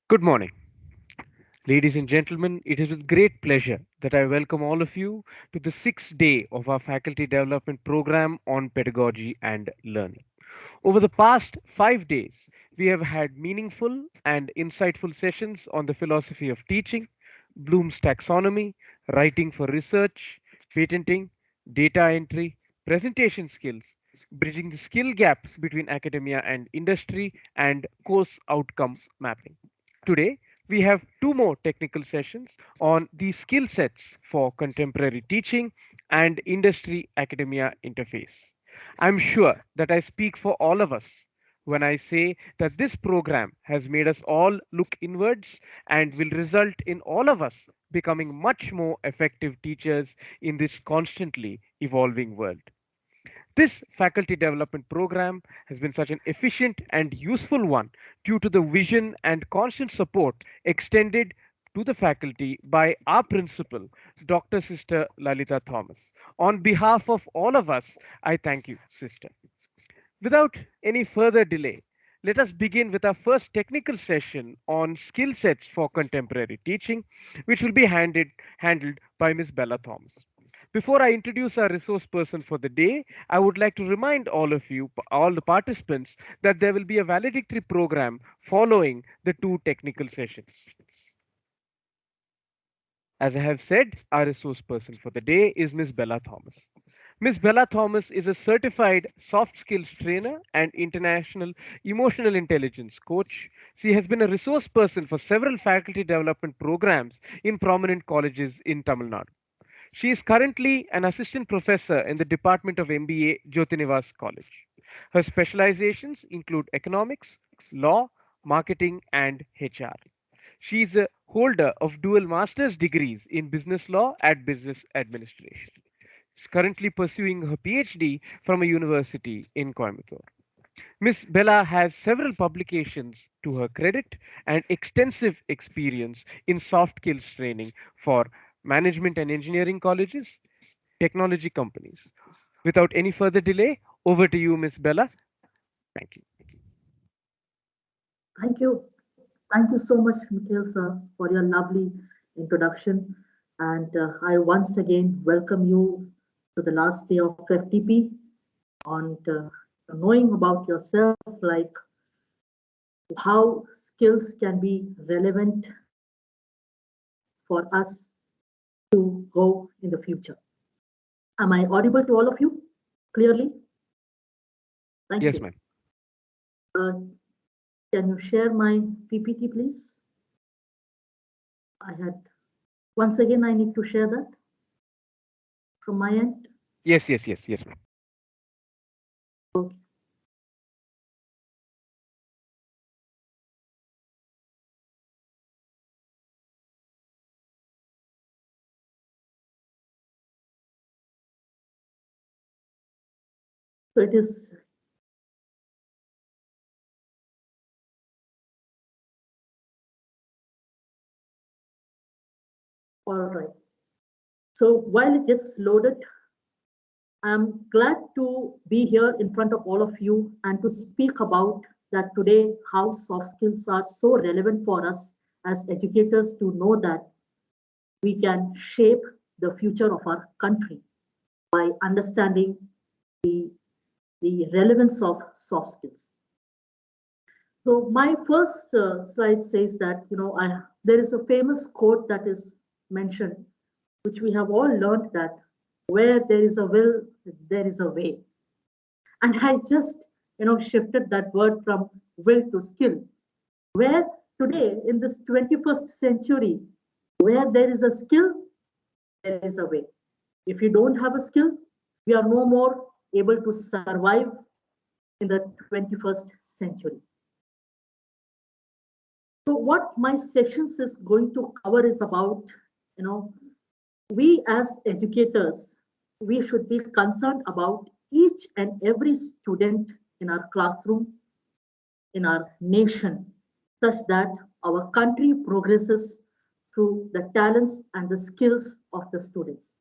Good morning, ladies and gentlemen. It is with great pleasure that I welcome all of you to the sixth day of our faculty development program on pedagogy and learning. Over the past 5 days, we have had meaningful and insightful sessions on the philosophy of teaching, Bloom's taxonomy, writing for research, patenting, data entry, presentation skills, bridging the skill gap between academia and industry, and course outcome mapping. Today, we have two more technical sessions on the skill sets for contemporary teaching and industry academia interface. I'm sure that I speak for all of us when I say that this program has made us all look inwards and will result in all of us becoming much more effective teachers in this constantly evolving world. This faculty development program has been such an efficient and useful one due to the vision and constant support extended to the faculty by our principal, Dr. Sister Lalita Thomas. On behalf of all of us, I thank you, Sister. Without any further delay, let us begin with our first technical session on skill sets for contemporary teaching, which will be handled by Ms. Bella Thomas. Before I introduce our resource person for the day, I would like to remind all of you, all the participants, that there will be a valedictory program following the two technical sessions. As I have said, our resource person for the day is Ms. Bella Thomas. Ms. Bella Thomas is a certified soft skills trainer and international emotional intelligence coach. She has been a resource person for several faculty development programs in prominent colleges in Tamil Nadu. She is currently an assistant professor in the Department of MBA, Jyotinivas College. Her specializations include economics, law, marketing, and HR. She is a holder of dual master's degrees in business law and business administration. She's currently pursuing her PhD from a university in Coimbatore. Miss Bella has several publications to her credit and extensive experience in soft skills training for management and engineering colleges, technology companies. Without any further delay, over to you, Miss Bella. Thank you. Thank you. Thank you so much, Mikhail sir, for your lovely introduction. And I once again welcome you to the last day of FDP on knowing about yourself, like how skills can be relevant for us to go in the future. Am I audible to all of you clearly? Thank Yes, you. ma'am. Uh, can you share my PPT, please? I had once again I need to share that from my end. Yes, ma'am. Okay. So it is all right. So while it gets loaded, I'm glad to be here in front of all of you and to speak about that today, how soft skills are so relevant for us as educators to know that we can shape the future of our country by understanding the, the relevance of soft skills. So my first slide says that, there is a famous quote that is mentioned, which we have all learned that where there is a will, there is a way. And I just, shifted that word from will to skill. Where today in this 21st century, where there is a skill, there is a way. If you don't have a skill, we are no more able to survive in the 21st century. So what my sections is going to cover is about, you know, we as educators, we should be concerned about each and every student in our classroom, in our nation, such that our country progresses through the talents and the skills of the students.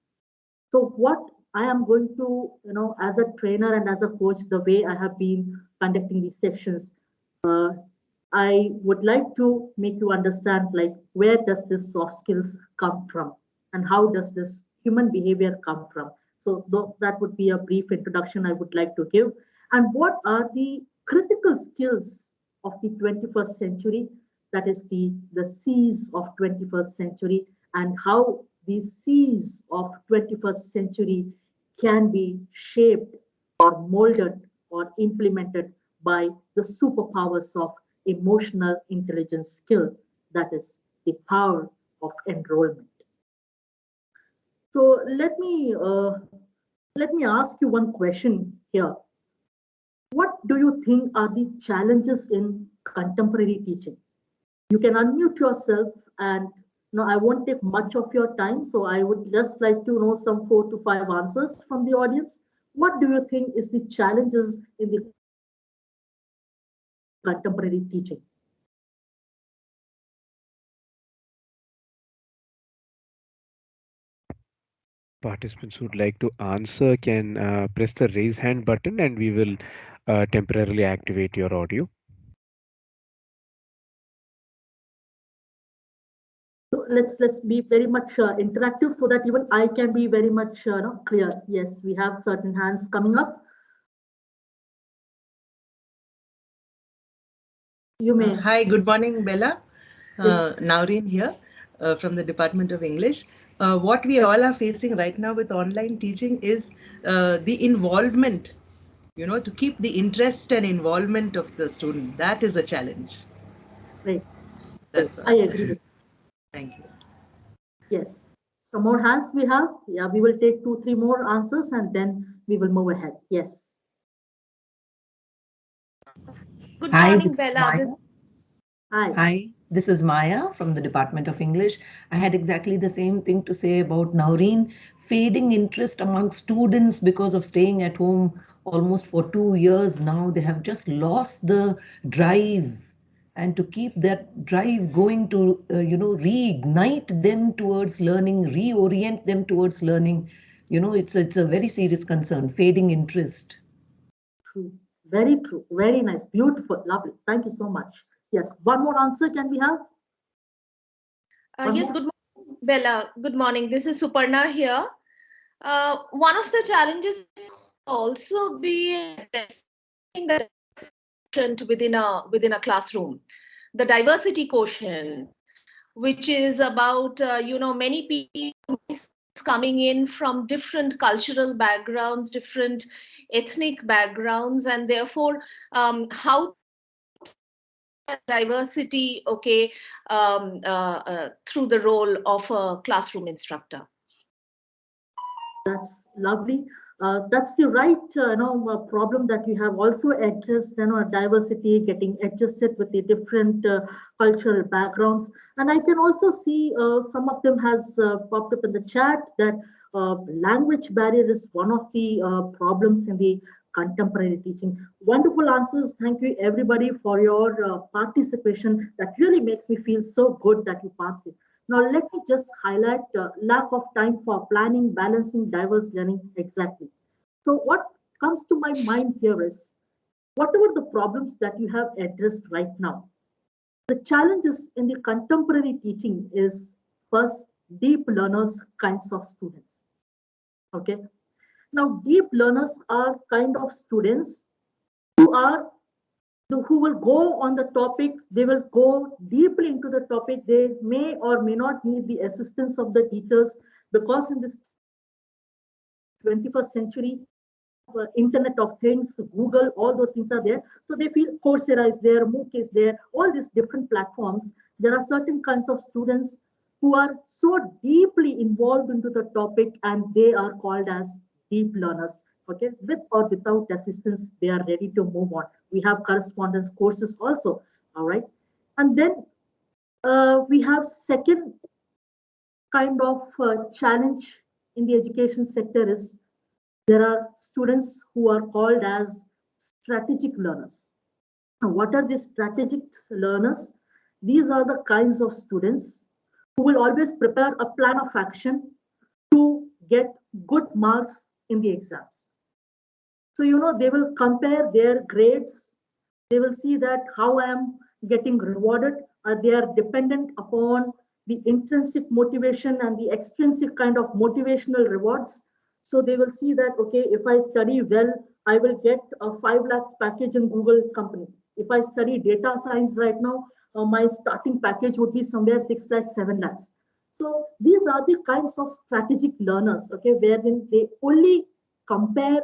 So what I am going to, as a trainer and as a coach, the way I have been conducting these sections, uh, I would like to make you understand like where does this soft skills come from and how does this human behavior come from. So that would be a brief introduction I would like to give. And what are the critical skills of the 21st century? That is the C's of 21st century and how these C's of 21st century can be shaped or molded or implemented by the superpowers of emotional intelligence skill, that is the power of enrollment. So let me ask you one question here. What do you think are the challenges in contemporary teaching? You can unmute yourself and I won't take much of your time, so I would just like to know some 4 to 5 answers from the audience. What do you think is the challenges in the contemporary teaching? Participants who'd like to answer can press the raise hand button and we will temporarily activate your audio. So let's be very much interactive so that even I can be very much clear. Yes, we have certain hands coming up. You may. Hi, good morning, Bella. Yes, Naureen here from the Department of English. What we all are facing right now with online teaching is the involvement, to keep the interest and involvement of the student. That is a challenge. great, great. That's I all. agree with Thank you. you. Yes. Some more hands we have. Yeah, we will take 2, 3 more answers and then we will move ahead. Yes. Good Hi, morning, this is Bella. Maya. This Hi. Hi, this is Maya from the Department of English. I had exactly the same thing to say about Naureen. Fading interest among students because of staying at home almost for 2 years now. They have just lost the drive. And to keep that drive going to, reignite them towards learning, reorient them towards learning, it's a very serious concern, fading interest. True. Very true. Very nice. Beautiful. Lovely. Thank you so much. Yes. One more answer can we have? One yes, more? good morning, Bella. Good morning. This is Suparna here. One of the challenges also be addressing the quotient within a classroom, the diversity quotient, which is about many people coming in from different cultural backgrounds, different ethnic backgrounds, and therefore how diversity, okay, through the role of a classroom instructor. That's lovely. That's the right, problem that we have also addressed, diversity, getting adjusted with the different cultural backgrounds. And I can also see some of them has popped up in the chat that language barrier is one of the problems in the contemporary teaching. Wonderful answers. Thank you, everybody, for your participation. That really makes me feel so good that you passed it. Now, let me just highlight lack of time for planning, balancing, diverse learning. Exactly. So, what comes to my mind here is whatever the problems that you have addressed right now, the challenges in the contemporary teaching is first deep learners kinds of students. Okay. Now, deep learners are kind of students who are who will go on the topic, they will go deeply into the topic. They may or may not need the assistance of the teachers because in this 21st century, Internet of Things, Google, all those things are there. So they feel Coursera is there, MOOC is there, all these different platforms. There are certain kinds of students who are so deeply involved into the topic and they are called as deep learners. Okay, with or without assistance, they are ready to move on. We have correspondence courses also. All right, and then we have second kind of challenge in the education sector is there are students who are called as strategic learners. Now, what are these strategic learners? These are the kinds of students who will always prepare a plan of action to get good marks in the exams. So, they will compare their grades. They will see that how I am getting rewarded. They are dependent upon the intrinsic motivation and the extrinsic kind of motivational rewards. So they will see that, okay, if I study well, I will get a 5 lakhs package in Google company. If I study data science right now, my starting package would be somewhere 6 lakhs, 7 lakhs. So these are the kinds of strategic learners, okay, wherein they only compare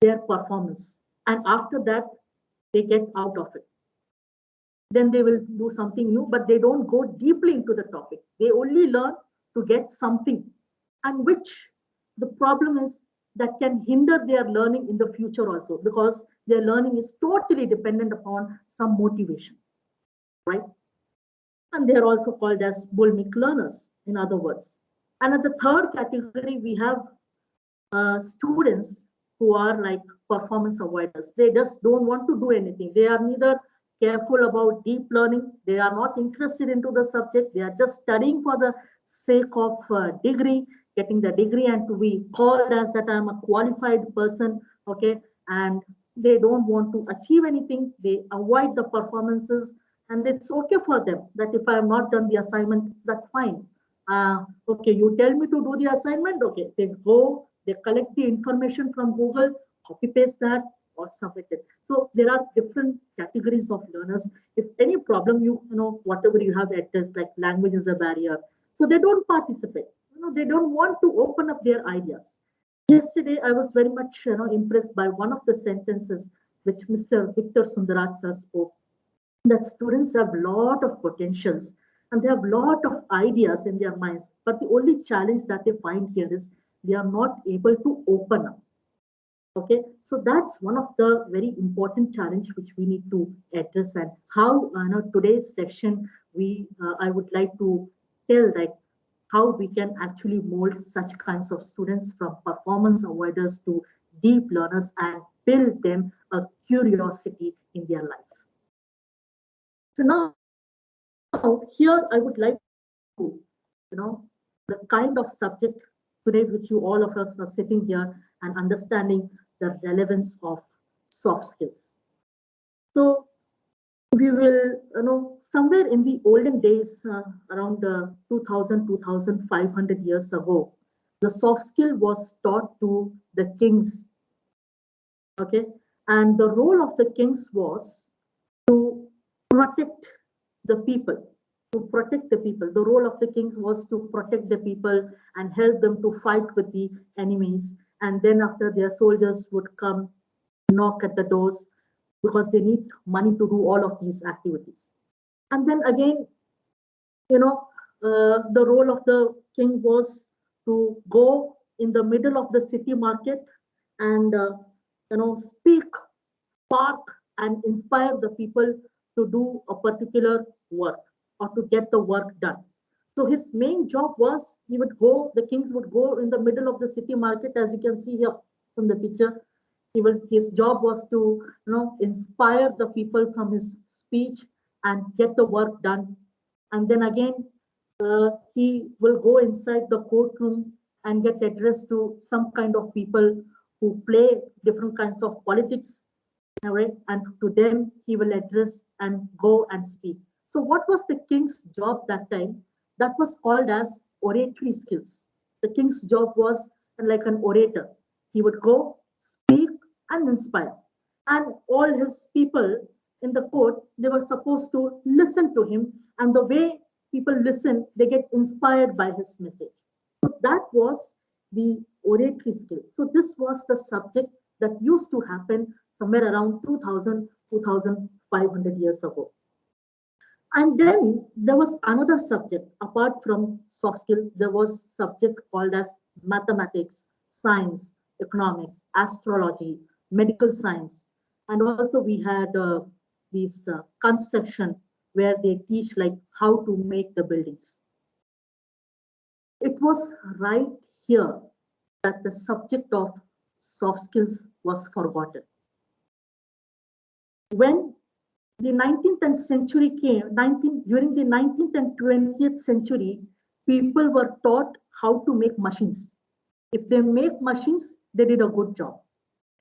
their performance. And after that, they get out of it. Then they will do something new, but they don't go deeply into the topic. They only learn to get something, and which the problem is that can hinder their learning in the future also because their learning is totally dependent upon some motivation, right? And they are also called as bulimic learners, in other words. And at the third category, we have students who are like performance avoiders. They just don't want to do anything. They are neither careful about deep learning. They are not interested into the subject. They are just studying for the sake of degree, getting the degree and to be called as that I'm a qualified person. Okay. And they don't want to achieve anything. They avoid the performances and it's okay for them that if I have not done the assignment, that's fine. Okay, you tell me to do the assignment. Okay, they go, they collect the information from Google, copy paste that, or submit it. So there are different categories of learners. If any problem, whatever you have addressed, like language is a barrier, so they don't participate. They don't want to open up their ideas. Yesterday, I was very much impressed by one of the sentences which Mr. Victor Sundaraj sir spoke that students have a lot of potentials and they have a lot of ideas in their minds. But the only challenge that they find here is they are not able to open up. Okay, so that's one of the very important challenge which we need to address and how today's session I would like to tell like how we can actually mold such kinds of students from performance avoiders to deep learners and build them a curiosity in their life. So now here I would like to, the kind of subject today which you all of us are sitting here and understanding the relevance of soft skills. So we will, somewhere in the olden days, around 2000, 2500 years ago, the soft skill was taught to the kings. Okay, and the role of the kings was to protect the people, to protect the people. The role of the kings was to protect the people and help them to fight with the enemies. And then after their soldiers would come, knock at the doors because they need money to do all of these activities. And then again, the role of the king was to go in the middle of the city market and, speak, spark, and inspire the people to do a particular work or to get the work done. So his main job was the kings would go in the middle of the city market, as you can see here from the picture. His job was to, inspire the people from his speech and get the work done. And then again, he will go inside the courtroom and get addressed to some kind of people who play different kinds of politics, right? And to them, he will address and go and speak. So, what was the king's job that time? That was called as oratory skills. The king's job was like an orator. He would go, speak, and inspire. And all his people in the court, they were supposed to listen to him. And the way people listen, they get inspired by his message. So that was the oratory skill. So this was the subject that used to happen somewhere around 2000, 2500 years ago. And then there was another subject apart from soft skill. There was subjects called as mathematics, science, economics, astrology, medical science, and also we had these construction where they teach like how to make the buildings. It was right here that the subject of soft skills was forgotten. When the 19th century came, during the 19th and 20th century, people were taught how to make machines. If they make machines, they did a good job.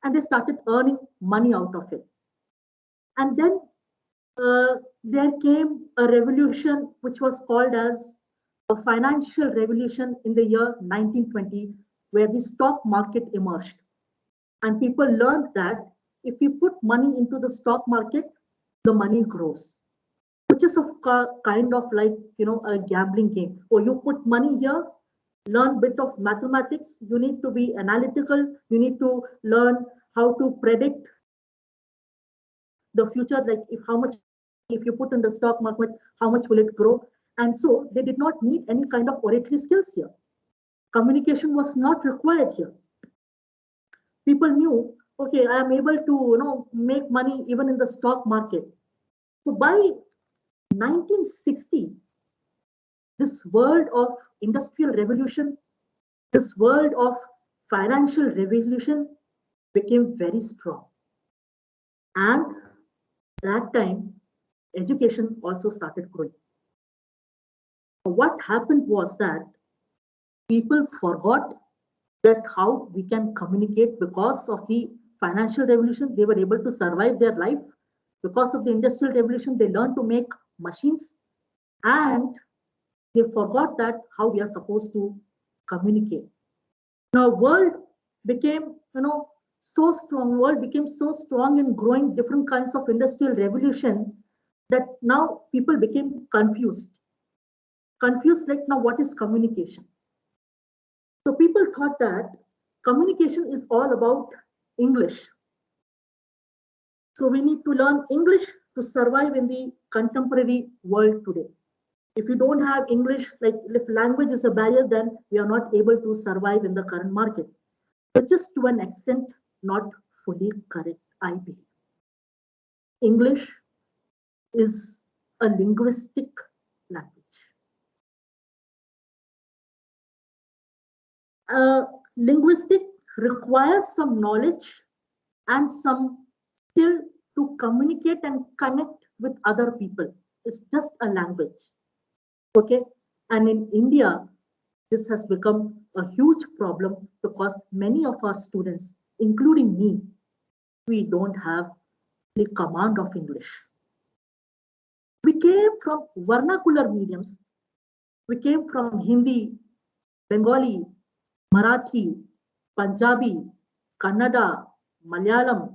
And they started earning money out of it. And then there came a revolution which was called as a financial revolution in the year 1920, where the stock market emerged. And people learned that if you put money into the stock market, the money grows, which is of kind of like, a gambling game. Or you put money here, learn bit of mathematics. You need to be analytical. You need to learn how to predict the future, like if how much money, if you put in the stock market, how much will it grow? And so they did not need any kind of oratory skills here. Communication was not required here. People knew, okay, I am able to, make money even in the stock market. So by 1960, this world of industrial revolution, this world of financial revolution became very strong. And that time, education also started growing. What happened was that people forgot that how we can communicate because of the financial revolution. They were able to survive their life. Because of the industrial revolution, they learned to make machines, and they forgot that how we are supposed to communicate. Now, world became, so strong. World became so strong in growing different kinds of industrial revolution that now people became confused. Confused, like now, what is communication? So people thought that communication is all about English. So we need to learn English to survive in the contemporary world today. If you don't have English, like if language is a barrier, then we are not able to survive in the current market, which is to an extent not fully correct, I believe. English is a linguistic language. Linguistic requires some knowledge and some skill to communicate and connect with other people. It's just a language. Okay. And in India, this has become a huge problem because many of our students, including me, we don't have the command of English. We came from vernacular mediums. We came from Hindi, Bengali, Marathi, Punjabi, Kannada, Malayalam.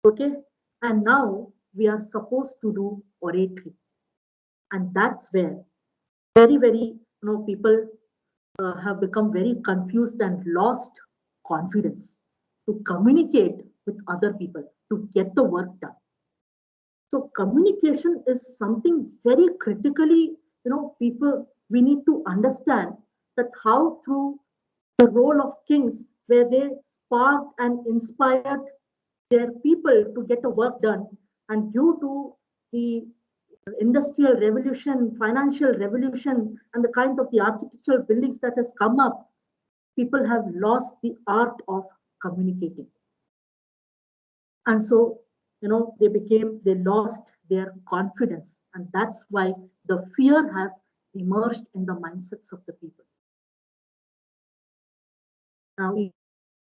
Okay. And now we are supposed to do oratory. And that's where very, people have become very confused and lost confidence to communicate with other people, to get the work done. So communication is something very critically, people, we need to understand that how through the role of kings, where they sparked and inspired their people to get the work done, and due to the industrial revolution, financial revolution, and the kind of the architectural buildings that has come up, people have lost the art of communicating. And so, they lost their confidence. And that's why the fear has emerged in the mindsets of the people. Now, if you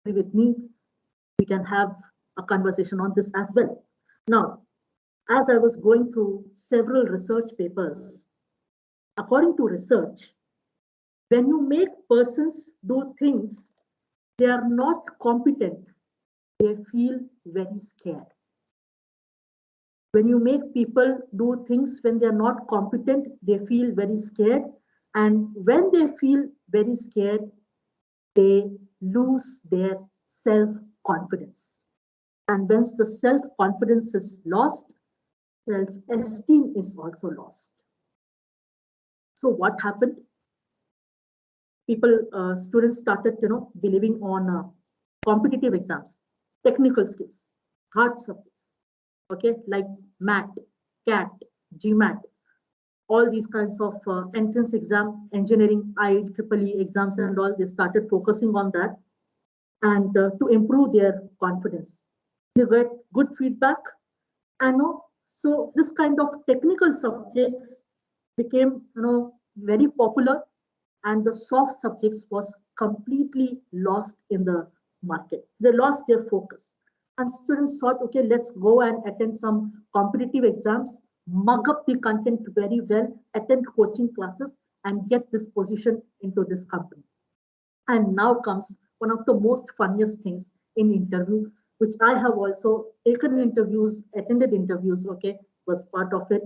agree with me, we can have a conversation on this as well. Now, as I was going through several research papers, according to research, when you make persons do things they are not competent, they feel very scared. When you make people do things when they are not competent, they feel very scared. And when they feel very scared, they lose their self confidence. And once the self confidence is lost, self esteem is also lost. So, what happened? Students started, believing on competitive exams, technical skills, hard subjects, okay, like MAT, CAT, GMAT, all these kinds of entrance exam, engineering, IEEE exams and all, they started focusing on that and to improve their confidence. They get good feedback and so this kind of technical subjects became, very popular and the soft subjects was completely lost in the market. They lost their focus. And students thought, okay, let's go and attend some competitive exams, mug up the content very well, attend coaching classes, and get this position into this company. And now comes one of the most funniest things in interview, which I have also taken interviews, attended interviews, okay, was part of it.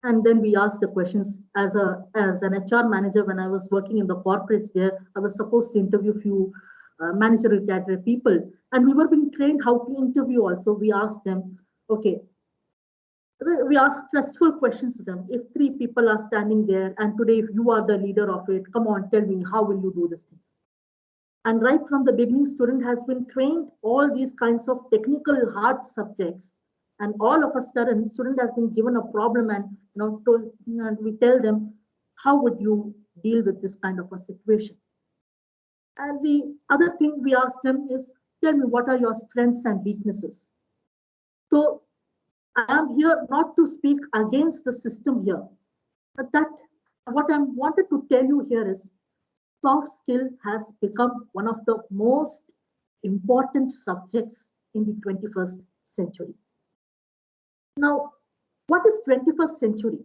And then we asked the questions as an HR manager when I was working in the corporates there. I was supposed to interview few managerial cadre people, and we were being trained how to interview. Also, we asked them, okay, we asked stressful questions to them. If three people are standing there, and today if you are the leader of it, come on, tell me how will you do these things? And right from the beginning, student has been trained all these kinds of technical hard subjects. And all of a sudden, student has been given a problem and told, and we tell them, how would you deal with this kind of a situation? And the other thing we ask them is, tell me what are your strengths and weaknesses? So I am here not to speak against the system here, but that what I wanted to tell you here is soft skill has become one of the most important subjects in the 21st century. Now, what is 21st century?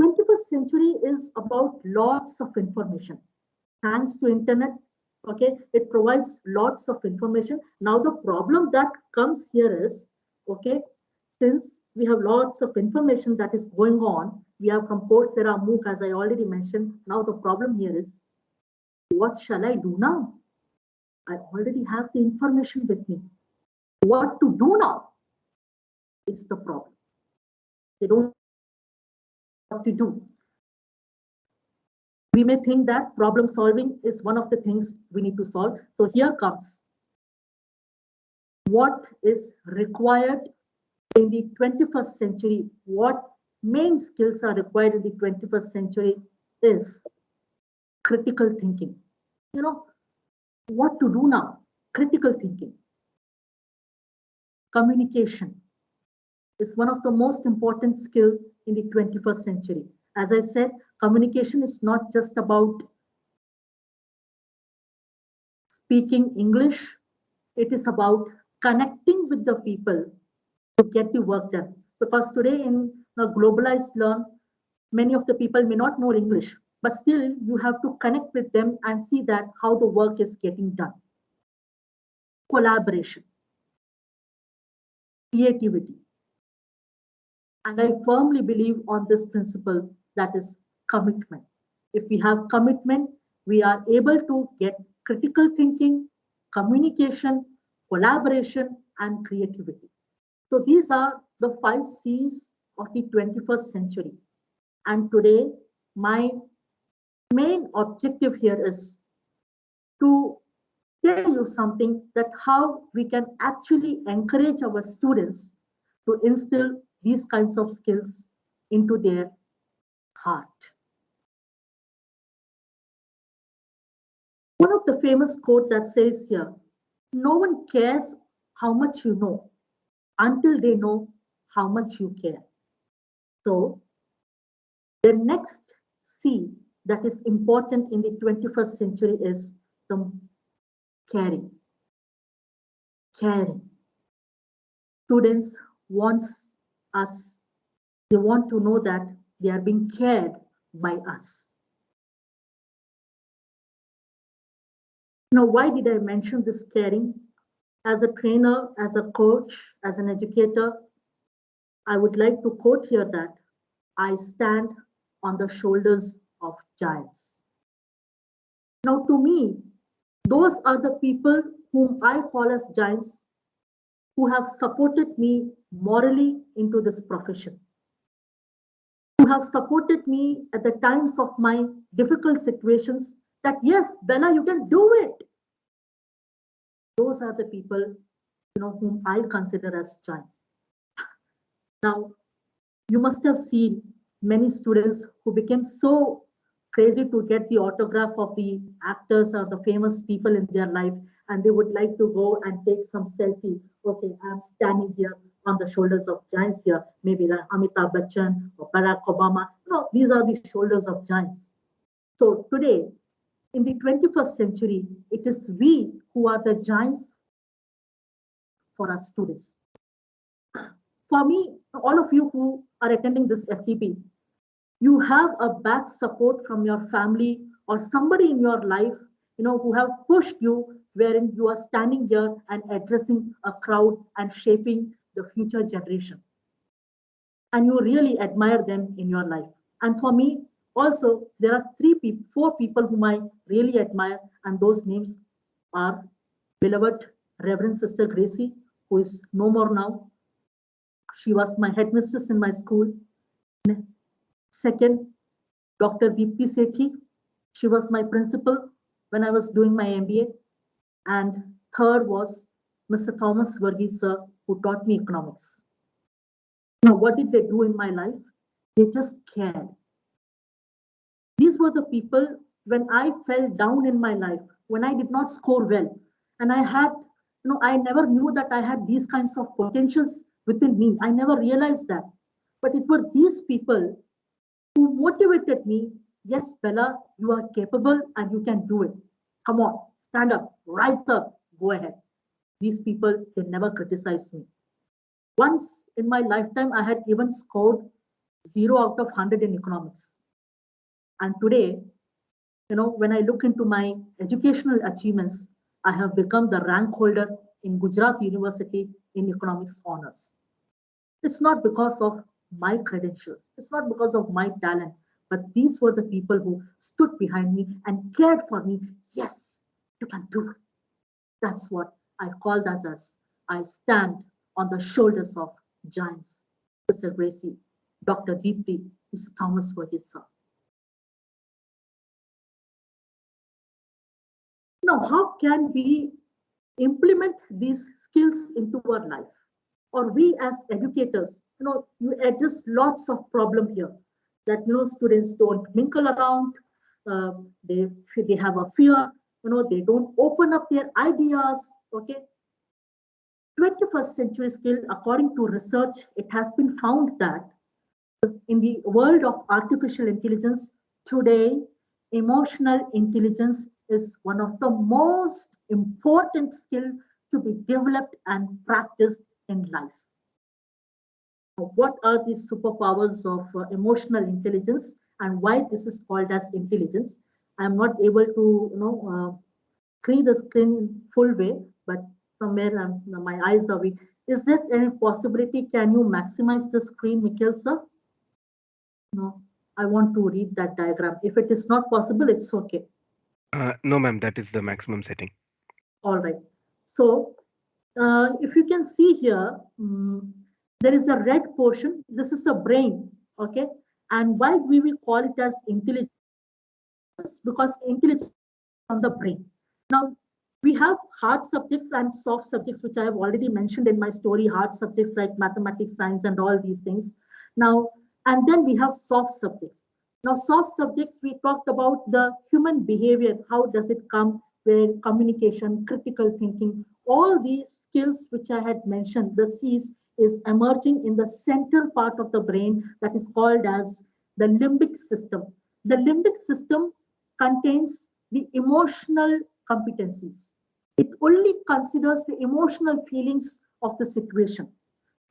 21st century is about lots of information. Thanks to internet, okay, it provides lots of information. Now the problem that comes here is, okay, since we have lots of information that is going on, we are from Coursera, MOOC, as I already mentioned. Now the problem here is, what shall I do now? I already have the information with me. What to do now? It's the problem. They don't know what to do. We may think that problem solving is one of the things we need to solve. So here comes what is required in the 21st century. What main skills are required in the 21st century is critical thinking. You know, what to do now? Critical thinking. Communication is one of the most important skill in the 21st century. As I said, communication is not just about speaking English, it is about connecting with the people to get the work done. Because today in a globalized learn, many of the people may not know English, but still you have to connect with them and see that how the work is getting done. Collaboration, creativity. And I firmly believe on this principle, that is commitment. If we have commitment, we are able to get critical thinking, communication, collaboration, and creativity. So these are the 5 C's of the 21st century. And today, my main objective here is to tell you something that how we can actually encourage our students to instill these kinds of skills into their heart. One of the famous quote that says here, no one cares how much you know. until they know how much you care. So the next C that is important in the 21st century is the caring. Caring. Students wants us, they want to know that they are being cared by us. Now, why did I mention this caring? As a trainer, as a coach, as an educator, I would like to quote here that I stand on the shoulders of giants. Now, to me, those are the people whom I call as giants who have supported me morally into this profession, who have supported me at the times of my difficult situations that, yes, Bella, you can do it. Those are the people, whom I consider as giants. Now, you must have seen many students who became so crazy to get the autograph of the actors or the famous people in their life, and they would like to go and take some selfie. Okay, I'm standing here on the shoulders of giants here, maybe like Amitabh Bachchan or Barack Obama. No, these are the shoulders of giants. So today, in the 21st century, it is we who are the giants for our students. For me, all of you who are attending this FTP, you have a back support from your family or somebody in your life, who have pushed you wherein you are standing here and addressing a crowd and shaping the future generation. And you really admire them in your life. And for me, also, there are four people whom I really admire, and those names are beloved Reverend Sister Gracie, who is no more now. She was my headmistress in my school. Second, Dr. Deepti Sethi. She was my principal when I was doing my MBA. And third was Mr. Thomas Verghese, sir, who taught me economics. Now, what did they do in my life? They just cared. These were the people when I fell down in my life, when I did not score well, and I had, I never knew that I had these kinds of potentials within me. I never realized that. But it were these people who motivated me. Yes, Bella, you are capable and you can do it. Come on, stand up, rise up, go ahead. These people, they never criticized me. Once in my lifetime, I had even scored 0 out of 100 in economics. And today, when I look into my educational achievements, I have become the rank holder in Gujarat University in economics honors. It's not because of my credentials, it's not because of my talent, but these were the people who stood behind me and cared for me. Yes, you can do it. That's what I call that as I stand on the shoulders of giants. Mr. Gracie, Dr. Deepti, Mr. Thomas Verghese. Now, how can we implement these skills into our life? Or we as educators, you address lots of problem here that students don't mingle around, uh, they have a fear, they don't open up their ideas. Okay, 21st century skill, according to research, it has been found that in the world of artificial intelligence today, emotional intelligence is one of the most important skill to be developed and practiced in life. What are the superpowers of emotional intelligence and why this is called as intelligence? I'm not able to clear the screen in full way, but somewhere my eyes are weak. Is there any possibility? Can you maximize the screen, Mikhail sir? No, I want to read that diagram. If it is not possible, it's okay. No, ma'am, that is the maximum setting. All right. So if you can see here, there is a red portion. This is a brain, okay? And why we call it as intelligence? Because intelligence from the brain. Now, we have hard subjects and soft subjects, which I have already mentioned in my story, hard subjects like mathematics, science, and all these things. Now, and then we have soft subjects. Now, soft subjects, we talked about the human behavior. How does it come? Where communication, critical thinking, all these skills which I had mentioned, the C's is emerging in the central part of the brain that is called as the limbic system. The limbic system contains the emotional competencies. It only considers the emotional feelings of the situation.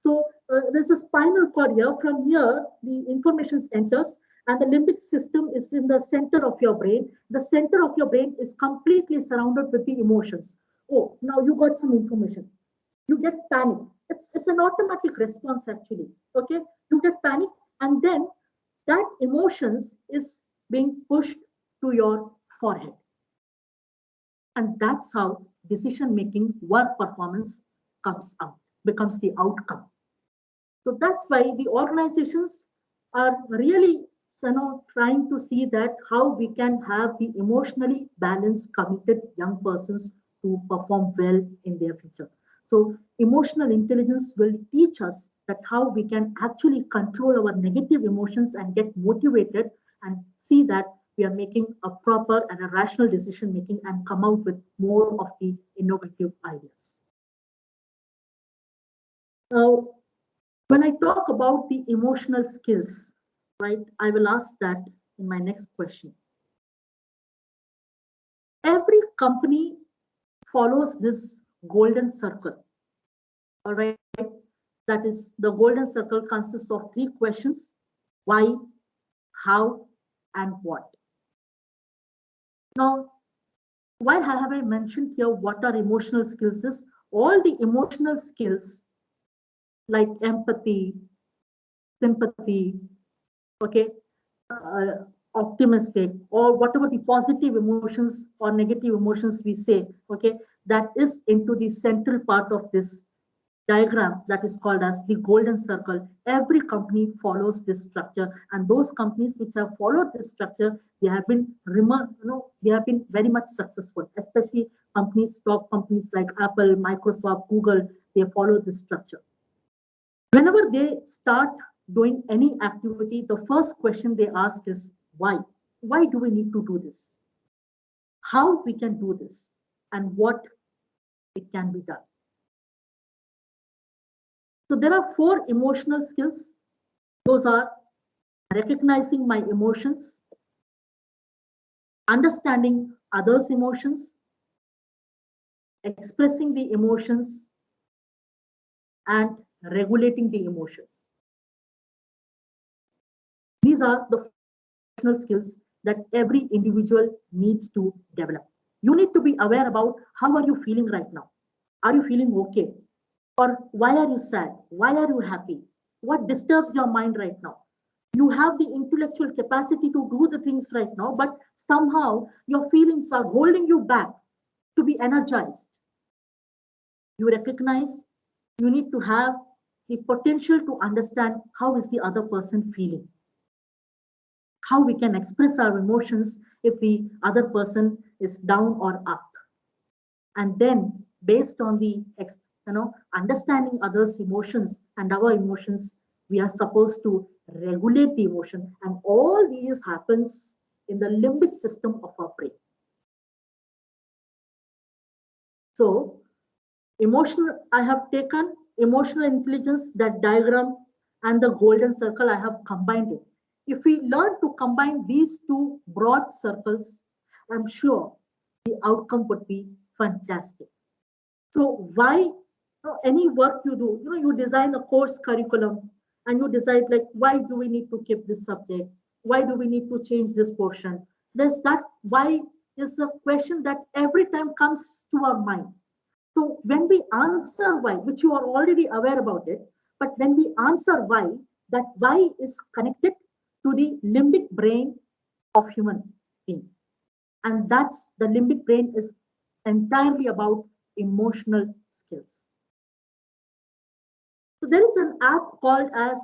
So there's a spinal cord here. From here, the information enters, and the limbic system is in the center of your brain. The center of your brain is completely surrounded with the emotions. Oh, now you got some information. You get panic. It's an automatic response actually. Okay, you get panic, and then that emotions is being pushed to your forehead, and that's how decision making, work performance comes out, becomes the outcome. So that's why the organizations are really trying to see that how we can have the emotionally balanced, committed young persons to perform well in their future. So emotional intelligence will teach us that how we can actually control our negative emotions and get motivated and see that we are making a proper and a rational decision making and come out with more of the innovative ideas. Now, when I talk about the emotional skills, right, I will ask that in my next question. Every company follows this golden circle, all right? That is, the golden circle consists of three questions: why, how, and what. Now, why have I mentioned here what are emotional skills is? All the emotional skills like empathy, sympathy, okay, uh, optimistic, or whatever the positive emotions or negative emotions we say, okay, that is into the central part of this diagram that is called as the golden circle. Every company follows this structure, and those companies which have followed this structure, they have been they have been very much successful, especially companies, top companies like Apple, Microsoft, Google. They follow this structure. Whenever they start doing any activity, the first question they ask is why? Why do we need to do this? How we can do this? And what it can be done. So there are four emotional skills. Those are recognizing my emotions, understanding others' emotions, expressing the emotions, and regulating the emotions. These are the four emotional skills that every individual needs to develop. You need to be aware about how are you feeling right now. Are you feeling okay? Or why are you sad? Why are you happy? What disturbs your mind right now? You have the intellectual capacity to do the things right now, but somehow your feelings are holding you back to be energized. You recognize you need to have the potential to understand how is the other person feeling, how we can express our emotions if the other person is down or up, and then based on the understanding others emotions and our emotions, we are supposed to regulate the emotion, and all these happens in the limbic system of our brain. So emotional, I have taken emotional intelligence, that diagram, and the golden circle, I have combined it. If we learn to combine these two broad circles, I'm sure the outcome would be fantastic. So why any work you do, you design a course curriculum and you decide like, why do we need to keep this subject? Why do we need to change this portion? There's that why is a question that every time comes to our mind. So when we answer why, which you are already aware about it, but when we answer why, that why is connected to the limbic brain of human being. And that's the limbic brain is entirely about emotional skills. So there is an app called as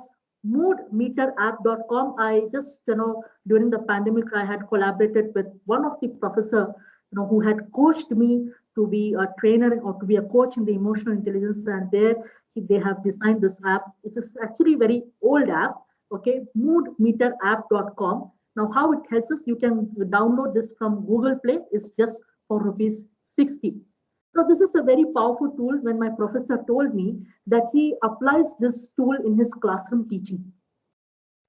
moodmeterapp.com. I just, during the pandemic, I had collaborated with one of the professor, who had coached me to be a trainer or to be a coach in the emotional intelligence. And there they have designed this app. It is actually a very old app. Okay, moodmeterapp.com. Now, how it helps us, you can download this from Google Play. It's just for rupees 60. So this is a very powerful tool. When my professor told me that he applies this tool in his classroom teaching.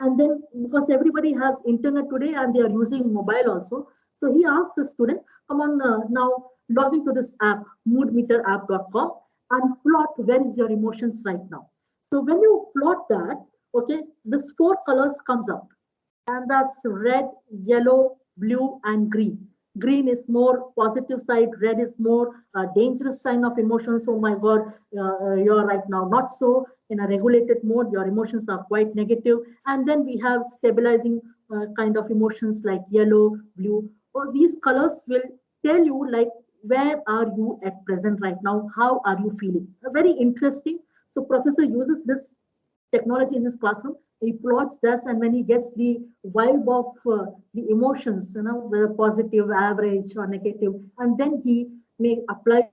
And then because everybody has internet today and they are using mobile also, so he asks the student, come on now log into this app, moodmeterapp.com, and plot where is your emotions right now. So when you plot that, okay, this four colors comes up, and that's red, yellow, blue, and green. Green is more positive side, red is more dangerous sign of emotions. Oh my God, you're right now not so in a regulated mode, your emotions are quite negative. And then we have stabilizing kind of emotions like yellow, blue. All these colors will tell you like where are you at present right now, how are you feeling. Very interesting. So professor uses this technology in his classroom. He plots that, and when he gets the vibe of the emotions, whether positive, average, or negative, and then he may applies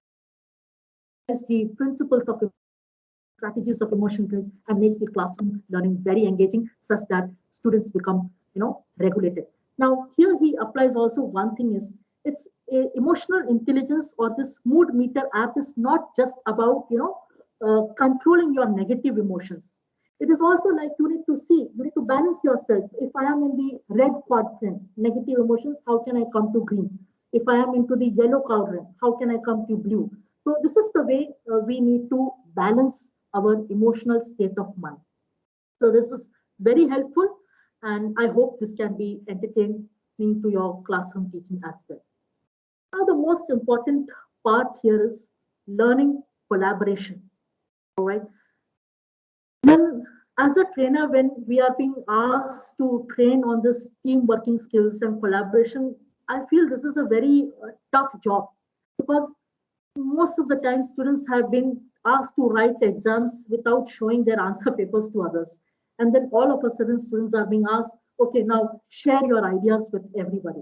the principles of emotion intelligence, strategies of emotion intelligence, and makes the classroom learning very engaging, such that students become, regulated. Now, here he applies also one thing is it's emotional intelligence or this mood meter app is not just about controlling your negative emotions. It is also like you need to balance yourself. If I am in the red quadrant, negative emotions, how can I come to green? If I am into the yellow quadrant, how can I come to blue? So this is the way we need to balance our emotional state of mind. So this is very helpful, and I hope this can be entertaining to your classroom teaching as well. Now, the most important part here is learning collaboration. All right. When, as a trainer, when we are being asked to train on this team working skills and collaboration, I feel this is a very tough job because most of the time students have been asked to write exams without showing their answer papers to others. And then all of a sudden, students are being asked, okay, now share your ideas with everybody.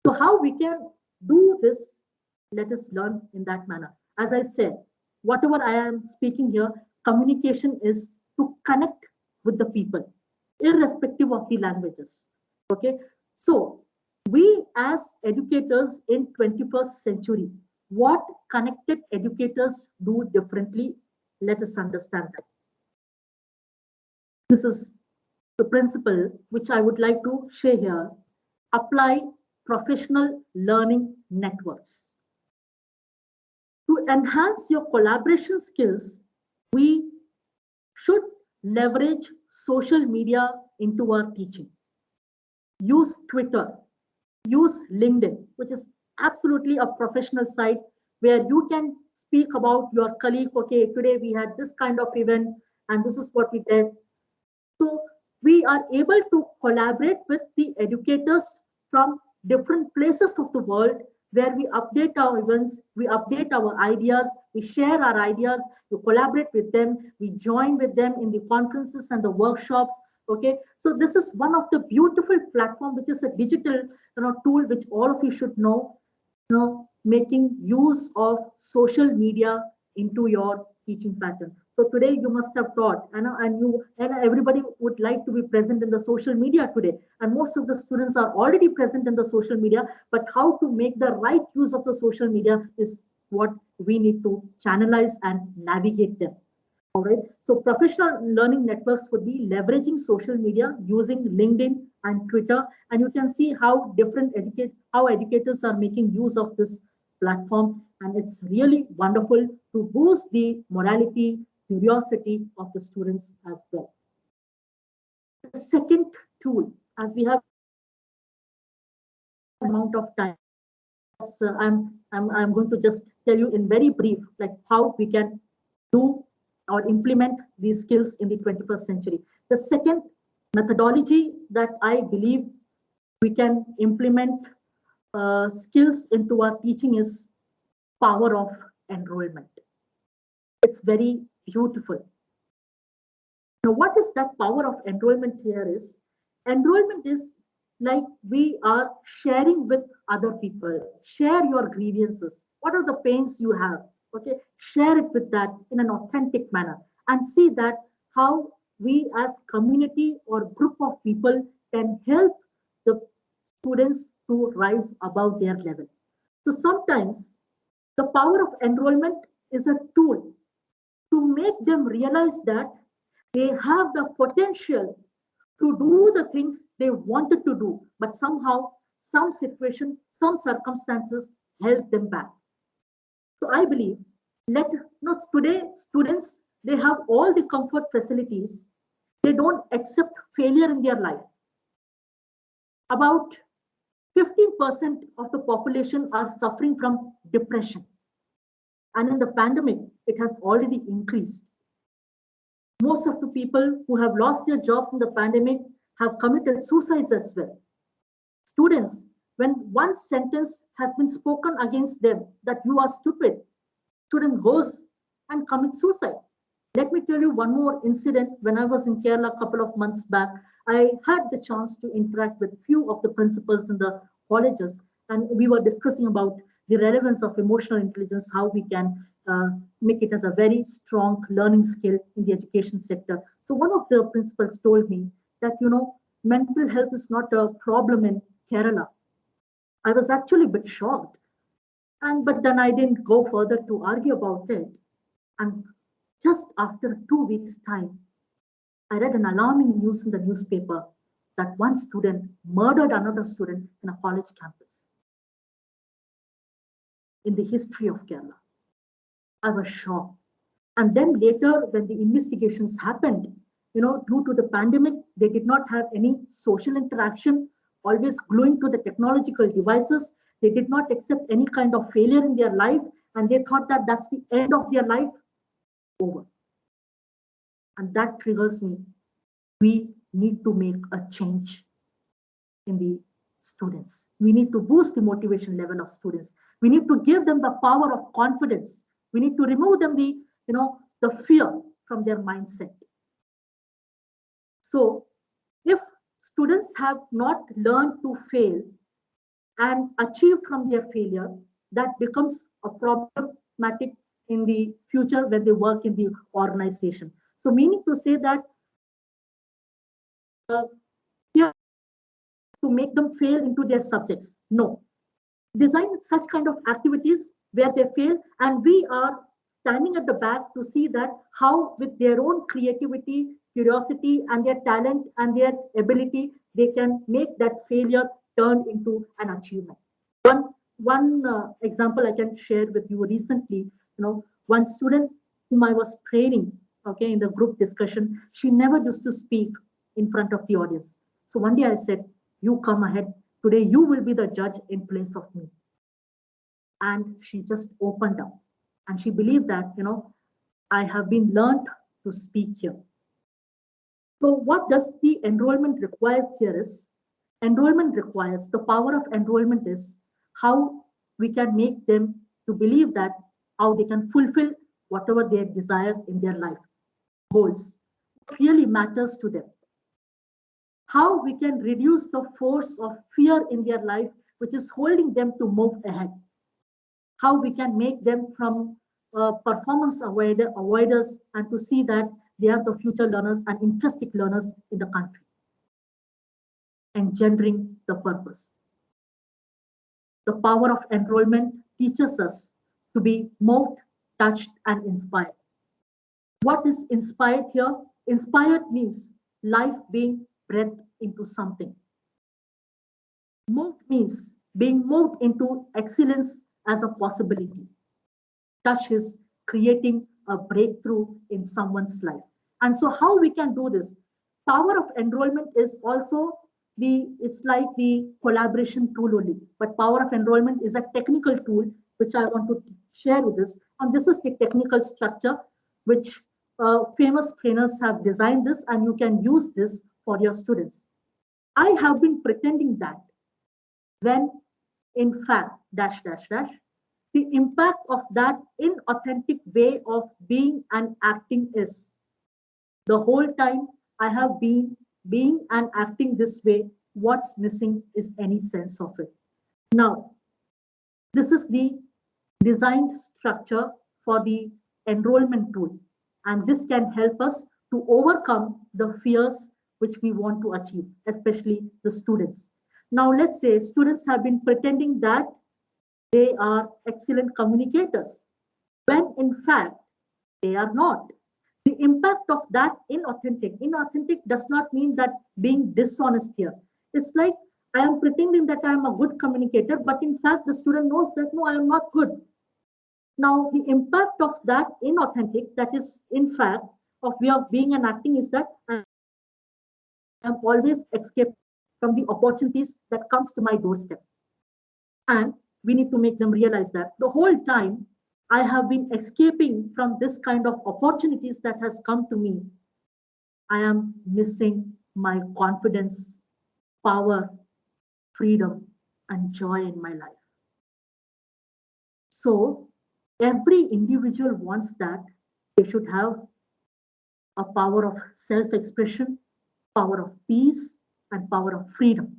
So, how we can do this, let us learn in that manner. As I said, whatever I am speaking here, communication is to connect with the people, irrespective of the languages. Okay, so we as educators in 21st century, what connected educators do differently? Let us understand that. This is the principle which I would like to share here. Apply professional learning networks. To enhance your collaboration skills, we should leverage social media into our teaching. Use Twitter, use LinkedIn, which is absolutely a professional site where you can speak about your colleague. Okay, today we had this kind of event, and this is what we did. So we are able to collaborate with the educators from different places of the world where we update our events, we update our ideas, we share our ideas, we collaborate with them, we join with them in the conferences and the workshops. Okay, so this is one of the beautiful platform, which is a digital tool which all of you should know, making use of social media into your teaching pattern. So today you must have taught, and everybody would like to be present in the social media today. And most of the students are already present in the social media, but how to make the right use of the social media is what we need to channelize and navigate them. All right. So professional learning networks would be leveraging social media using LinkedIn and Twitter, and you can see how how educators are making use of this platform, and it's really wonderful to boost the morality, curiosity of the students as well. The second tool, as we have amount of time, I'm going to just tell you in very brief, like how we can do or implement these skills in the 21st century. The second methodology that I believe we can implement skills into our teaching is power of enrollment. It's very beautiful. Now, what is that power of enrollment here is? Enrollment is like we are sharing with other people. Share your grievances. What are the pains you have? Okay, share it with that in an authentic manner and see that how we as community or group of people can help the students to rise above their level. So sometimes The power of enrollment is a tool to make them realize that they have the potential to do the things they wanted to do, but somehow, some situation, some circumstances held them back. So I believe let not today students they have all the comfort facilities. They don't accept failure in their life. About 15% of the population are suffering from depression. And in the pandemic, it has already increased. Most of the people who have lost their jobs in the pandemic have committed suicides as well. Students, when one sentence has been spoken against them that you are stupid, student goes and commits suicide. Let me tell you one more incident. When I was in Kerala a couple of months back, I had the chance to interact with few of the principals in the colleges, and we were discussing about the relevance of emotional intelligence, how we can make it as a very strong learning skill in the education sector. So one of the principals told me that, mental health is not a problem in Kerala. I was actually a bit shocked. But then I didn't go further to argue about it. And just after 2 weeks' time, I read an alarming news in the newspaper that one student murdered another student in a college campus in the history of Kerala. I was shocked. And then later, when the investigations happened, due to the pandemic, they did not have any social interaction, always gluing to the technological devices. They did not accept any kind of failure in their life, and they thought that that's the end of their life. Over. And that triggers me. We need to make a change in the students. We need to boost the motivation level of students. We need to give them the power of confidence. We need to remove them the fear from their mindset. So if students have not learned to fail and achieve from their failure, that becomes a problematic in the future when they work in the organization. So meaning to say that here to make them fail into their subjects. No. Design such kind of activities where they fail, and we are standing at the back to see that how with their own creativity, curiosity, and their talent and their ability, they can make that failure turned into an achievement. One example I can share with you recently, one student whom I was training, okay, in the group discussion, she never used to speak in front of the audience. So one day I said, you come ahead. Today you will be the judge in place of me. And she just opened up. And she believed that, I have been learned to speak here. So what does the enrollment requires here is, enrollment requires, the power of enrollment is how we can make them to believe that how they can fulfill whatever they desire in their life, goals, what really matters to them. How we can reduce the force of fear in their life, which is holding them to move ahead. How we can make them from performance avoiders and to see that they are the future learners and interesting learners in the country. Engendering the purpose. The power of enrollment teaches us to be moved, touched, and inspired. What is inspired here? Inspired means life being breathed into something. Moved means being moved into excellence as a possibility. Touch is creating a breakthrough in someone's life. And so how we can do this? Power of enrollment is also it's like the collaboration tool only, but power of enrollment is a technical tool which I want to share with us. And this is the technical structure which famous trainers have designed this, and you can use this for your students. I have been pretending that when in fact, dash, dash, dash, the impact of that inauthentic way of being and acting is the whole time I have been being and acting this way, what's missing is any sense of it. Now, this is the designed structure for the enrollment tool, and this can help us to overcome the fears which we want to achieve, especially the students. Now, let's say students have been pretending that they are excellent communicators, when in fact they are not. The impact of that inauthentic does not mean that being dishonest here. It's like I am pretending that I am a good communicator, but in fact the student knows that no, I am not good. Now the impact of that inauthentic, that is in fact of way of being and acting, is that I am always escaping from the opportunities that comes to my doorstep. And we need to make them realize that the whole time I have been escaping from this kind of opportunities that has come to me, I am missing my confidence, power, freedom, and joy in my life. So every individual wants that. They should have a power of self-expression, power of peace, and power of freedom.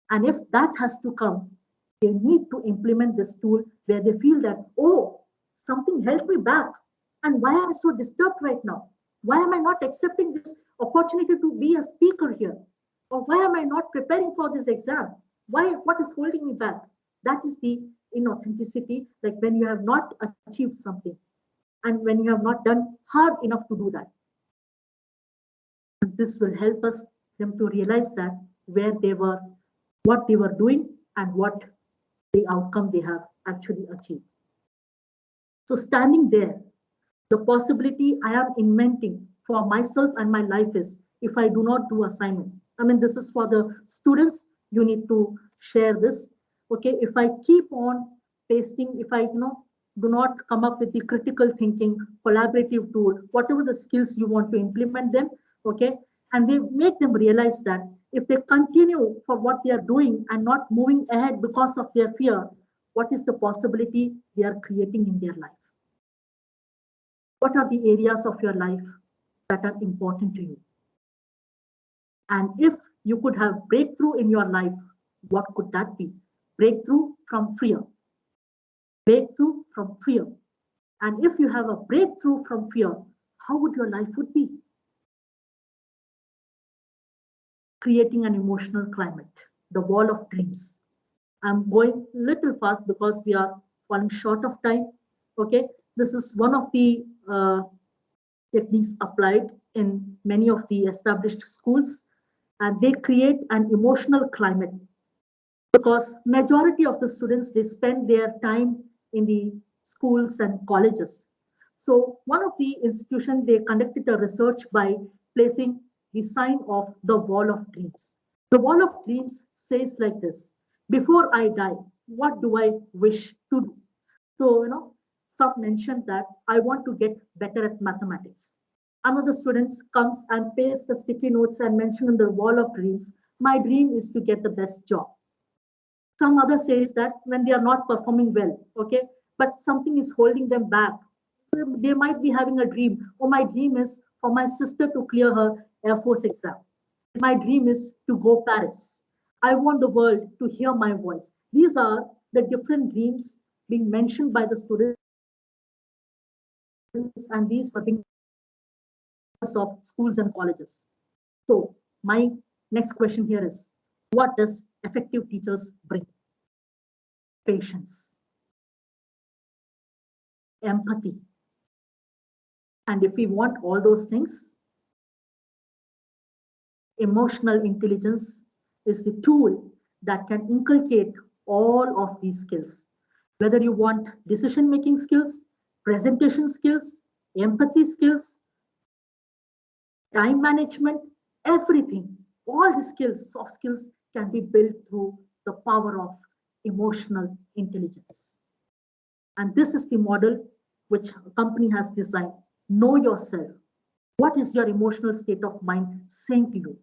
And if that has to come, they need to implement this tool where they feel that, oh, something held me back. And why am I so disturbed right now? Why am I not accepting this opportunity to be a speaker here? Or why am I not preparing for this exam? What is holding me back? That is the inauthenticity, like when you have not achieved something and when you have not done hard enough to do that. This will help us them to realize that where they were, what they were doing, and what the outcome they have actually achieved. So standing there, the possibility I am inventing for myself and my life is if I do not do assignment. I mean, this is for the students. You need to share this. Okay, if I keep on pasting, if I do not come up with the critical thinking, collaborative tool, whatever the skills you want to implement them, okay, and they make them realize that if they continue for what they are doing and not moving ahead because of their fear, what is the possibility they are creating in their life? What are the areas of your life that are important to you? And if you could have breakthrough in your life, what could that be? Breakthrough from fear. Breakthrough from fear. And if you have a breakthrough from fear, how would your life would be? Creating an emotional climate, the wall of dreams. I'm going little fast because we are falling short of time. Okay, this is one of the techniques applied in many of the established schools, and they create an emotional climate because majority of the students, they spend their time in the schools and colleges. So one of the institutions, they conducted a research by placing the sign of the wall of dreams. The wall of dreams says like this: before I die, what do I wish to do? So, some mentioned that I want to get better at mathematics. Another student comes and pastes the sticky notes and mention on the wall of dreams, my dream is to get the best job. Some other says that when they are not performing well, okay, but something is holding them back. They might be having a dream. Oh, my dream is for my sister to clear her Air Force exam. My dream is to go Paris. I want the world to hear my voice. These are the different dreams being mentioned by the students, and these are being of schools and colleges. So my next question here is, what does effective teachers bring? Patience, empathy. And if we want all those things, emotional intelligence is the tool that can inculcate all of these skills. Whether you want decision-making skills, presentation skills, empathy skills, time management, everything, all the skills, soft skills can be built through the power of emotional intelligence. And this is the model which a company has designed. Know yourself. What is your emotional state of mind saying to you?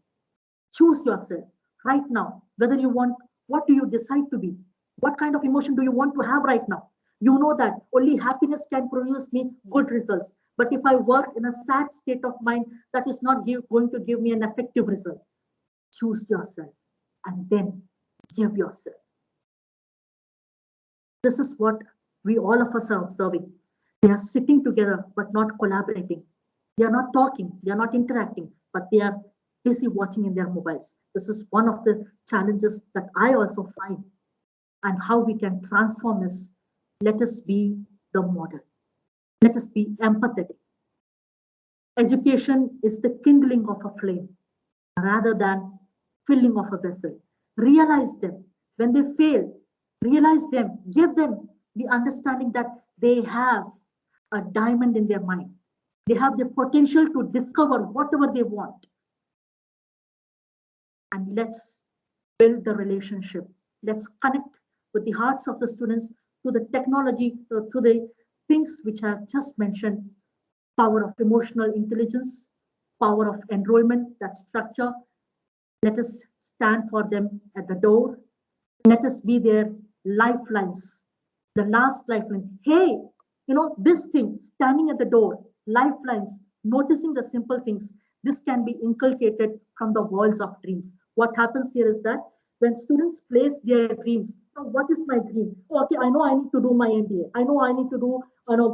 Choose yourself right now, whether you want, what do you decide to be? What kind of emotion do you want to have right now? You know that only happiness can produce me good results. But if I work in a sad state of mind, that is not going to give me an effective result. Choose yourself and then give yourself. This is what we all of us are observing. They are sitting together but not collaborating. They are not talking, they are not interacting, but they are busy watching in their mobiles. This is one of the challenges that I also find. and how we can transform is let us be the model. Let us be empathetic. Education is the kindling of a flame rather than filling of a vessel. Realize them. When they fail, realize them. Give them the understanding that they have a diamond in their mind. They have the potential to discover whatever they want. And let's build the relationship. Let's connect with the hearts of the students to the technology, to the things which I have just mentioned: power of emotional intelligence, power of enrollment, that structure. Let us stand for them at the door. Let us be their lifelines, the last lifeline. Hey, this thing, standing at the door, lifelines, noticing the simple things, this can be inculcated from the walls of dreams. What happens here is that when students place their dreams, what is my dream? Oh, okay, I know I need to do my MBA. I know I need to do,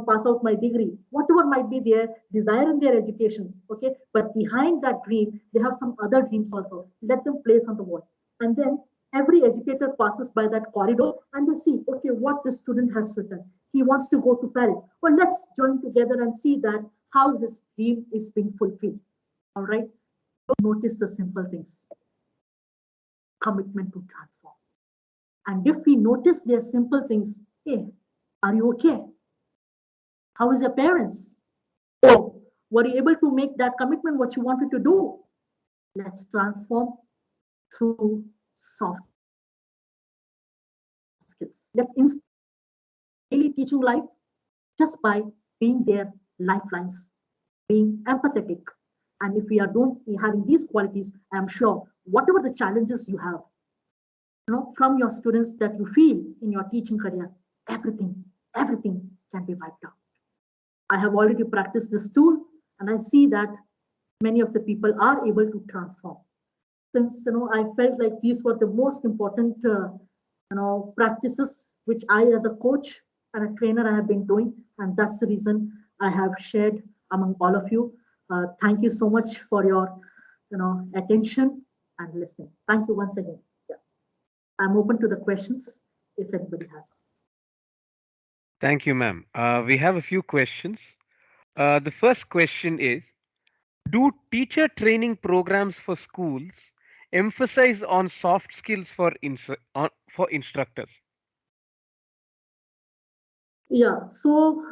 pass out my degree, whatever might be their desire in their education. Okay, but behind that dream, they have some other dreams also. Let them place on the wall. And then every educator passes by that corridor and they see, okay, what this student has written. He wants to go to Paris. Well, let's join together and see that how his dream is being fulfilled. All right. Notice the simple things. Commitment to transform. And if we notice their simple things, hey, are you okay? How is your parents? Oh, were you able to make that commitment what you wanted to do? Let's transform through soft skills. Let's daily teaching life just by being their lifelines, being empathetic. And if we are doing having these qualities, I'm sure whatever the challenges you have, from your students that you feel in your teaching career, everything can be wiped out. I have already practiced this tool, and I see that many of the people are able to transform. Since I felt like these were the most important practices which I, as a coach and a trainer, I have been doing, and that's the reason I have shared among all of you. Thank you so much for your attention and listening. Thank you once again. Yeah. I'm open to the questions if anybody has. Thank you, ma'am. We have a few questions. The first question is: do teacher training programs for schools emphasize on soft skills for instructors? Yeah. So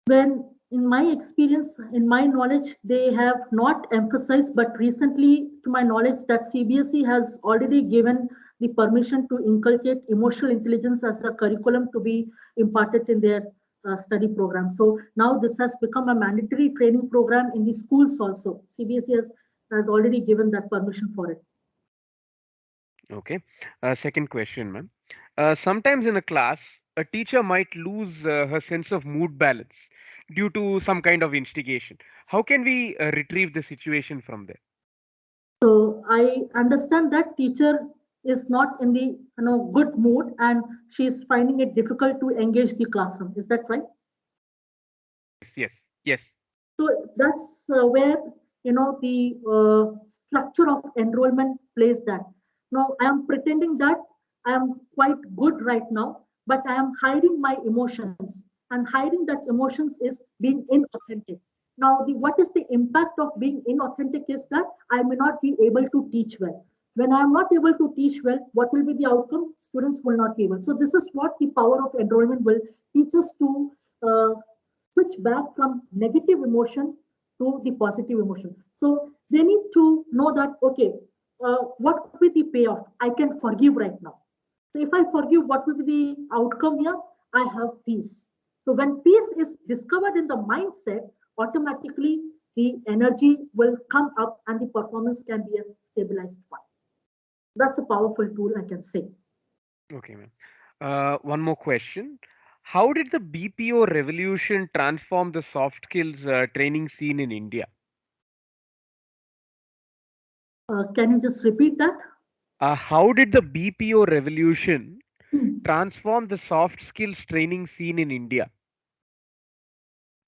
when in my experience, in my knowledge, they have not emphasized, but recently, to my knowledge, that CBSE has already given the permission to inculcate emotional intelligence as a curriculum to be imparted in their study program. So now this has become a mandatory training program in the schools also. CBSE has already given that permission for it. Okay. Second question, ma'am. Sometimes in a class, a teacher might lose her sense of mood balance due to some kind of instigation. How can we retrieve the situation from there? So I understand that teacher is not in the good mood and she is finding it difficult to engage the classroom. Is that right? Yes, yes, yes. So that's where the structure of enrollment plays that. Now I am pretending that I am quite good right now, but I am hiding my emotions, and hiding that emotions is being inauthentic. Now, what is the impact of being inauthentic is that I may not be able to teach well. When I am not able to teach well, what will be the outcome? Students will not be able. So this is what the power of enrollment will teach us to uh, switch back from negative emotion to the positive emotion. So they need to know that, okay, what could be the payoff? I can forgive right now. So if I forgive, what will be the outcome here? I have peace. So when peace is discovered in the mindset, automatically the energy will come up and the performance can be a stabilized one. That's a powerful tool, I can say. Okay, ma'am. One more question. How did the BPO revolution transform the soft skills training scene in India? Can you just repeat that? How did the BPO revolution Hmm. transform the soft skills training scene in India?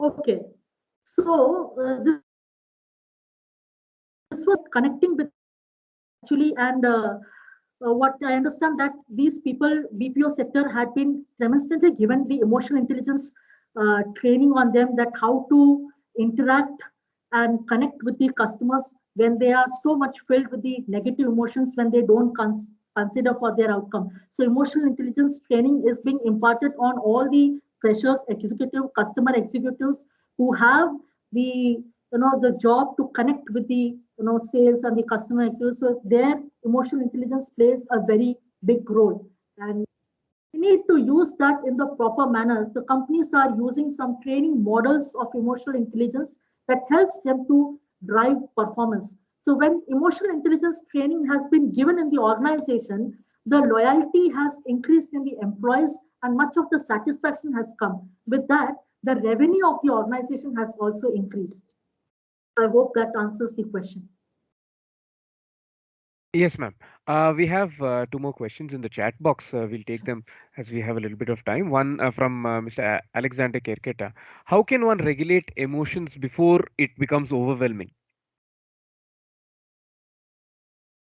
Okay. So this was connecting with actually, and what I understand that these people, BPO sector had been demonstrated given the emotional intelligence training on them that how to interact and connect with the customers when they are so much filled with the negative emotions when they don't consider for their outcome. So emotional intelligence training is being imparted on all the freshers, executive, customer executives who have the the job to connect with the sales and the customer experience. So their emotional intelligence plays a very big role, and we need to use that in the proper manner. The companies are using some training models of emotional intelligence that helps them to drive performance. So when emotional intelligence training has been given in the organization, the loyalty has increased in the employees and much of the satisfaction has come. With that, the revenue of the organization has also increased. I hope that answers the question. Yes, ma'am. We have two more questions in the chat box. We'll take them as we have a little bit of time. One from Mr. Alexander Kerketa. How can one regulate emotions before it becomes overwhelming?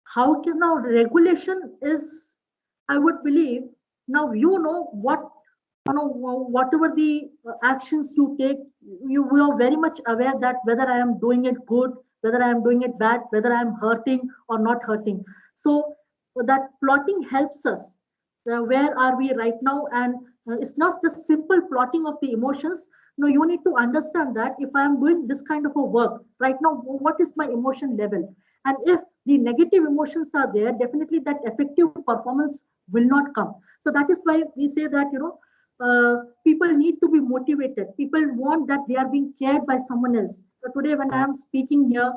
How can now regulation is, I would believe, now what whatever the actions you take, you are very much aware that whether I am doing it good, whether I am doing it bad, whether I am hurting or not hurting. So that plotting helps us. Where are we right now? And it's not the simple plotting of the emotions. No, you need to understand that if I am doing this kind of a work right now, what is my emotion level? And if the negative emotions are there, definitely that effective performance will not come. So that is why we say that people need to be motivated. People want that they are being cared by someone else. So today, when I am speaking here,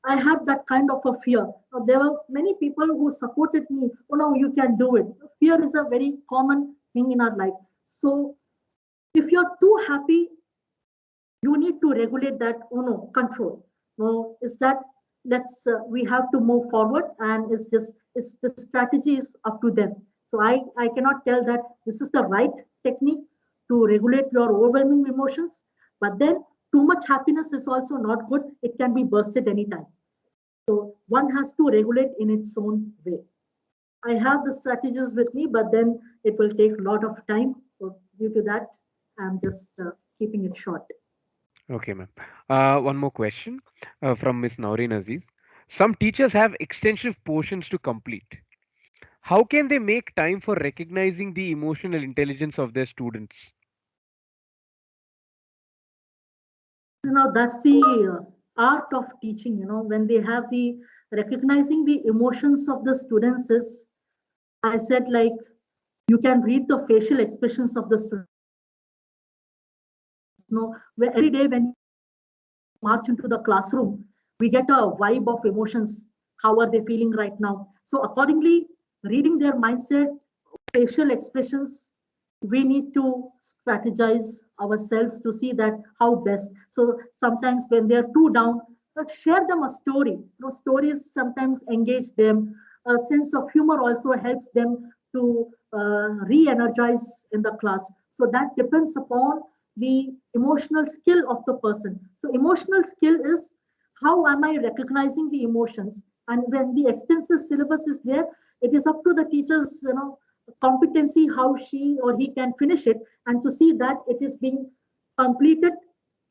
I have that kind of a fear. There were many people who supported me. Oh no, you can do it. Fear is a very common thing in our life. So if you're too happy, you need to regulate that. Oh no, control. No, is that we have to move forward, and it's the strategy is up to them. So I cannot tell that this is the right technique to regulate your overwhelming emotions, but then too much happiness is also not good. It can be bursted anytime. So one has to regulate in its own way. I have the strategies with me, but then it will take a lot of time. So due to that, I'm just keeping it short. Okay, ma'am. One more question from Miss Naureen Aziz. Some teachers have extensive portions to complete. How can they make time for recognizing the emotional intelligence of their students? That's the art of teaching. When they have the recognizing the emotions of the students is, I said, like, you can read the facial expressions of the students. Where every day when you march into the classroom, we get a vibe of emotions. How are they feeling right now? So accordingly, reading their mindset, facial expressions, we need to strategize ourselves to see that how best. So sometimes when they're too down, share them a story. Stories sometimes engage them. A sense of humor also helps them to re-energize in the class. So that depends upon the emotional skill of the person. So emotional skill is how am I recognizing the emotions? And when the extensive syllabus is there, it is up to the teachers, competency, how she or he can finish it, and to see that it is being completed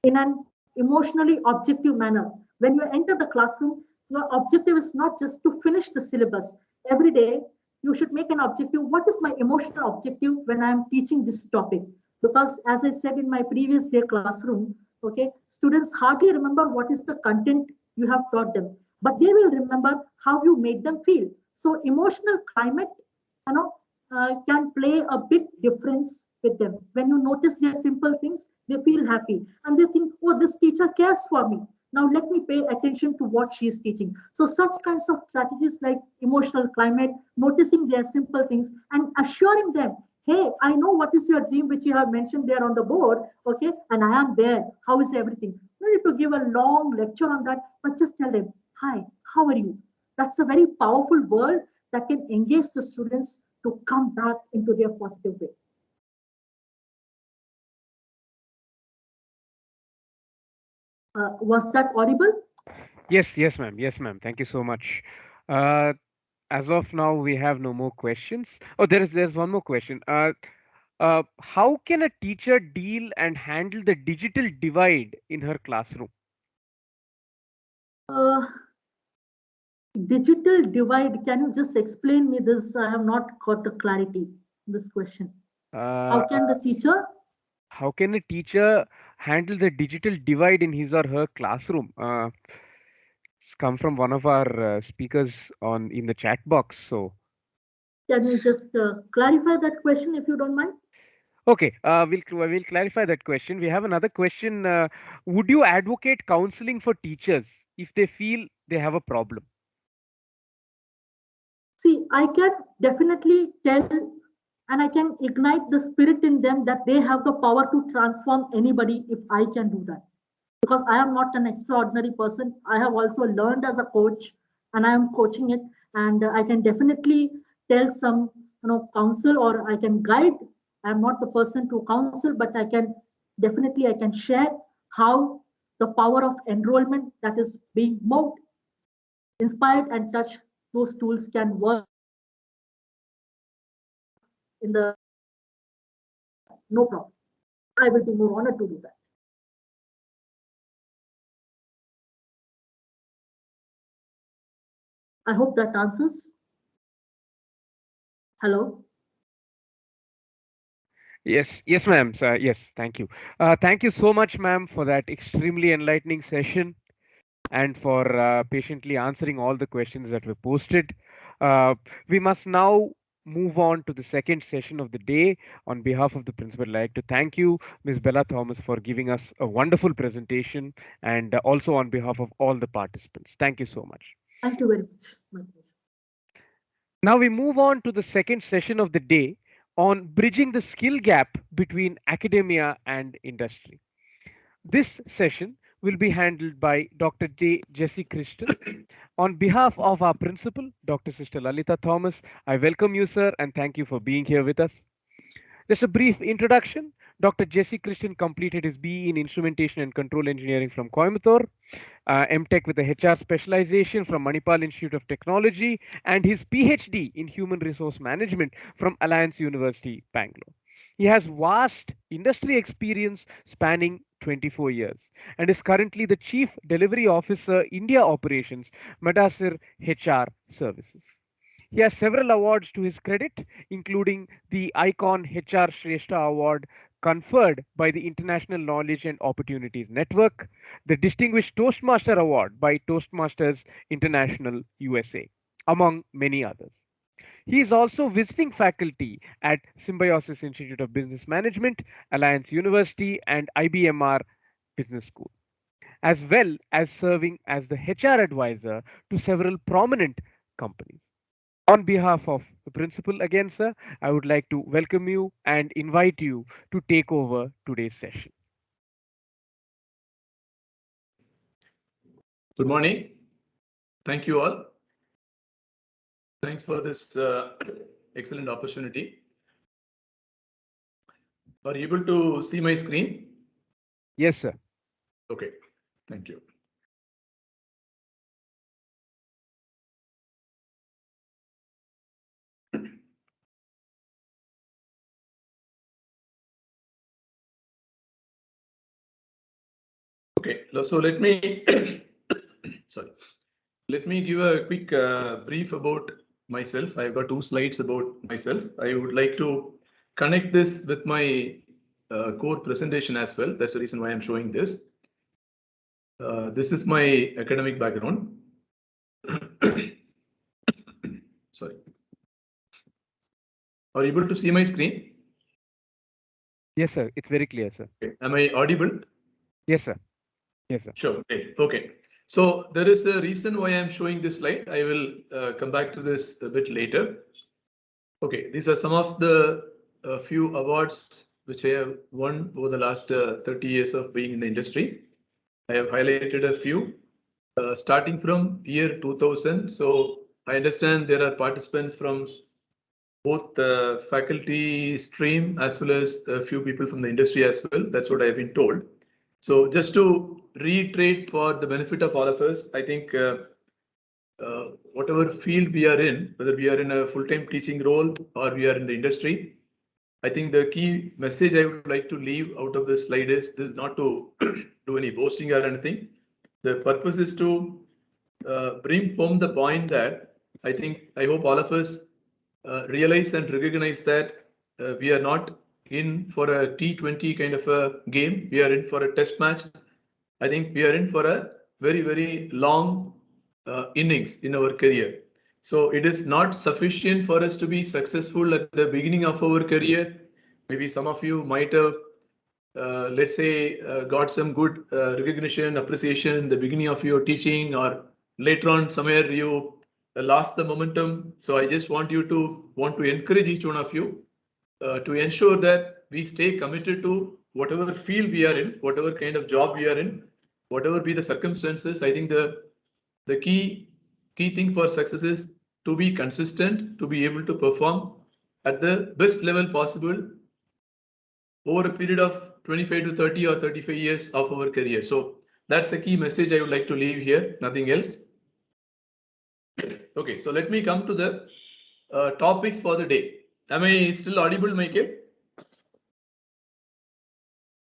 in an emotionally objective manner. When you enter the classroom, your objective is not just to finish the syllabus. Every day, you should make an objective. What is my emotional objective when I am teaching this topic? Because as I said in my previous day classroom, okay, students hardly remember what is the content you have taught them, but they will remember how you made them feel. So emotional climate, you know, can play a big difference with them. When you notice their simple things, they feel happy and they think, oh, this teacher cares for me. Now let me pay attention to what she is teaching. So such kinds of strategies like emotional climate, noticing their simple things and assuring them, hey, I know what is your dream, which you have mentioned there on the board, okay, and I am there. How is everything? No need to give a long lecture on that, but just tell them, hi, how are you? That's a very powerful word that can engage the students to come back into their positive way. Was that audible? Yes, yes, ma'am. Yes, ma'am. Thank you so much. Uh, as of now, we have no more questions. Oh, there's one more question. How can a teacher deal and handle the digital divide in her classroom? Uh, Digital divide, can you just explain me this? I have not got the clarity in this question. How Uh, can the teacher? how can a teacher handle the digital divide in his or her classroom? It's come from one of our speakers on in the chat box. So, Can you just clarify that question if you don't mind? okay, we'll clarify that question. We have another question. Would you advocate counseling for teachers if they feel they have a problem? See, I can definitely tell and I can ignite the spirit in them that they have the power to transform anybody if I can do that. Because I am not an extraordinary person. I have also learned as a coach and I am coaching it. And I can definitely tell some counsel or I can guide. I am not the person to counsel, but I can share how the power of enrollment that is being moved, inspired and touched, those tools can work in the no problem. I will be more honored to do that. I hope that answers. Hello. Yes, yes, ma'am. Yes, thank you. Thank you so much, ma'am, for that extremely enlightening session and for patiently answering all the questions that were posted. Uh, we must now move on to the second session of the day. On behalf of the principal, I'd like to thank you, Ms. Bella Thomas, for giving us a wonderful presentation, and also on behalf of all the participants. Thank you so much. Thank you very much. My pleasure. Now we move on to the second session of the day on bridging the skill gap between academia and industry. This session will be handled by Dr. Jesse Christian. On behalf of our principal, Dr. Sister Lalita Thomas, I welcome you, sir, and thank you for being here with us. Just a brief introduction. Dr. Jesse Christian completed his BE in Instrumentation and Control Engineering from Coimbatore, MTech with a HR specialization from Manipal Institute of Technology, and his PhD in Human Resource Management from Alliance University, Bangalore. He has vast industry experience spanning 24 years and is currently the Chief Delivery Officer, India Operations, Madasir HR Services. He has several awards to his credit, including the Icon HR Shrestha Award conferred by the International Knowledge and Opportunities Network, the Distinguished Toastmaster Award by Toastmasters International USA, among many others. He is also visiting faculty at Symbiosis Institute of Business Management, Alliance University, and IBMR Business School, as well as serving as the HR advisor to several prominent companies. On behalf of the principal again, sir, I would like to welcome you and invite you to take over today's session. Good morning. Thank you all. Thanks for this excellent opportunity. Are you able to see my screen? Yes, sir. Okay, thank you. Okay, so let me sorry. Let me give a quick brief about myself. I've got 2 slides about myself. I would like to connect this with my core presentation as well. That's the reason why I'm showing this. This is my academic background. Sorry. Are you able to see my screen? Yes, sir. It's very clear, sir. Okay. Am I audible? Yes, sir. Yes, sir. Sure. Okay. So there is a reason why I'm showing this slide. I will come back to this a bit later. Okay, these are some of the few awards which I have won over the last 30 years of being in the industry. I have highlighted a few, starting from year 2000. So I understand there are participants from both the faculty stream as well as a few people from the industry as well. That's what I've been told. So just to reiterate for the benefit of all of us, I think whatever field we are in, whether we are in a full-time teaching role or we are in the industry, I think the key message I would like to leave out of this slide is this is not to do any boasting or anything. The purpose is to bring home the point that I hope all of us realize and recognize that we are not in for a T20 kind of a game. We are in for a test match. I think we are in for a very, very long innings in our career. So it is not sufficient for us to be successful at the beginning of our career. Maybe some of you might have, let's say, got some good recognition, appreciation in the beginning of your teaching, or later on somewhere you lost the momentum. So I just want to encourage each one of you to ensure that we stay committed to whatever field we are in, whatever kind of job we are in, whatever be the circumstances. I think the key thing for success is to be consistent, to be able to perform at the best level possible over a period of 25 to 30 or 35 years of our career. So that's the key message I would like to leave here, nothing else. Okay, so let me come to the topics for the day. Am I still audible, Michael?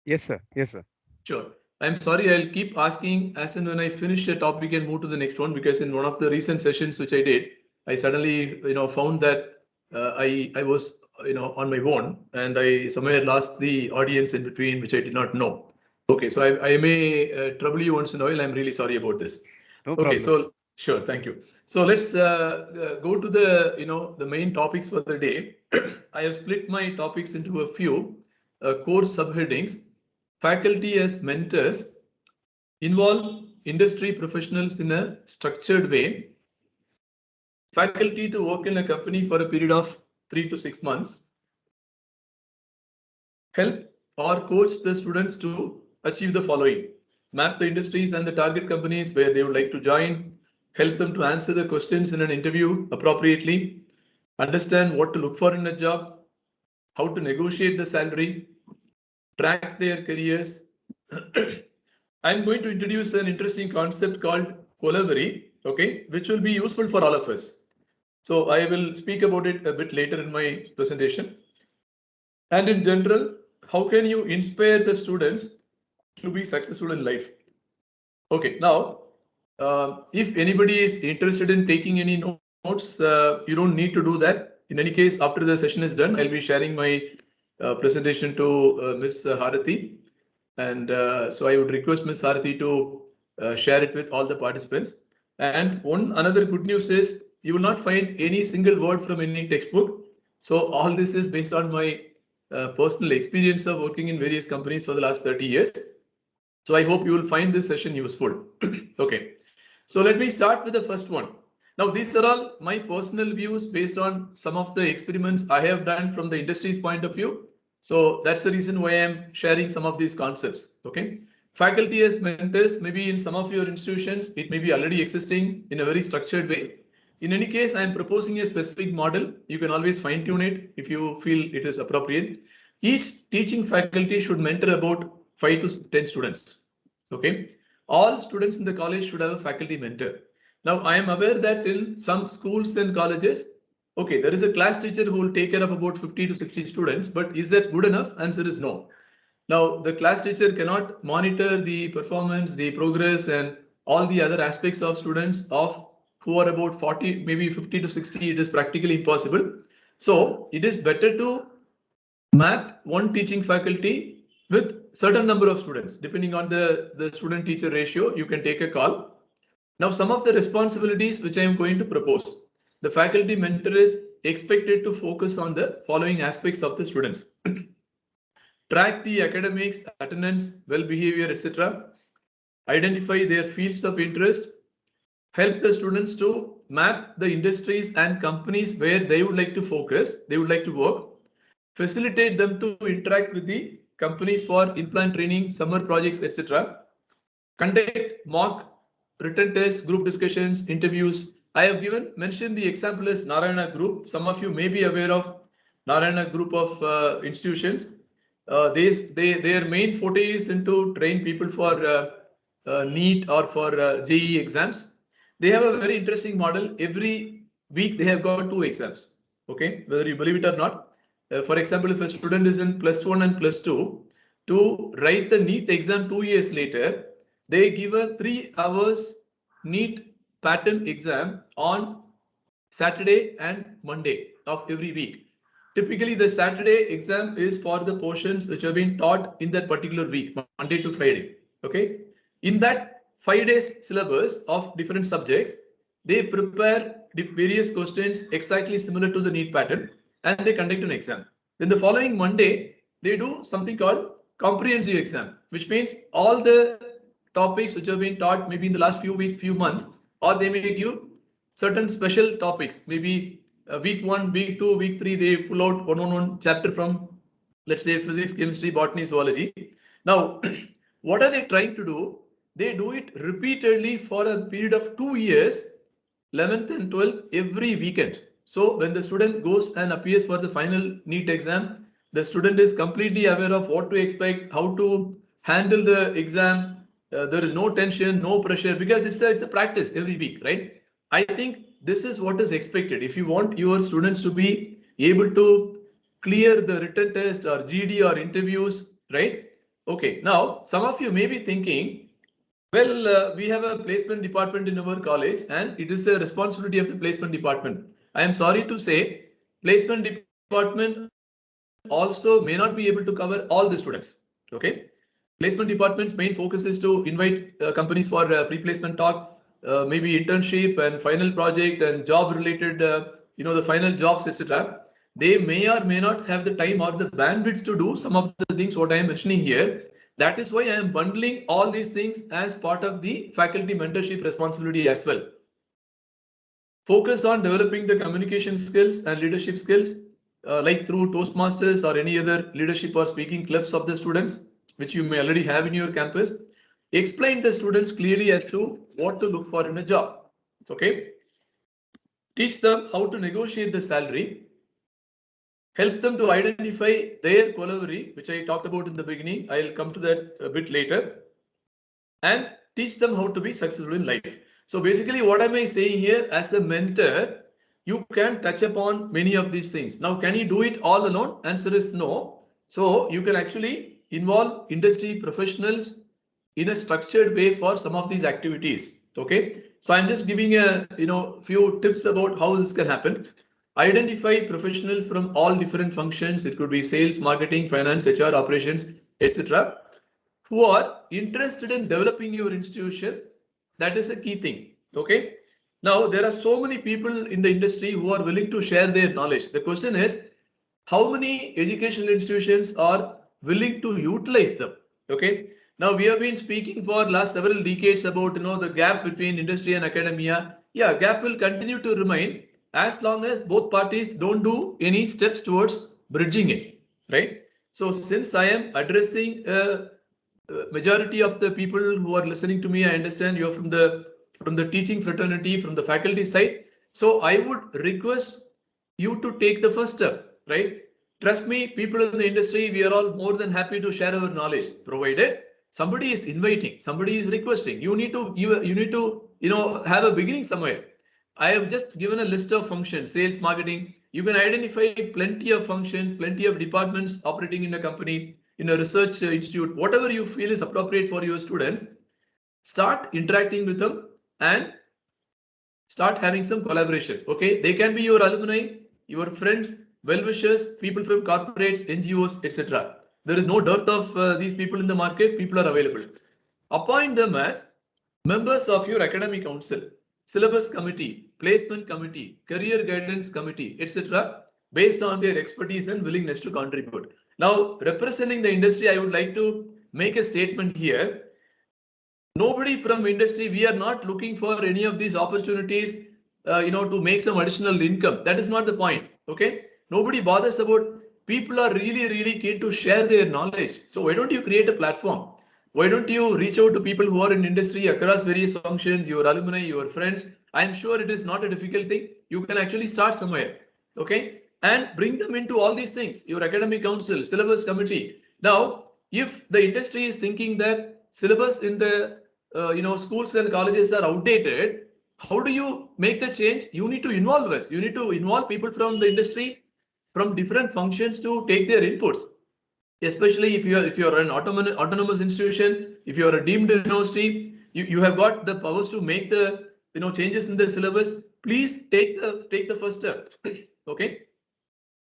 Yes, sir. Yes, sir. Sure. I'm sorry, I'll keep asking as and when I finish a topic and move to the next one, because in one of the recent sessions which I did, I suddenly found that I was on my own, and I somewhere lost the audience in between, which I did not know. Okay, so I may trouble you once in a while. I'm really sorry about this. No Okay, problem. so sure, thank you. So let's go to the the main topics for the day. I have split my topics into a few core subheadings. Faculty as mentors, involve industry professionals in a structured way. Faculty to work in a company for a period of 3 to 6 months. Help or coach the students to achieve the following. Map the industries and the target companies where they would like to join. Help them to answer the questions in an interview appropriately. Understand what to look for in a job. How to negotiate the salary. Track their careers. I'm going to introduce an interesting concept called collabory, okay, which will be useful for all of us. So I will speak about it a bit later in my presentation. And in general, how can you inspire the students to be successful in life? Okay, now, if anybody is interested in taking any notes, you don't need to do that. In any case, after the session is done, I'll be sharing my presentation to Ms. Harati. And so I would request Ms. Harati to share it with all the participants. And another good news is you will not find any single word from any textbook. So all this is based on my personal experience of working in various companies for the last 30 years. So I hope you will find this session useful. Okay, so let me start with the first one. Now, these are all my personal views based on some of the experiments I have done from the industry's point of view. So that's the reason why I'm sharing some of these concepts. Okay, faculty as mentors, maybe in some of your institutions, it may be already existing in a very structured way. In any case, I'm proposing a specific model. You can always fine tune it if you feel it is appropriate. Each teaching faculty should mentor about 5 to 10 students. Okay, all students in the college should have a faculty mentor. Now, I am aware that in some schools and colleges, okay, there is a class teacher who will take care of about 50 to 60 students, but is that good enough? Answer is no. Now, the class teacher cannot monitor the performance, the progress, and all the other aspects of students of who are about 40, maybe 50 to 60. It is practically impossible. So, it is better to map one teaching faculty with certain number of students. Depending on the student teacher ratio, you can take a call. Now, some of the responsibilities which I am going to propose. The faculty mentor is expected to focus on the following aspects of the students. Track the academics, attendance, well behavior, etc. Identify their fields of interest. Help the students to map the industries and companies where they would like to focus, they would like to work. Facilitate them to interact with the companies for in-plant training, summer projects, etc. Conduct mock written tests, group discussions, interviews. I have mentioned the example as Narayana Group. Some of you may be aware of Narayana Group of institutions. Their main forte is into train people for NEET or for JEE exams. They have a very interesting model. Every week they have got 2 exams. Okay, whether you believe it or not. For example, if a student is in +1 and +2, to write the NEET exam 2 years later, they give a 3 hours NEET pattern exam on Saturday and Monday of every week. Typically, the Saturday exam is for the portions which have been taught in that particular week, Monday to Friday. Okay. In that 5 days syllabus of different subjects, they prepare the various questions exactly similar to the NEET pattern and they conduct an exam. Then the following Monday, they do something called comprehensive exam, which means all the topics which have been taught maybe in the last few weeks, few months, or they may give certain special topics. Maybe week 1, week 2, week 3, they pull out one chapter from, let's say, physics, chemistry, botany, zoology. Now, what are they trying to do? They do it repeatedly for a period of 2 years, 11th and 12th, every weekend. So when the student goes and appears for the final NEET exam, the student is completely aware of what to expect, how to handle the exam. There is no tension, no pressure, because it's a practice every week, right? I think this is what is expected. If you want your students to be able to clear the written test or GD or interviews, right? Okay, now some of you may be thinking, well, we have a placement department in our college and it is the responsibility of the placement department. I am sorry to say, placement department also may not be able to cover all the students. Okay. Placement department's main focus is to invite companies for pre-placement talk, maybe internship and final project and job related, the final jobs, etc. They may or may not have the time or the bandwidth to do some of the things what I am mentioning here. That is why I am bundling all these things as part of the faculty mentorship responsibility as well. Focus on developing the communication skills and leadership skills, like through Toastmasters or any other leadership or speaking clubs of the students, which you may already have in your campus. Explain the students clearly as to what to look for in a job. Okay. Teach them how to negotiate the salary. Help them to identify their quality, which I talked about in the beginning. I'll come to that a bit later. And teach them how to be successful in life. So basically, what am I saying here? As a mentor, you can touch upon many of these things. Now, can you do it all alone? Answer is no. So you can actually involve industry professionals in a structured way for some of these activities. Okay. So I'm just giving a few tips about how this can happen. Identify professionals from all different functions. It could be sales, marketing, finance, HR, operations, etc., who are interested in developing your institution. That is a key thing. Okay. Now, there are so many people in the industry who are willing to share their knowledge. The question is, how many educational institutions are willing to utilize them? Okay. Now, we have been speaking for last several decades about the gap between industry and academia. Yeah, gap will continue to remain as long as both parties don't do any steps towards bridging it, right? So since I am addressing majority of the people who are listening to me, I understand you're from the teaching fraternity, from the faculty side. So I would request you to take the first step, right? Trust me, people in the industry, we are all more than happy to share our knowledge, provided somebody is inviting, somebody is requesting. You need to have a beginning somewhere. I have just given a list of functions, sales, marketing. You can identify plenty of functions, plenty of departments operating in a company, in a research institute, whatever you feel is appropriate for your students. Start interacting with them and start having some collaboration. Okay, they can be your alumni, your friends, well-wishers, people from corporates, NGOs, etc. There is no dearth of these people in the market. People are available. Appoint them as members of your academic council, syllabus committee, placement committee, career guidance committee, etc., based on their expertise and willingness to contribute. Now, representing the industry, I would like to make a statement here. Nobody from industry, we are not looking for any of these opportunities, to make some additional income. That is not the point. Okay. Nobody bothers about. People are really, really keen to share their knowledge. So why don't you create a platform? Why don't you reach out to people who are in industry across various functions, your alumni, your friends? I'm sure it is not a difficult thing. You can actually start somewhere. Okay. And bring them into all these things, your academic council, syllabus committee. Now, if the industry is thinking that syllabus in the schools and colleges are outdated, How do you make the change? You need to involve us. You need to involve people from the industry, from different functions to take their inputs. Especially if you're an autonomous institution, if you're a deemed university, you have got the powers to make the changes in the syllabus. Please take the first step. Okay.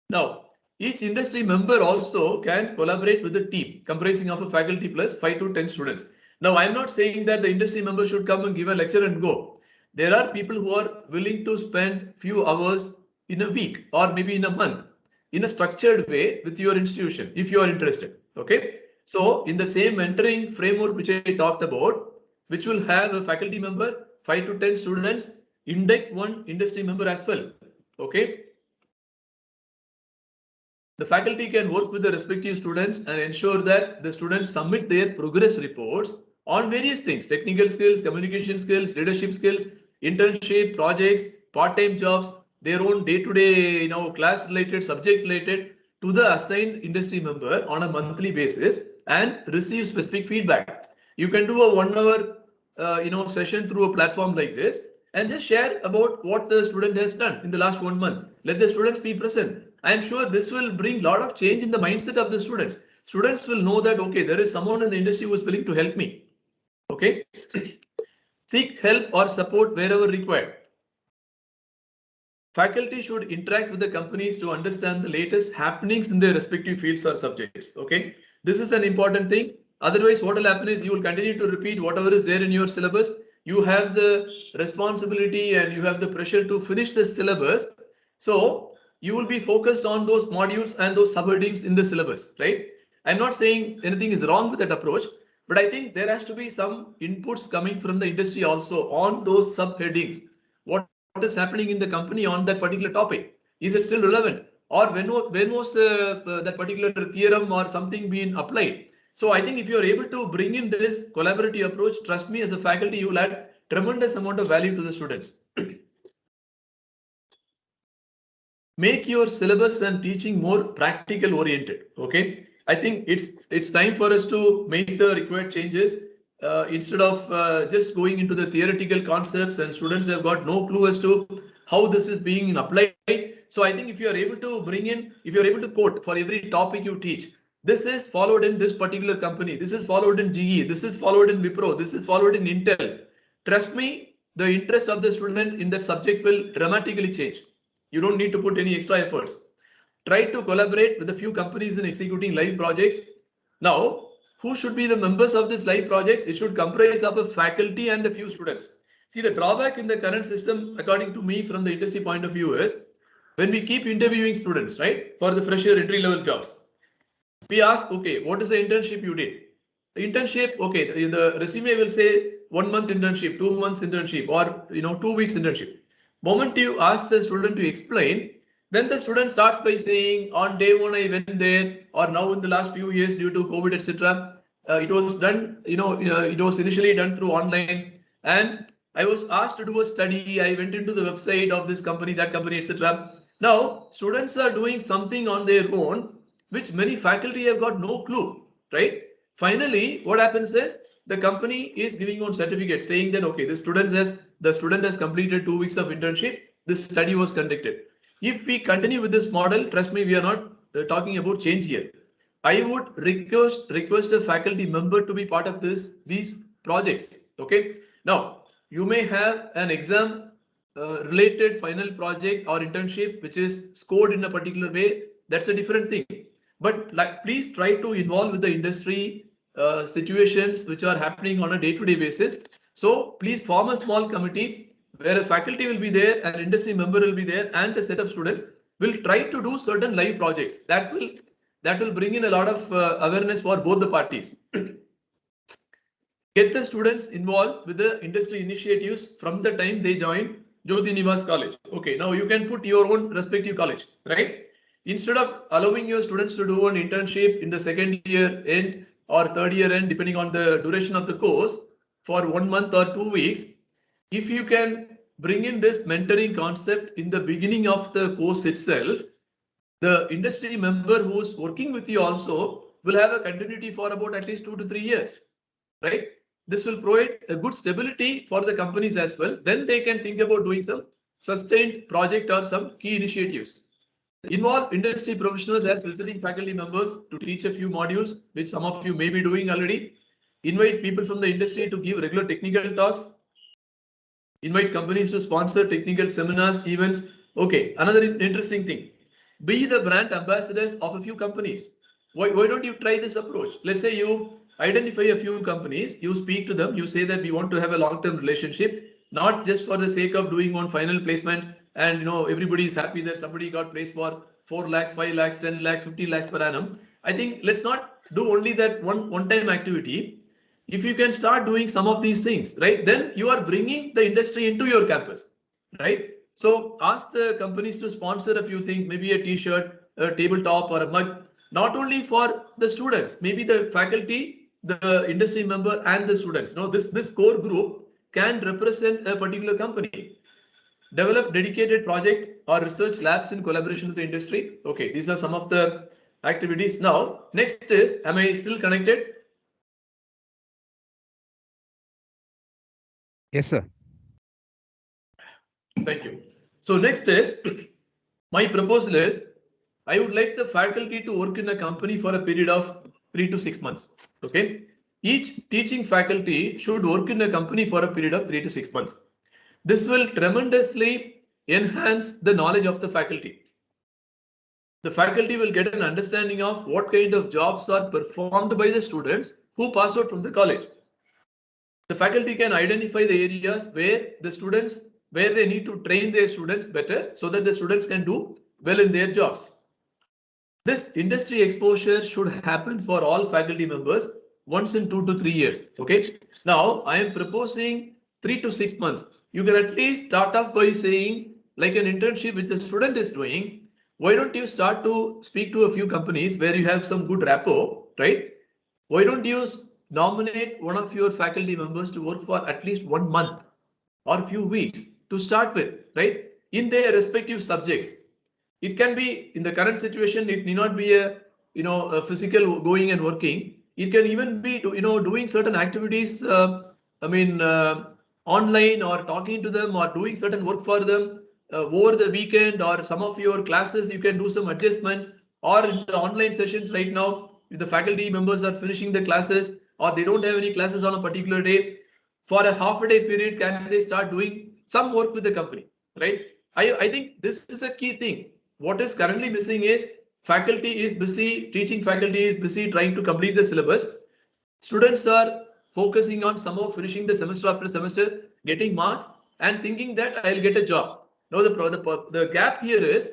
Now, each industry member also can collaborate with the team comprising of a faculty plus 5 to 10 students. Now, I'm not saying that the industry member should come and give a lecture and go. There are people who are willing to spend few hours in a week or maybe in a month in a structured way with your institution if you are interested. Okay. So, in the same mentoring framework which I talked about, which will have a faculty member, 5 to 10 students, induct one industry member as well. Okay. The faculty can work with the respective students and ensure that the students submit their progress reports on various things: technical skills, communication skills, leadership skills, internship, projects, part-time jobs, their own day-to-day, class related, subject related, to the assigned industry member on a monthly basis and receive specific feedback. You can do a 1 hour session through a platform like this and just share about what the student has done in the last 1 month. Let the students be present. I am sure this will bring a lot of change in the mindset of the students. Students will know that, okay, there is someone in the industry who is willing to help me. Okay. Seek help or support wherever required. Faculty should interact with the companies to understand the latest happenings in their respective fields or subjects. Okay, this is an important thing. Otherwise, what will happen is you will continue to repeat whatever is there in your syllabus. You have the responsibility and you have the pressure to finish the syllabus. So you will be focused on those modules and those subheadings in the syllabus, right? I'm not saying anything is wrong with that approach, but I think there has to be some inputs coming from the industry also on those subheadings. What is happening in the company on that particular topic? Is it still relevant? Or when was that particular theorem or something being applied? So I think if you are able to bring in this collaborative approach, trust me, as a faculty, you will add tremendous amount of value to the students. Make your syllabus and teaching more practical oriented. Okay, I think it's time for us to make the required changes. Instead of just going into the theoretical concepts, and students have got no clue as to how this is being applied. So I think if you are able to bring in, if you are able to quote for every topic you teach, this is followed in this particular company, this is followed in GE, this is followed in Wipro, this is followed in Intel. Trust me, the interest of the student in that subject will dramatically change. You don't need to put any extra efforts. Try to collaborate with a few companies in executing live projects. Now, who should be the members of these live projects? It should comprise of a faculty and a few students. See, the drawback in the current system, according to me, from the industry point of view, is when we keep interviewing students, right, for the fresher entry level jobs, we ask, okay, what is the internship you did? The internship, okay, the resume will say 1 month internship, 2 months internship, or 2 weeks internship. Moment you ask the student to explain, then the student starts by saying, on day one I went there, or now in the last few years due to COVID, etc. It was done, it was initially done through online, and I was asked to do a study. I went into the website of this company, that company, etc. Now students are doing something on their own which many faculty have got no clue, right? Finally, what happens is the company is giving on certificate saying that, okay, the student has completed 2 weeks of internship. This study was conducted. If we continue with this model, trust me, we are not talking about change here. I would request a faculty member to be part of these projects. Okay. Now you may have an exam related final project or internship which is scored in a particular way. That's a different thing. But like, please try to involve with the industry situations which are happening on a day-to-day basis. So please form a small committee where a faculty will be there, an industry member will be there, and a set of students will try to do certain live projects. That will bring in a lot of awareness for both the parties. Get the students involved with the industry initiatives from the time they join Jyoti Nivas College. Okay, now you can put your own respective college, right? Instead of allowing your students to do an internship in the second year end or third year end, depending on the duration of the course, for 1 month or 2 weeks, if you can bring in this mentoring concept in the beginning of the course itself, the industry member who's working with you also will have a continuity for about at least 2 to 3 years, right? this will provide a good stability for the companies as well. Then they can think about doing some sustained project or some key initiatives. Involve industry professionals as visiting faculty members to teach a few modules, which some of you may be doing already. Invite people from the industry to give regular technical talks. Invite companies to sponsor technical seminars, events. Okay, another interesting thing. Be the brand ambassadors of a few companies. Why don't you try this approach? Let's say you identify a few companies, you speak to them, you say that we want to have a long-term relationship, not just for the sake of doing one final placement and everybody is happy that somebody got placed for 4 lakhs, 5 lakhs, 10 lakhs, 50 lakhs per annum. I think let's not do only that one-time activity. If you can start doing some of these things, right, then you are bringing the industry into your campus, right? So ask the companies to sponsor a few things, maybe a t-shirt, a tabletop or a mug, not only for the students, maybe the faculty, the industry member and the students. This core group can represent a particular company. Develop dedicated project or research labs in collaboration with the industry. Okay, these are some of the activities. Now, next is, am I still connected? Yes, sir. Thank you. So next is, my proposal is, I would like the faculty to work in a company for a period of 3 to 6 months. Okay. Each teaching faculty should work in a company for a period of 3 to 6 months. This will tremendously enhance the knowledge of the faculty. The faculty will get an understanding of what kind of jobs are performed by the students who pass out from the college. The faculty can identify the areas where they need to train their students better so that the students can do well in their jobs. This industry exposure should happen for all faculty members once in 2 to 3 years. Okay. Now I am proposing 3 to 6 months. You can at least start off by saying, like an internship which the student is doing, why don't you start to speak to a few companies where you have some good rapport, right? Why don't you nominate one of your faculty members to work for at least 1 month or a few weeks to start with, right? In their respective subjects. It can be in the current situation, it need not be a physical going and working. It can even be doing certain activities, I mean, online or talking to them or doing certain work for them over the weekend, or some of your classes you can do some adjustments, or in the online sessions right now, if the faculty members are finishing the classes or they don't have any classes on a particular day, for a half a day period, can they start doing some work with the company, right? I think this is a key thing. What is currently missing is faculty is busy, teaching faculty is busy trying to complete the syllabus. Students are focusing on somehow finishing the semester after semester, getting marks and thinking that I'll get a job. Now the gap here is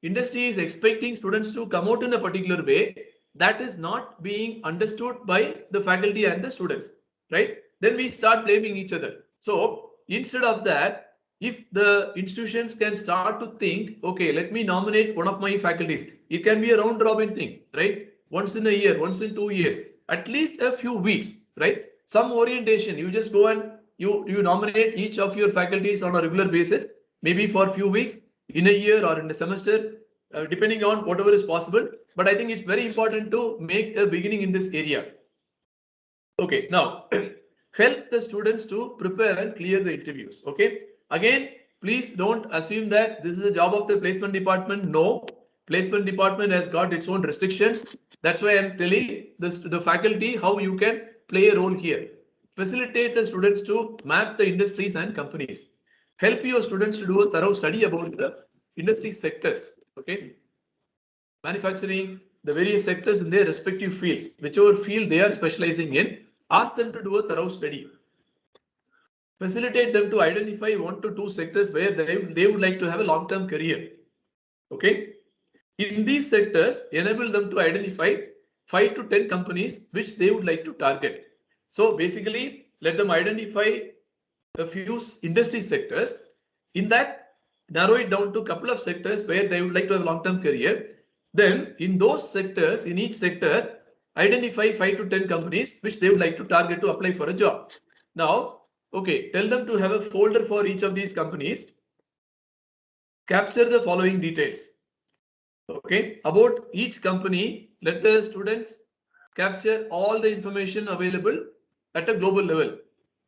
industry is expecting students to come out in a particular way that is not being understood by the faculty and the students, right? Then we start blaming each other. So instead of that, if the institutions can start to think, okay, let me nominate one of my faculties. It can be a round robin thing, right? Once in a year, once in 2 years, at least a few weeks, right? Some orientation, you just go and you nominate each of your faculties on a regular basis, maybe for a few weeks, in a year or in a semester, depending on whatever is possible. But I think it's very important to make a beginning in this area. Okay, now help the students to prepare and clear the interviews. Okay, again, please don't assume that this is a job of the placement department. No, placement department has got its own restrictions. That's why I'm telling this to the faculty how you can play a role here. Facilitate the students to map the industries and companies. Help your students to do a thorough study about the industry sectors. Okay, manufacturing, the various sectors in their respective fields, whichever field they are specializing in, ask them to do a thorough study. Facilitate them to identify 1 to 2 sectors where they would like to have a long-term career. Okay. In these sectors, enable them to identify 5 to 10 companies which they would like to target. So basically, let them identify a few industry sectors. In that, narrow it down to a couple of sectors where they would like to have a long-term career. Then in those sectors, in each sector, identify 5 to 10 companies which they would like to target to apply for a job. Now, okay, tell them to have a folder for each of these companies. Capture the following details. Okay, about each company, let the students capture all the information available at a global level.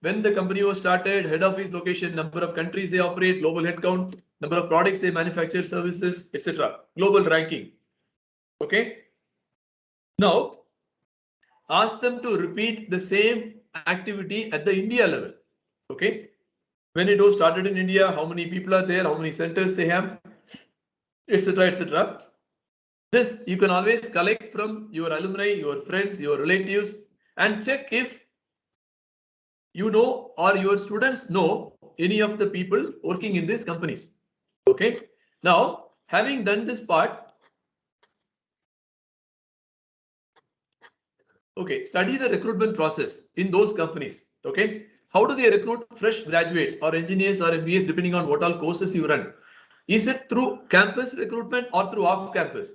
When the company was started, head office location, number of countries they operate, global headcount, number of products they manufacture, services, etc. Global ranking. Okay. Now, ask them to repeat the same activity at the India level. Okay. When it was started in India, how many people are there, how many centers they have, etc. etc. This you can always collect from your alumni, your friends, your relatives, and check if you know or your students know any of the people working in these companies. Okay. Now, having done this part, okay, study the recruitment process in those companies. Okay. How do they recruit fresh graduates or engineers or MBAs depending on what all courses you run? Is it through campus recruitment or through off campus?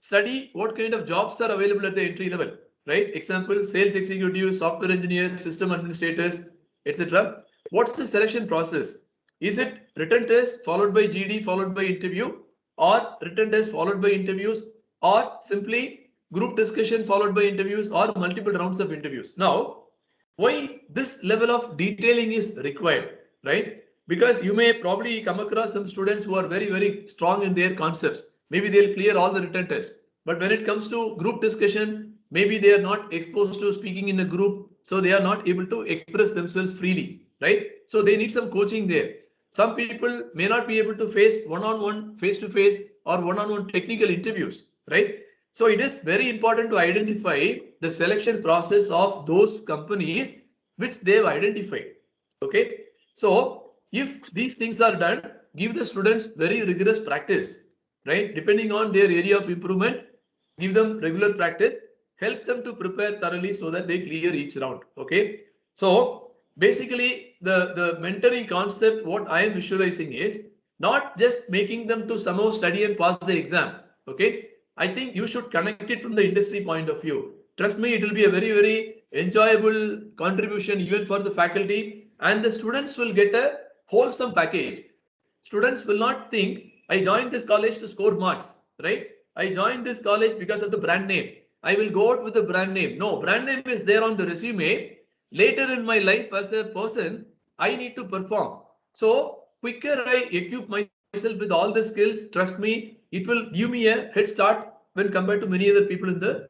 Study what kind of jobs are available at the entry level, right? Example, sales executives, software engineers, system administrators, etc. What's the selection process? Is it written test followed by GD followed by interview, or written test followed by interviews, or simply group discussion followed by interviews, or multiple rounds of interviews? Now, why this level of detailing is required, right? Because you may probably come across some students who are very strong in their concepts. Maybe they'll clear all the written tests, but when it comes to group discussion, maybe they are not exposed to speaking in a group, so they are not able to express themselves freely, right? So they need some coaching there. Some people may not be able to face one-on-one, face-to-face, or one-on-one technical interviews, right? So it is very important to identify the selection process of those companies which they have identified. Okay. So if these things are done, give the students very rigorous practice, right? Depending on their area of improvement, give them regular practice, help them to prepare thoroughly so that they clear each round. Okay. So basically the mentoring concept, what I am visualizing is not just making them to somehow study and pass the exam. Okay. I think you should connect it from the industry point of view. Trust me, it will be a very enjoyable contribution even for the faculty, and the students will get a wholesome package. Students will not think, I joined this college to score marks, right? I joined this college because of the brand name. I will go out with the brand name. No, brand name is there on the resume. Later in my life as a person, I need to perform. So quicker I equip myself with all the skills, trust me, it will give me a head start when compared to many other people in the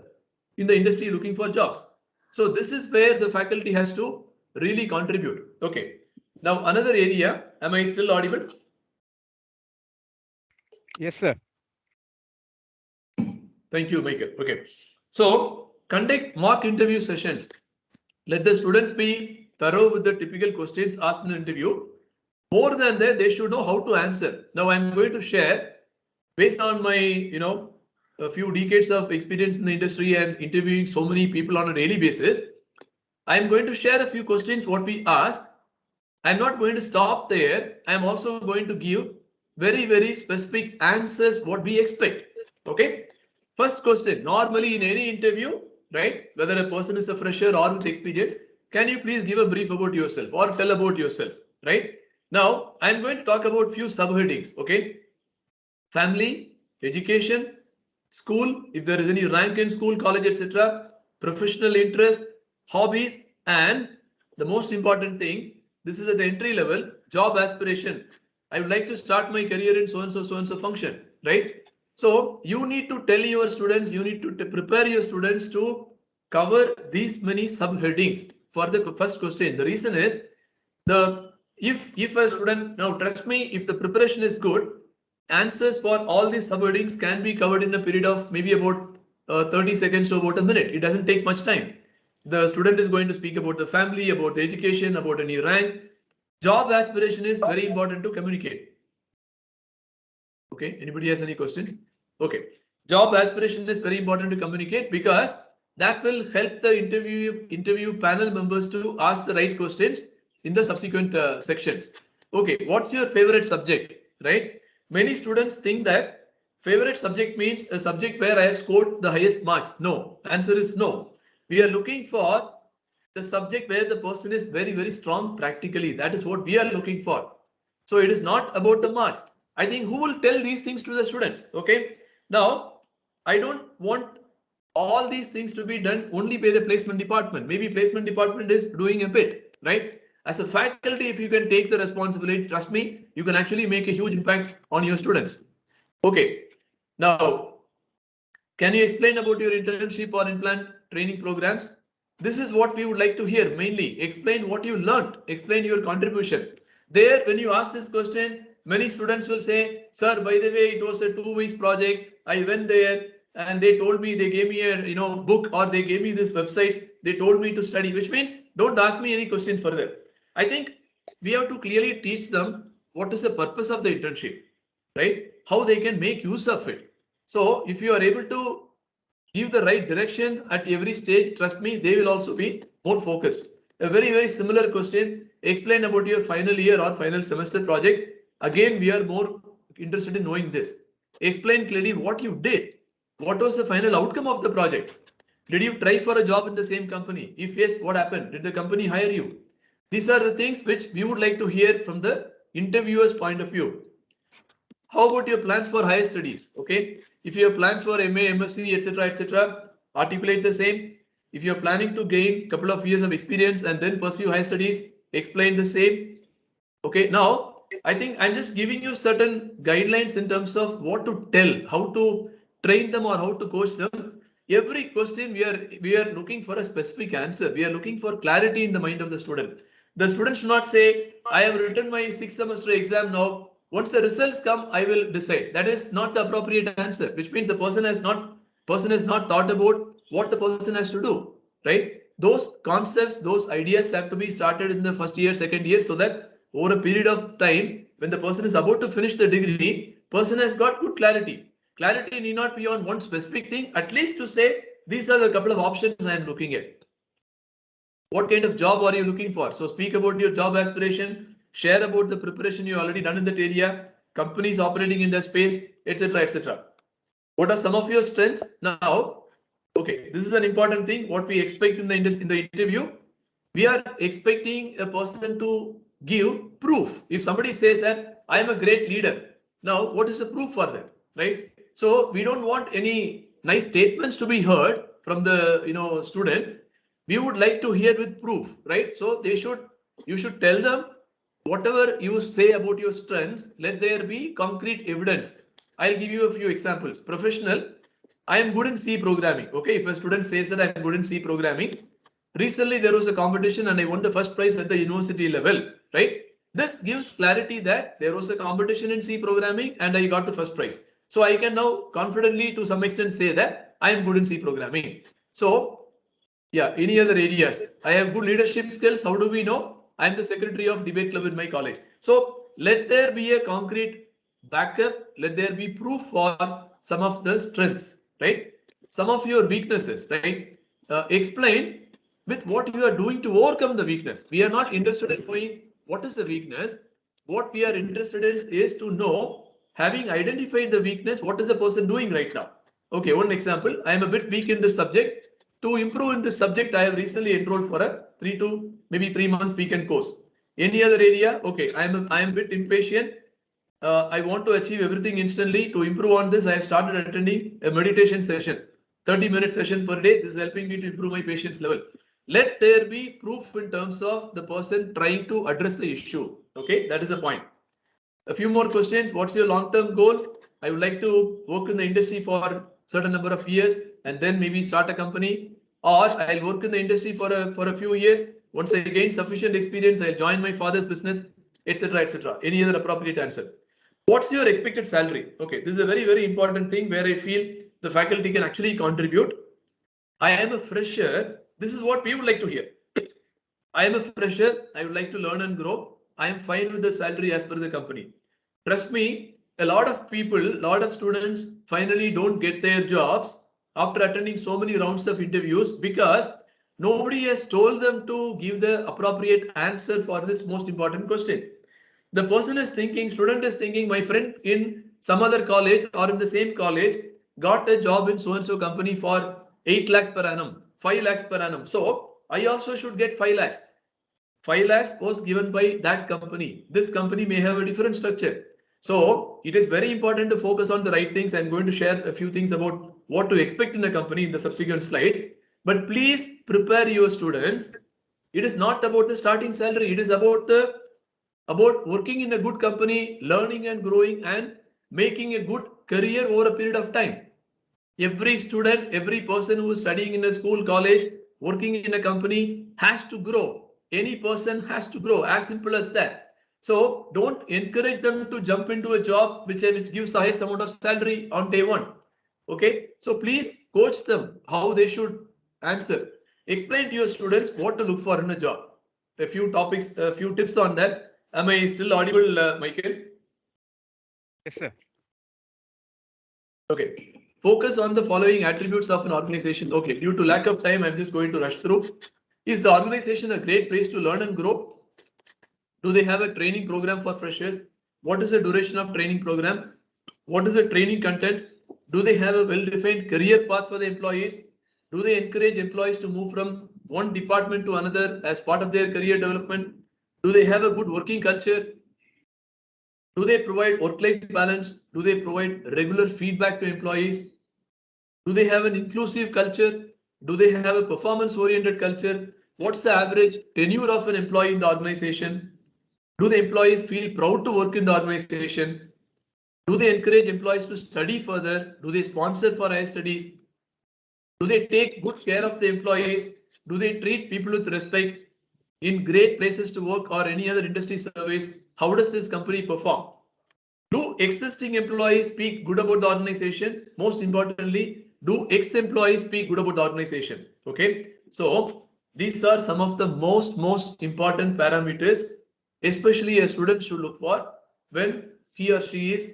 industry looking for jobs. So this is where the faculty has to really contribute. Okay. Now another area, am I still audible? Yes, sir. Thank you, Michael. Okay. So conduct mock interview sessions. Let the students be thorough with the typical questions asked in an interview. More than that, they should know how to answer. Now I'm going to share based on my, a few decades of experience in the industry and interviewing so many people on a daily basis. I'm going to share a few questions what we ask. I'm not going to stop there. I'm also going to give very specific answers what we expect. Okay. First question, normally in any interview, right, whether a person is a fresher or with experience, can you please give a brief about yourself or tell about yourself, right? Now, I'm going to talk about few subheadings, okay? Family, education, school, if there is any rank in school, college, etc., professional interest, hobbies, and the most important thing, this is at the entry level, job aspiration. I would like to start my career in so and so function, right? So you need to tell your students, you need to prepare your students to cover these many subheadings for the first question. The reason is the if a student, now trust me, if the preparation is good, answers for all these subheadings can be covered in a period of maybe about 30 seconds to about a minute. It doesn't take much time. The student is going to speak about the family, about the education, about any rank. Job aspiration is very important to communicate. Okay, anybody has any questions? Okay, job aspiration is very important to communicate because that will help the interview panel members to ask the right questions in the subsequent sections. Okay, what's your favorite subject, right? Many students think that favorite subject means a subject where I have scored the highest marks. No, answer is no. We are looking for the subject where the person is very strong practically. That is what we are looking for. So it is not about the marks. I think who will tell these things to the students? Okay. Now, I don't want all these things to be done only by the placement department. Maybe placement department is doing a bit, right? As a faculty, if you can take the responsibility, trust me, you can actually make a huge impact on your students. Okay, now can you explain about your internship or in-plant training programs? This is what we would like to hear mainly. Explain what you learned, explain your contribution. There, when you ask this question, many students will say, sir, by the way, it was a 2 weeks project. I went there and they told me, they gave me a book, or they gave me this website. They told me to study, which means don't ask me any questions further. I think we have to clearly teach them what is the purpose of the internship, right? How they can make use of it. So if you are able to give the right direction at every stage, trust me, they will also be more focused. A very, very similar question, explain about your final year or final semester project. Again, we are more interested in knowing this. Explain clearly what you did. What was the final outcome of the project? Did you try for a job in the same company? If yes, what happened? Did the company hire you? These are the things which we would like to hear from the interviewer's point of view. How about your plans for higher studies? Okay, if you have plans for MA, MSc, etc., articulate the same. If you are planning to gain couple of years of experience and then pursue higher studies, explain the same. Okay, now I think I'm just giving you certain guidelines in terms of what to tell, how to train them or how to coach them. Every question we are looking for a specific answer. We are looking for clarity in the mind of the student. The student should not say, I have written my 6th semester exam now. Once the results come, I will decide. That is not the appropriate answer, which means the person has not thought about what the person has to do, right? Those concepts, those ideas have to be started in the first year, second year, so that over a period of time, when the person is about to finish the degree, person has got good clarity. Clarity need not be on one specific thing, at least to say, these are the couple of options I am looking at. What kind of job are you looking for? So speak about your job aspiration, share about the preparation you already done in that area, companies operating in that space, etc., etc. What are some of your strengths? Now, okay, this is an important thing. What we expect in the interview, we are expecting a person to give proof. If somebody says that I am a great leader, now what is the proof for that, right? So we don't want any nice statements to be heard from the student. We would like to hear with proof, right? So you should tell them whatever you say about your strengths, let there be concrete evidence. I'll give you a few examples. Professional, I am good in C programming. Okay, if a student says that I'm good in C programming, recently there was a competition and I won the first prize at the university level, right? This gives clarity that there was a competition in C programming and I got the first prize. So I can now confidently to some extent say that I am good in C programming. So yeah, any other areas? I have good leadership skills. How do we know? I am the secretary of debate club in my college. So let there be a concrete backup. Let there be proof for some of the strengths, right? Some of your weaknesses, right? Explain with what you are doing to overcome the weakness. We are not interested in knowing what is the weakness. What we are interested in is to know, having identified the weakness, what is the person doing right now? Okay, one example. I am a bit weak in this subject. To improve in this subject, I have recently enrolled for a 3 months weekend course. Any other area? Okay, I am a bit impatient. I want to achieve everything instantly. To improve on this, I have started attending a meditation session, 30-minute session per day. This is helping me to improve my patience level. Let there be proof in terms of the person trying to address the issue. Okay, that is the point. A few more questions. What's your long-term goal? I would like to work in the industry for a certain number of years and then maybe start a company, or I'll work in the industry for a few years. Once I gain sufficient experience, I'll join my father's business, etc., etc. Any other appropriate answer? What's your expected salary? Okay, this is a very, very important thing where I feel the faculty can actually contribute. I am a fresher. This is what we would like to hear. I am a fresher. I would like to learn and grow. I am fine with the salary as per the company. Trust me, a lot of people, a lot of students finally don't get their jobs after attending so many rounds of interviews because nobody has told them to give the appropriate answer for this most important question. The person is thinking, student is thinking, my friend in some other college or in the same college got a job in so and so company for 8 lakhs per annum, 5 lakhs per annum. So I also should get 5 lakhs. 5 lakhs was given by that company. This company may have a different structure. So it is very important to focus on the right things. I'm going to share a few things about what to expect in a company in the subsequent slides. But please prepare your students. It is not about the starting salary. It is about working in a good company, learning and growing, and making a good career over a period of time. Every student, every person who is studying in a school, college, working in a company has to grow. Any person has to grow, as simple as that. So don't encourage them to jump into a job which gives the highest amount of salary on day one. Okay, so please coach them how they should answer. Explain to your students what to look for in a job. A few topics, a few tips on that. Am I still audible, Michael? Yes, sir. Okay. Focus on the following attributes of an organization. Okay, due to lack of time, I'm just going to rush through. Is the organization a great place to learn and grow? Do they have a training program for freshers? What is the duration of training program? What is the training content? Do they have a well-defined career path for the employees? Do they encourage employees to move from one department to another as part of their career development? Do they have a good working culture? Do they provide work-life balance? Do they provide regular feedback to employees? Do they have an inclusive culture? Do they have a performance-oriented culture? What's the average tenure of an employee in the organization? Do the employees feel proud to work in the organization? Do they encourage employees to study further? Do they sponsor for higher studies? Do they take good care of the employees? Do they treat people with respect? In great places to work or any other industry surveys, how does this company perform? Do existing employees speak good about the organization? Most importantly, do ex-employees speak good about the organization? Okay, so these are some of the most important parameters, especially a student should look for when he or she is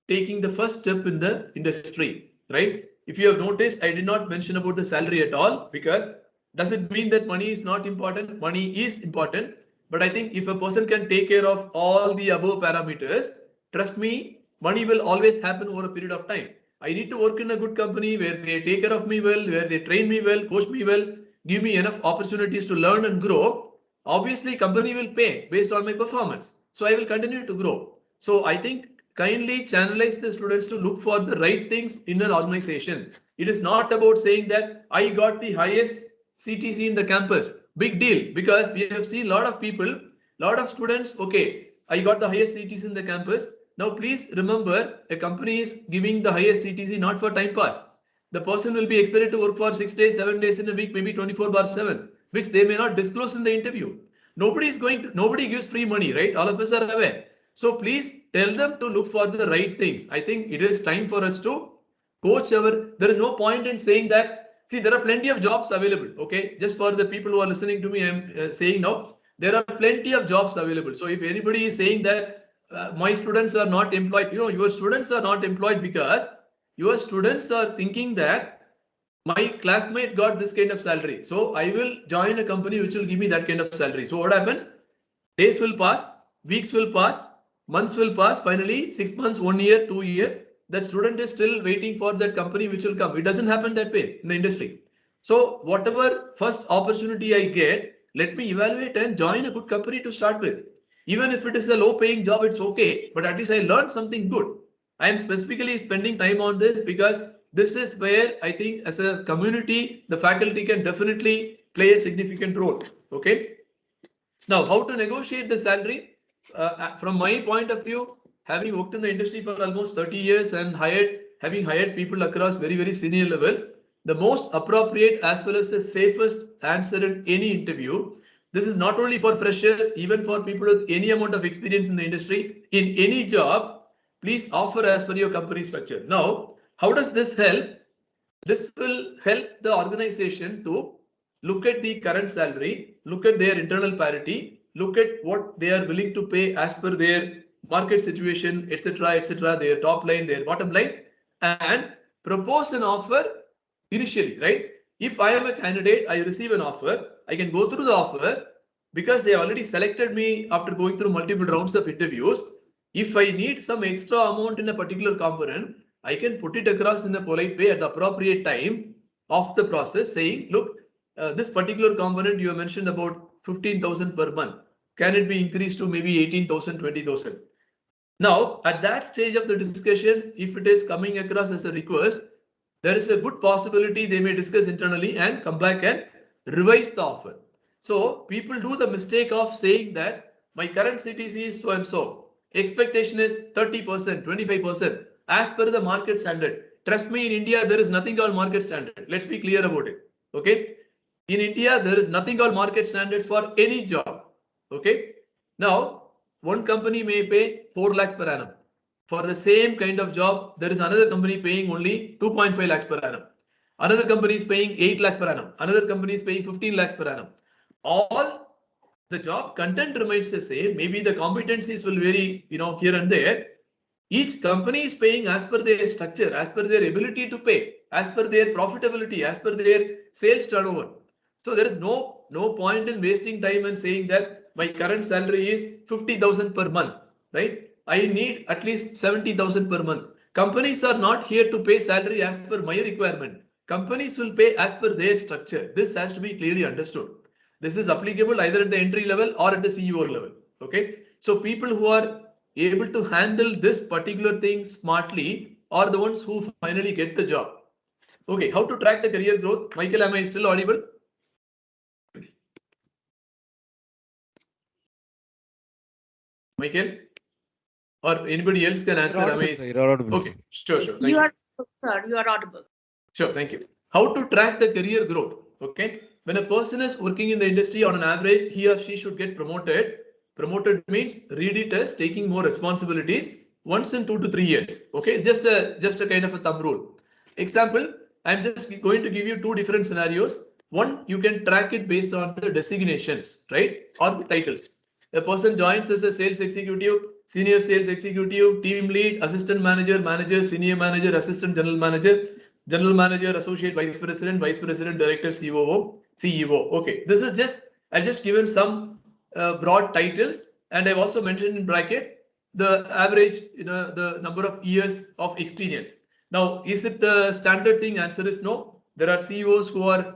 taking the first step in the industry, right? If you have noticed, I did not mention about the salary at all, because does it mean that money is not important? Money is important, but I think if a person can take care of all the above parameters, trust me, money will always happen over a period of time. I need to work in a good company where they take care of me well, where they train me well, coach me well, give me enough opportunities to learn and grow. Obviously, company will pay based on my performance. So I will continue to grow. So I think kindly channelize the students to look for the right things in an organization. It is not about saying that I got the highest CTC in the campus. Big deal, because we have seen a lot of people, lot of students, okay, I got the highest CTC in the campus. Now please remember, a company is giving the highest CTC not for time pass. The person will be expected to work for 6 days, 7 days in a week, maybe 24/7, which they may not disclose in the interview. Nobody gives free money, right? All of us are aware. So please tell them to look for the right things. I think it is time for us to coach there is no point in saying that, see, there are plenty of jobs available. Okay, just for the people who are listening to me, I'm saying now, there are plenty of jobs available. So if anybody is saying that my students are not employed, your students are not employed because your students are thinking that my classmate got this kind of salary, so I will join a company which will give me that kind of salary. So what happens? Days will pass, weeks will pass, months will pass, finally 6 months, 1 year, 2 years, the student is still waiting for that company which will come. It doesn't happen that way in the industry. So whatever first opportunity I get, let me evaluate and join a good company to start with. Even if it is a low paying job, it's okay, but at least I learned something good. I am specifically spending time on this because this is where I think as a community, the faculty can definitely play a significant role. Okay. Now, how to negotiate the salary? From my point of view, having worked in the industry for almost 30 years and having hired people across very senior levels, the most appropriate as well as the safest answer in any interview. This is not only for freshers, even for people with any amount of experience in the industry, in any job, please offer as per your company structure. Now, how does this help? This will help the organization to look at the current salary, look at their internal parity, look at what they are willing to pay as per their market situation, etc., their top line, their bottom line, and propose an offer initially, right? If I am a candidate, I receive an offer, I can go through the offer because they already selected me after going through multiple rounds of interviews. If I need some extra amount in a particular component, I can put it across in a polite way at the appropriate time of the process, saying, look, this particular component you have mentioned about 15,000 per month. Can it be increased to maybe 18,000, 20,000? Now, at that stage of the discussion, if it is coming across as a request, there is a good possibility they may discuss internally and come back and revise the offer. So people do the mistake of saying that my current CTC is so and so. Expectation is 30%, 25% as per the market standard. Trust me, in India, there is nothing called market standard. Let's be clear about it. Okay. In India, there is nothing called market standards for any job. Okay. Now, one company may pay 4 lakhs per annum. For the same kind of job, there is another company paying only 2.5 lakhs per annum. Another company is paying 8 lakhs per annum. Another company is paying 15 lakhs per annum. All the job content remains the same. Maybe the competencies will vary, here and there. Each company is paying as per their structure, as per their ability to pay, as per their profitability, as per their sales turnover. So there is no point in wasting time and saying that my current salary is 50,000 per month, right? I need at least 70,000 per month. Companies are not here to pay salary as per my requirement. Companies will pay as per their structure. This has to be clearly understood. This is applicable either at the entry level or at the CEO level. Okay. So people who are able to handle this particular thing smartly are the ones who finally get the job. Okay. How to track the career growth? Michael, am I still audible? Michael? Or anybody else can answer. You're audible, sir. You're audible, Okay. sir. Sure. Thank You you. are, sir, you are audible. Sure, thank you. How to track the career growth? Okay, when a person is working in the industry, on an average, he or she should get promoted. Promoted means read it as taking more responsibilities once in 2 to 3 years. Okay, just a kind of a thumb rule. Example, I'm just going to give you two different scenarios. One, you can track it based on the designations, right, or the titles. A person joins as a sales executive, senior sales executive, team lead, assistant manager, manager, senior manager, assistant general manager, associate vice president, director, COO, CEO. Okay, this is just, I've just given some broad titles, and I've also mentioned in bracket the average, the number of years of experience. Now, is it the standard thing? Answer is no. There are CEOs who are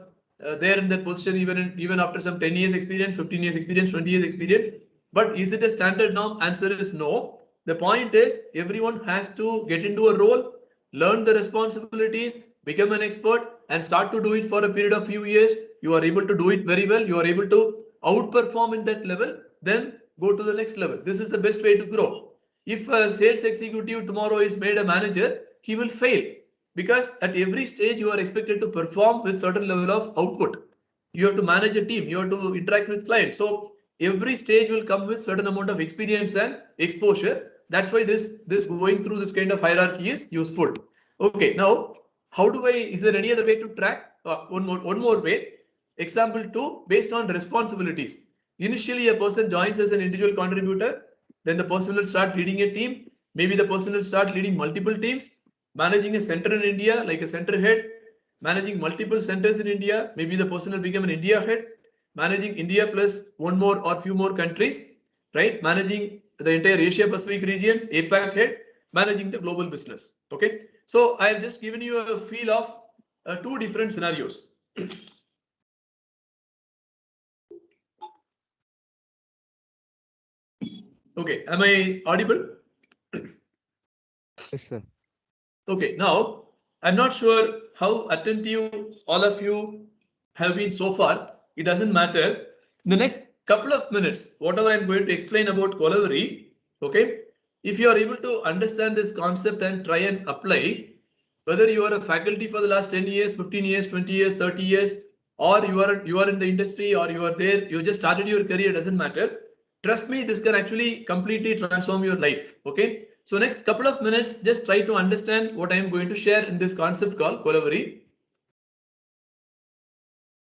there in that position even after some 10 years experience, 15 years experience, 20 years experience. But is it a standard norm? Answer is no. The point is everyone has to get into a role, learn the responsibilities, become an expert, and start to do it for a period of few years. You are able to do it very well. You are able to outperform in that level. Then go to the next level. This is the best way to grow. If a sales executive tomorrow is made a manager, he will fail because at every stage you are expected to perform with certain level of output. You have to manage a team, you have to interact with clients. So every stage will come with certain amount of experience and exposure. That's why this going through this kind of hierarchy is useful. Okay, now how do I, is there any other way to track? One more way. Example 2, based on responsibilities. Initially, a person joins as an individual contributor, then the person will start leading a team. Maybe the person will start leading multiple teams, managing a center in India, like a center head, managing multiple centers in India. Maybe the person will become an India head, managing India plus one more or few more countries, right? Managing the entire Asia Pacific region, APAC head, managing the global business. Okay, so I have just given you a feel of two different scenarios. Okay, am I audible? Yes, sir. Okay, now I'm not sure how attentive all of you have been so far. It doesn't matter. In the next couple of minutes, whatever I'm going to explain about Collabory, okay, if you are able to understand this concept and try and apply, whether you are a faculty for the last 10 years, 15 years, 20 years, 30 years, or you are in the industry, or you are there, you just started your career, doesn't matter. Trust me, this can actually completely transform your life. Okay. So next couple of minutes, just try to understand what I am going to share in this concept called Collabory.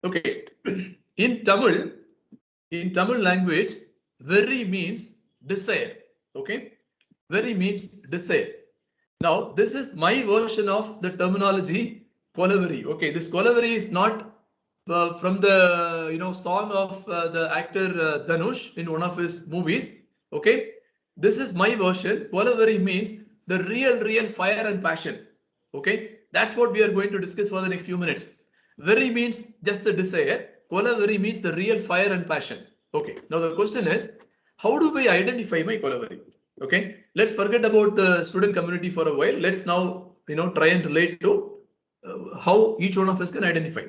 Okay. In Tamil language, very means desire. Okay. Very means desire. Now, this is my version of the terminology Collabory. Okay, this Collabory is not from the song of the actor Dhanush in one of his movies. Okay, this is my version. Collabory means the real fire and passion. Okay, that's what we are going to discuss for the next few minutes. Very means just the desire. Collabory means the real fire and passion. Okay, now the question is, how do we identify my Collabory? Okay, let's forget about the student community for a while. Let's now try and relate to how each one of us can identify.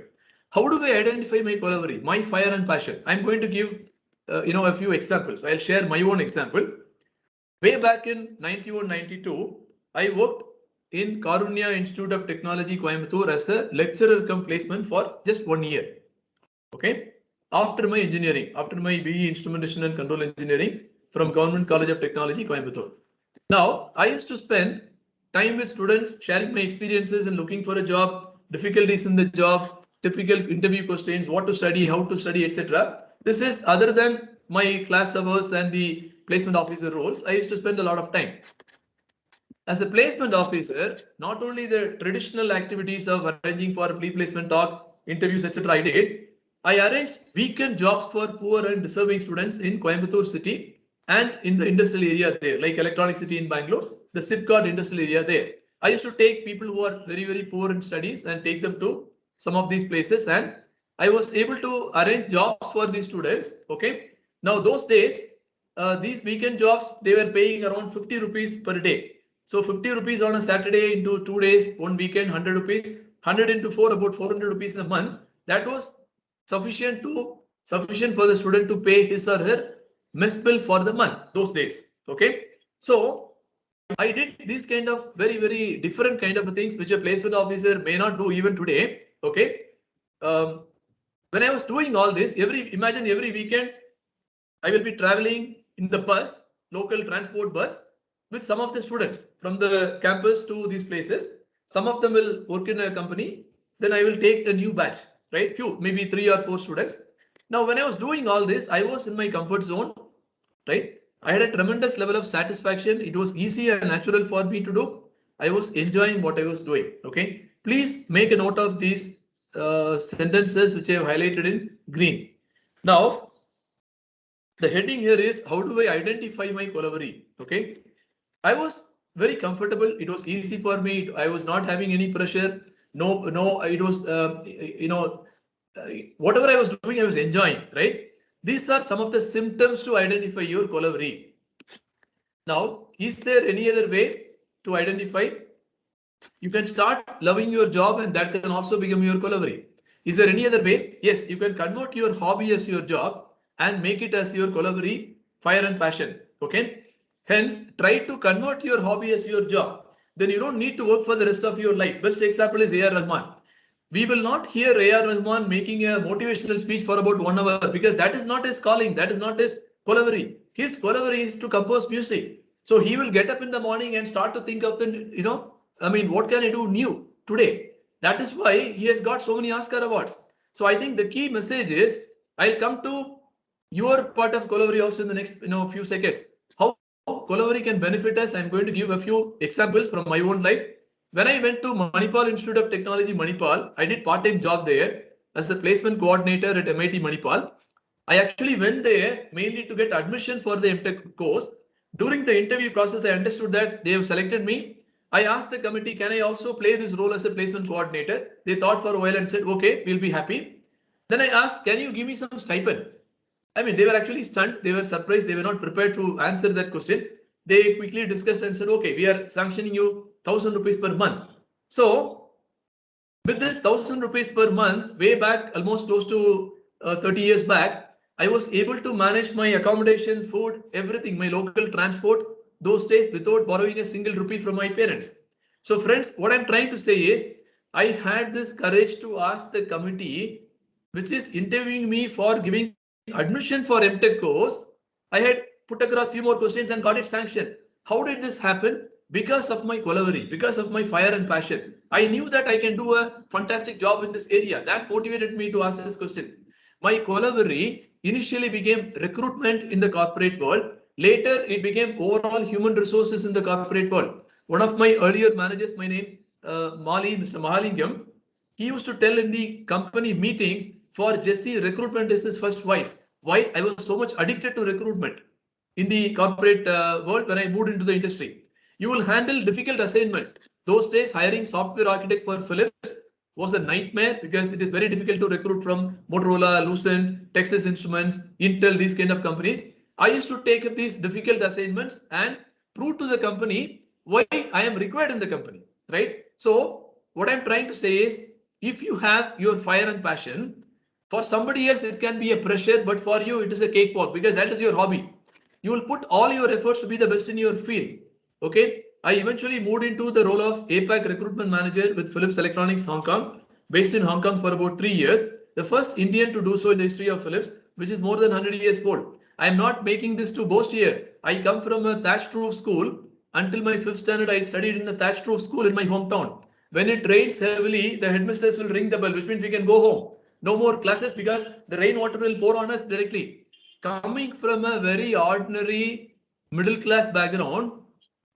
How do I identify my Kolaveri, my fire and passion? I'm going to give a few examples. I'll share my own example. Way back in 91-92, I worked in Karunya Institute of Technology, Coimbatore as a lecturer come placement for just 1 year. Okay. After my engineering, after my BE Instrumentation and Control Engineering from Government College of Technology, Coimbatore. Now, I used to spend time with students, sharing my experiences and looking for a job, difficulties in the job, typical interview questions, what to study, how to study, etc. This is other than my class hours and the placement officer roles. I used to spend a lot of time. As a placement officer, not only the traditional activities of arranging for pre-placement talk, interviews, etc. I did, I arranged weekend jobs for poor and deserving students in Coimbatore city and in the industrial area there, like Electronic City in Bangalore, the Sipcot industrial area there. I used to take people who are very, very poor in studies and take them to some of these places, and I was able to arrange jobs for these students. Okay. Now those days, these weekend jobs, they were paying around 50 rupees per day. So 50 rupees on a Saturday into 2 days, one weekend, 100 rupees, 100 into 4, about 400 rupees in a month. That was sufficient for the student to pay his or her mess bill for the month those days. Okay. So I did these kind of very, very different kind of things which a placement officer may not do even today. Okay. When I was doing all this, imagine every weekend I will be traveling in the bus, local transport bus, with some of the students from the campus to these places. Some of them will work in a company. Then I will take a new batch, right? Few, maybe 3 or 4 students. Now, when I was doing all this, I was in my comfort zone, right? I had a tremendous level of satisfaction. It was easy and natural for me to do. I was enjoying what I was doing. Okay. Please make a note of these sentences which I have highlighted in green. Now, the heading here is how do I identify my Kolaveri? Okay. I was very comfortable. It was easy for me. I was not having any pressure. No, it was, whatever I was doing, I was enjoying, right? These are some of the symptoms to identify your Kolaveri. Now, is there any other way to identify? You can start loving your job and that can also become your Kolaveri. Is there any other way? Yes, you can convert your hobby as your job and make it as your Kolaveri, fire and passion. Okay. Hence, try to convert your hobby as your job. Then you don't need to work for the rest of your life. Best example is A.R. Rahman. We will not hear A.R. Rahman making a motivational speech for about 1 hour because that is not his calling. That is not his Kolaveri. His Kolaveri is to compose music. So he will get up in the morning and start to think of what can I do new today? That is why he has got so many Oscar awards. So I think the key message is, I'll come to your part of Kolaveri also in the next few seconds. How Kolaveri can benefit us, I'm going to give a few examples from my own life. When I went to Manipal Institute of Technology, Manipal, I did part-time job there as a placement coordinator at MIT Manipal. I actually went there mainly to get admission for the MTech course. During the interview process, I understood that they have selected me. I asked the committee, can I also play this role as a placement coordinator? They thought for a while and said, okay, we'll be happy. Then I asked, can you give me some stipend? I mean, they were actually stunned. They were surprised. They were not prepared to answer that question. They quickly discussed and said, okay, we are sanctioning you 1,000 rupees per month. So with this 1,000 rupees per month, way back almost close to 30 years back, I was able to manage my accommodation, food, everything, my local transport those days without borrowing a single rupee from my parents. So friends, what I'm trying to say is, I had this courage to ask the committee which is interviewing me for giving admission for MTech course. I had put across few more questions and got it sanctioned. How did this happen? Because of my Kolaveri, because of my fire and passion. I knew that I can do a fantastic job in this area. That motivated me to ask this question. My Kolaveri initially became recruitment in the corporate world. Later, it became overall human resources in the corporate world. One of my earlier managers, my name, Mr. Mahalingam, he used to tell in the company meetings, for Jesse, recruitment is his first wife. Why? I was so much addicted to recruitment in the corporate world when I moved into the industry. You will handle difficult assignments. Those days, hiring software architects for Philips was a nightmare because it is very difficult to recruit from Motorola, Lucent, Texas Instruments, Intel, these kind of companies. I used to take up these difficult assignments and prove to the company why I am required in the company, right? So what I'm trying to say is, if you have your fire and passion, for somebody else it can be a pressure, but for you it is a cakewalk because that is your hobby. You will put all your efforts to be the best in your field. Okay. I eventually moved into the role of APAC recruitment manager with Philips Electronics Hong Kong, based in Hong Kong for about 3 years. The first Indian to do so in the history of Philips, which is more than 100 years old. I am not making this to boast here. I come from a thatched roof school. Until my fifth standard, I studied in a thatched roof school in my hometown. When it rains heavily, the headmistress will ring the bell, which means we can go home. No more classes because the rainwater will pour on us directly. Coming from a very ordinary middle class background,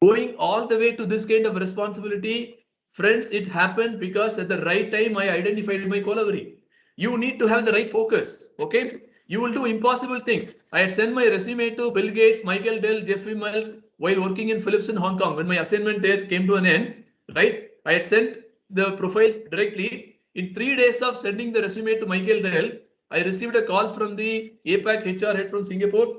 going all the way to this kind of responsibility, friends, it happened because at the right time I identified my Collavery. You need to have the right focus. Okay, you will do impossible things. I had sent my resume to Bill Gates, Michael Dell, Jeff Immel while working in Philips in Hong Kong. When my assignment there came to an end, right, I had sent the profiles directly. In 3 days of sending the resume to Michael Dell, I received a call from the APAC HR head from Singapore.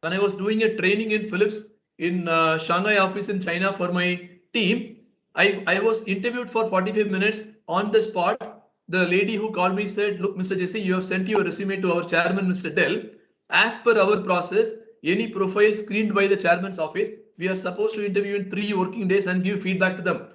When I was doing a training in Philips in Shanghai office in China for my team, I was interviewed for 45 minutes on the spot. The lady who called me said, look, Mr. Jesse, you have sent your resume to our chairman, Mr. Dell. As per our process, any profile screened by the chairman's office, we are supposed to interview in 3 working days and give feedback to them.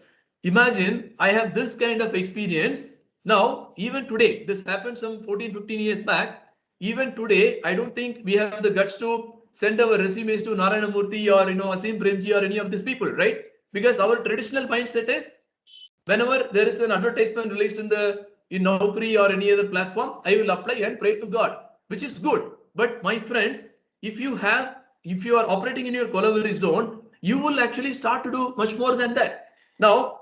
Imagine I have this kind of experience. Now, even today, this happened some 14, 15 years back. Even today, I don't think we have the guts to send our resumes to Narayana Murthy or Asim Premji or any of these people, right? Because our traditional mindset is whenever there is an advertisement released in Naukri or any other platform, I will apply and pray to God, which is good. But my friends, if you are operating in your Collavery zone, you will actually start to do much more than that. Now,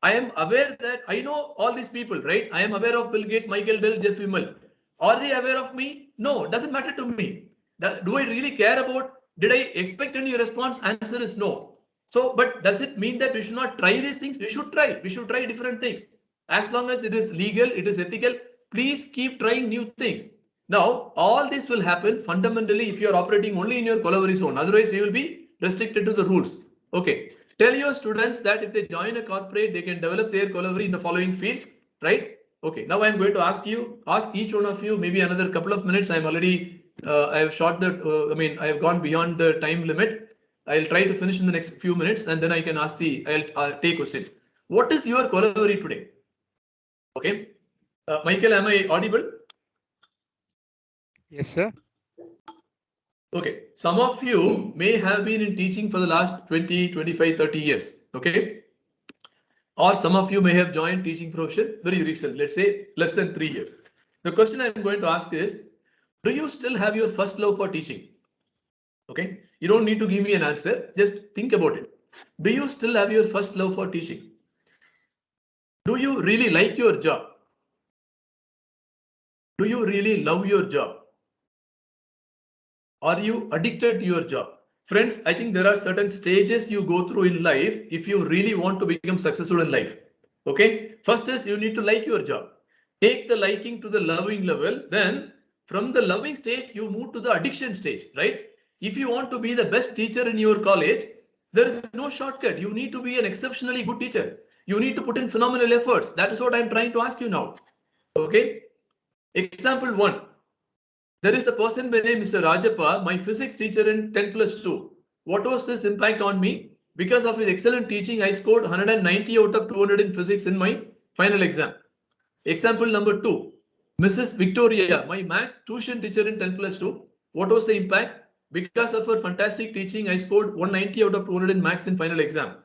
I am aware that I know all these people, right? I am aware of Bill Gates, Michael Dell, Jeff Immel. Are they aware of me? No, doesn't matter to me. Do I really care about? Did I expect any response? Answer is no. So, but does it mean that we should not try these things? We should try. We should try different things. As long as it is legal, it is ethical, please keep trying new things. Now, all this will happen fundamentally if you are operating only in your Collavery zone. Otherwise, you will be restricted to the rules. Okay. Tell your students that if they join a corporate, they can develop their Collavery in the following fields, right? Okay. Now I'm going to ask each one of you maybe another couple of minutes. I'm already, I have shot the, I have gone beyond the time limit. I'll try to finish in the next few minutes and then I can I'll take questions. What is your Collavery today? Okay. Michael, am I audible? Yes, sir. Okay. Some of you may have been in teaching for the last 20, 25, 30 years. Okay. Or some of you may have joined teaching profession very recent, let's say less than 3 years. The question I'm going to ask is, do you still have your first love for teaching? Okay. You don't need to give me an answer. Just think about it. Do you still have your first love for teaching? Do you really like your job? Do you really love your job? Are you addicted to your job? Friends, I think there are certain stages you go through in life if you really want to become successful in life. Okay, first is you need to like your job. Take the liking to the loving level. Then from the loving stage, you move to the addiction stage, right? If you want to be the best teacher in your college, there is no shortcut. You need to be an exceptionally good teacher. You need to put in phenomenal efforts. That is what I'm trying to ask you now. Okay, example one. There is a person by name Mr. Rajappa, my physics teacher in 10 plus 2. What was his impact on me? Because of his excellent teaching, I scored 190 out of 200 in physics in my final exam. Example number 2. Mrs. Victoria, my maths tuition teacher in 10 plus 2. What was the impact? Because of her fantastic teaching, I scored 190 out of 200 in maths in final exam.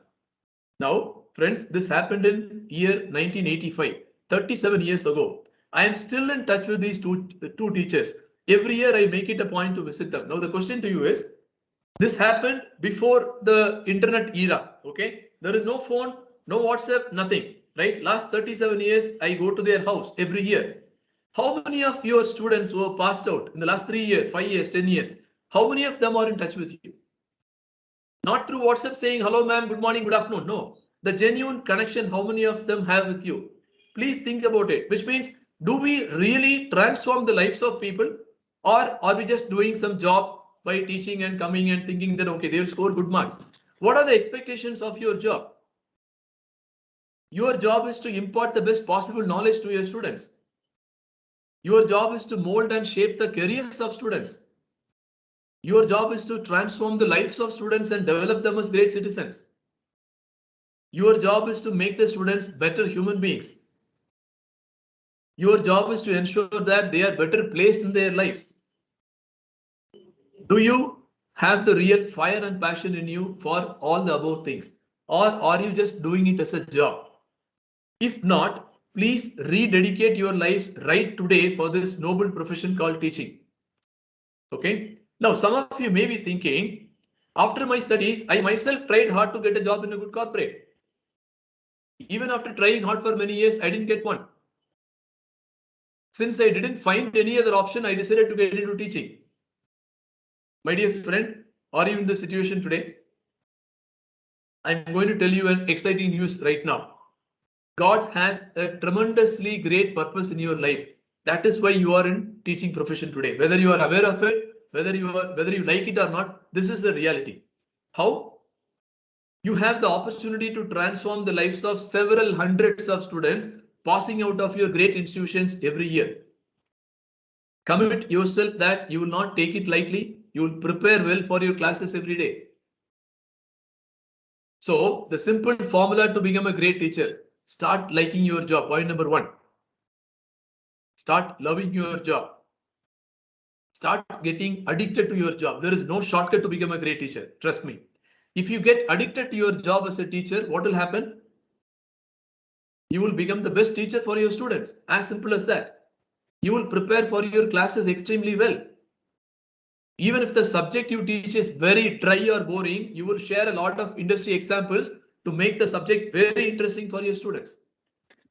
Now, friends, this happened in year 1985, 37 years ago. I am still in touch with these two teachers. Every year I make it a point to visit them. Now the question to you is, this happened before the internet era. Okay, there is no phone, no WhatsApp, nothing. Right? Last 37 years, I go to their house every year. How many of your students who have passed out in the last 3 years, 5 years, 10 years? How many of them are in touch with you? Not through WhatsApp saying, hello, ma'am, good morning, good afternoon. No, the genuine connection, how many of them have with you? Please think about it, which means, do we really transform the lives of people, or are we just doing some job by teaching and coming and thinking that, okay, they will score good marks? What are the expectations of your job? Your job is to impart the best possible knowledge to your students. Your job is to mold and shape the careers of students. Your job is to transform the lives of students and develop them as great citizens. Your job is to make the students better human beings. Your job is to ensure that they are better placed in their lives. Do you have the real fire and passion in you for all the above things? Or are you just doing it as a job? If not, please rededicate your lives right today for this noble profession called teaching. Okay. Now, some of you may be thinking, after my studies, I myself tried hard to get a job in a good corporate. Even after trying hard for many years, I didn't get one. Since I didn't find any other option, I decided to get into teaching. My dear friend, are you in this situation today? I'm going to tell you an exciting news right now. God has a tremendously great purpose in your life. That is why you are in teaching profession today. Whether you are aware of it, whether you like it or not, this is the reality. How? You have the opportunity to transform the lives of several hundreds of students passing out of your great institutions every year. Commit yourself that you will not take it lightly. You will prepare well for your classes every day. So, the simple formula to become a great teacher, start liking your job. Point number 1. Start loving your job. Start getting addicted to your job. There is no shortcut to become a great teacher. Trust me. If you get addicted to your job as a teacher, what will happen? You will become the best teacher for your students. As simple as that. You will prepare for your classes extremely well. Even if the subject you teach is very dry or boring, you will share a lot of industry examples to make the subject very interesting for your students.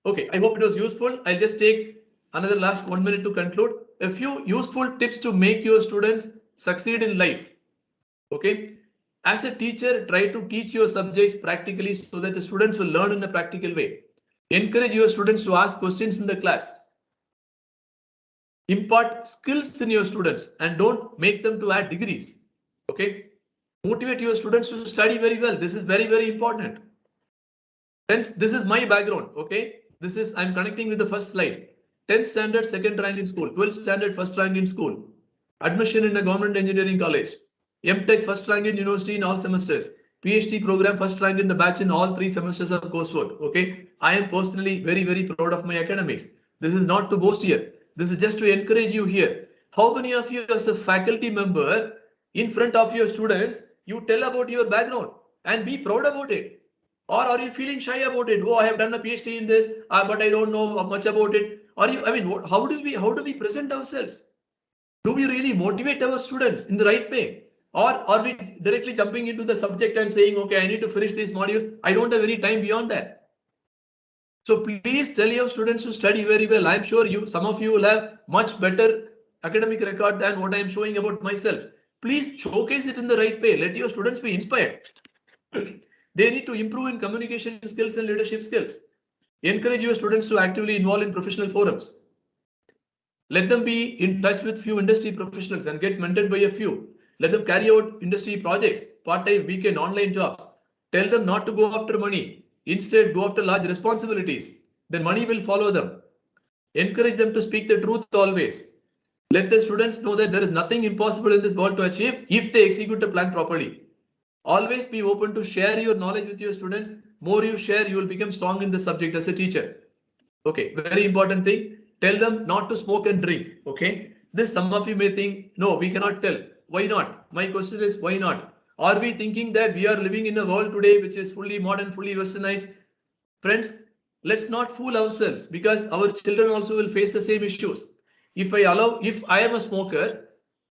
Okay, I hope it was useful. I'll just take another last 1 minute to conclude. A few useful tips to make your students succeed in life. Okay, as a teacher, try to teach your subjects practically so that the students will learn in a practical way. Encourage your students to ask questions in the class. Impart skills in your students and don't make them to add degrees. Okay, motivate your students to study very well. This is very, very important. Friends, this is my background. Okay, this is I'm connecting with the first slide. 10th standard, second rank in school. 12th standard, first rank in school. Admission in a government engineering college. MTech, first rank in university in all semesters. PhD program, first rank in the batch in all 3 semesters of coursework. Okay, I am personally very, very proud of my academics. This is not to boast here. This is just to encourage you here. How many of you, as a faculty member, in front of your students, you tell about your background and be proud about it? Or are you feeling shy about it? Oh, I have done a PhD in this, but I don't know much about it. Are you? I mean, how do we present ourselves? Do we really motivate our students in the right way? Or are we directly jumping into the subject and saying, okay, I need to finish these modules. I don't have any time beyond that. So please tell your students to study very well. I'm sure some of you will have much better academic record than what I'm showing about myself. Please showcase it in the right way. Let your students be inspired. They need to improve in communication skills and leadership skills. Encourage your students to actively involve in professional forums. Let them be in touch with few industry professionals and get mentored by a few. Let them carry out industry projects, part-time, weekend, online jobs. Tell them not to go after money. Instead, go after large responsibilities. Then money will follow them. Encourage them to speak the truth always. Let the students know that there is nothing impossible in this world to achieve if they execute the plan properly. Always be open to share your knowledge with your students. More you share, you will become strong in the subject as a teacher. Okay, very important thing. Tell them not to smoke and drink. Okay, this some of you may think, no, we cannot tell. Why not? My question is, why not? Are we thinking that we are living in a world today which is fully modern, fully westernized? Friends, let's not fool ourselves because our children also will face the same issues. If I am a smoker,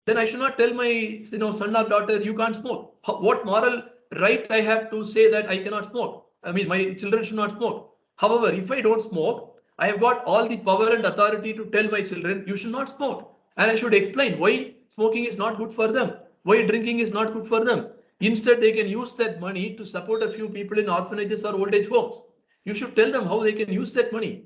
then I should not tell my son or daughter you can't smoke. What moral right I have to say that I cannot smoke? I mean, my children should not smoke. However, if I don't smoke, I have got all the power and authority to tell my children you should not smoke, and I should explain why smoking is not good for them, why drinking is not good for them. Instead, they can use that money to support a few people in orphanages or old age homes. You should tell them how they can use that money.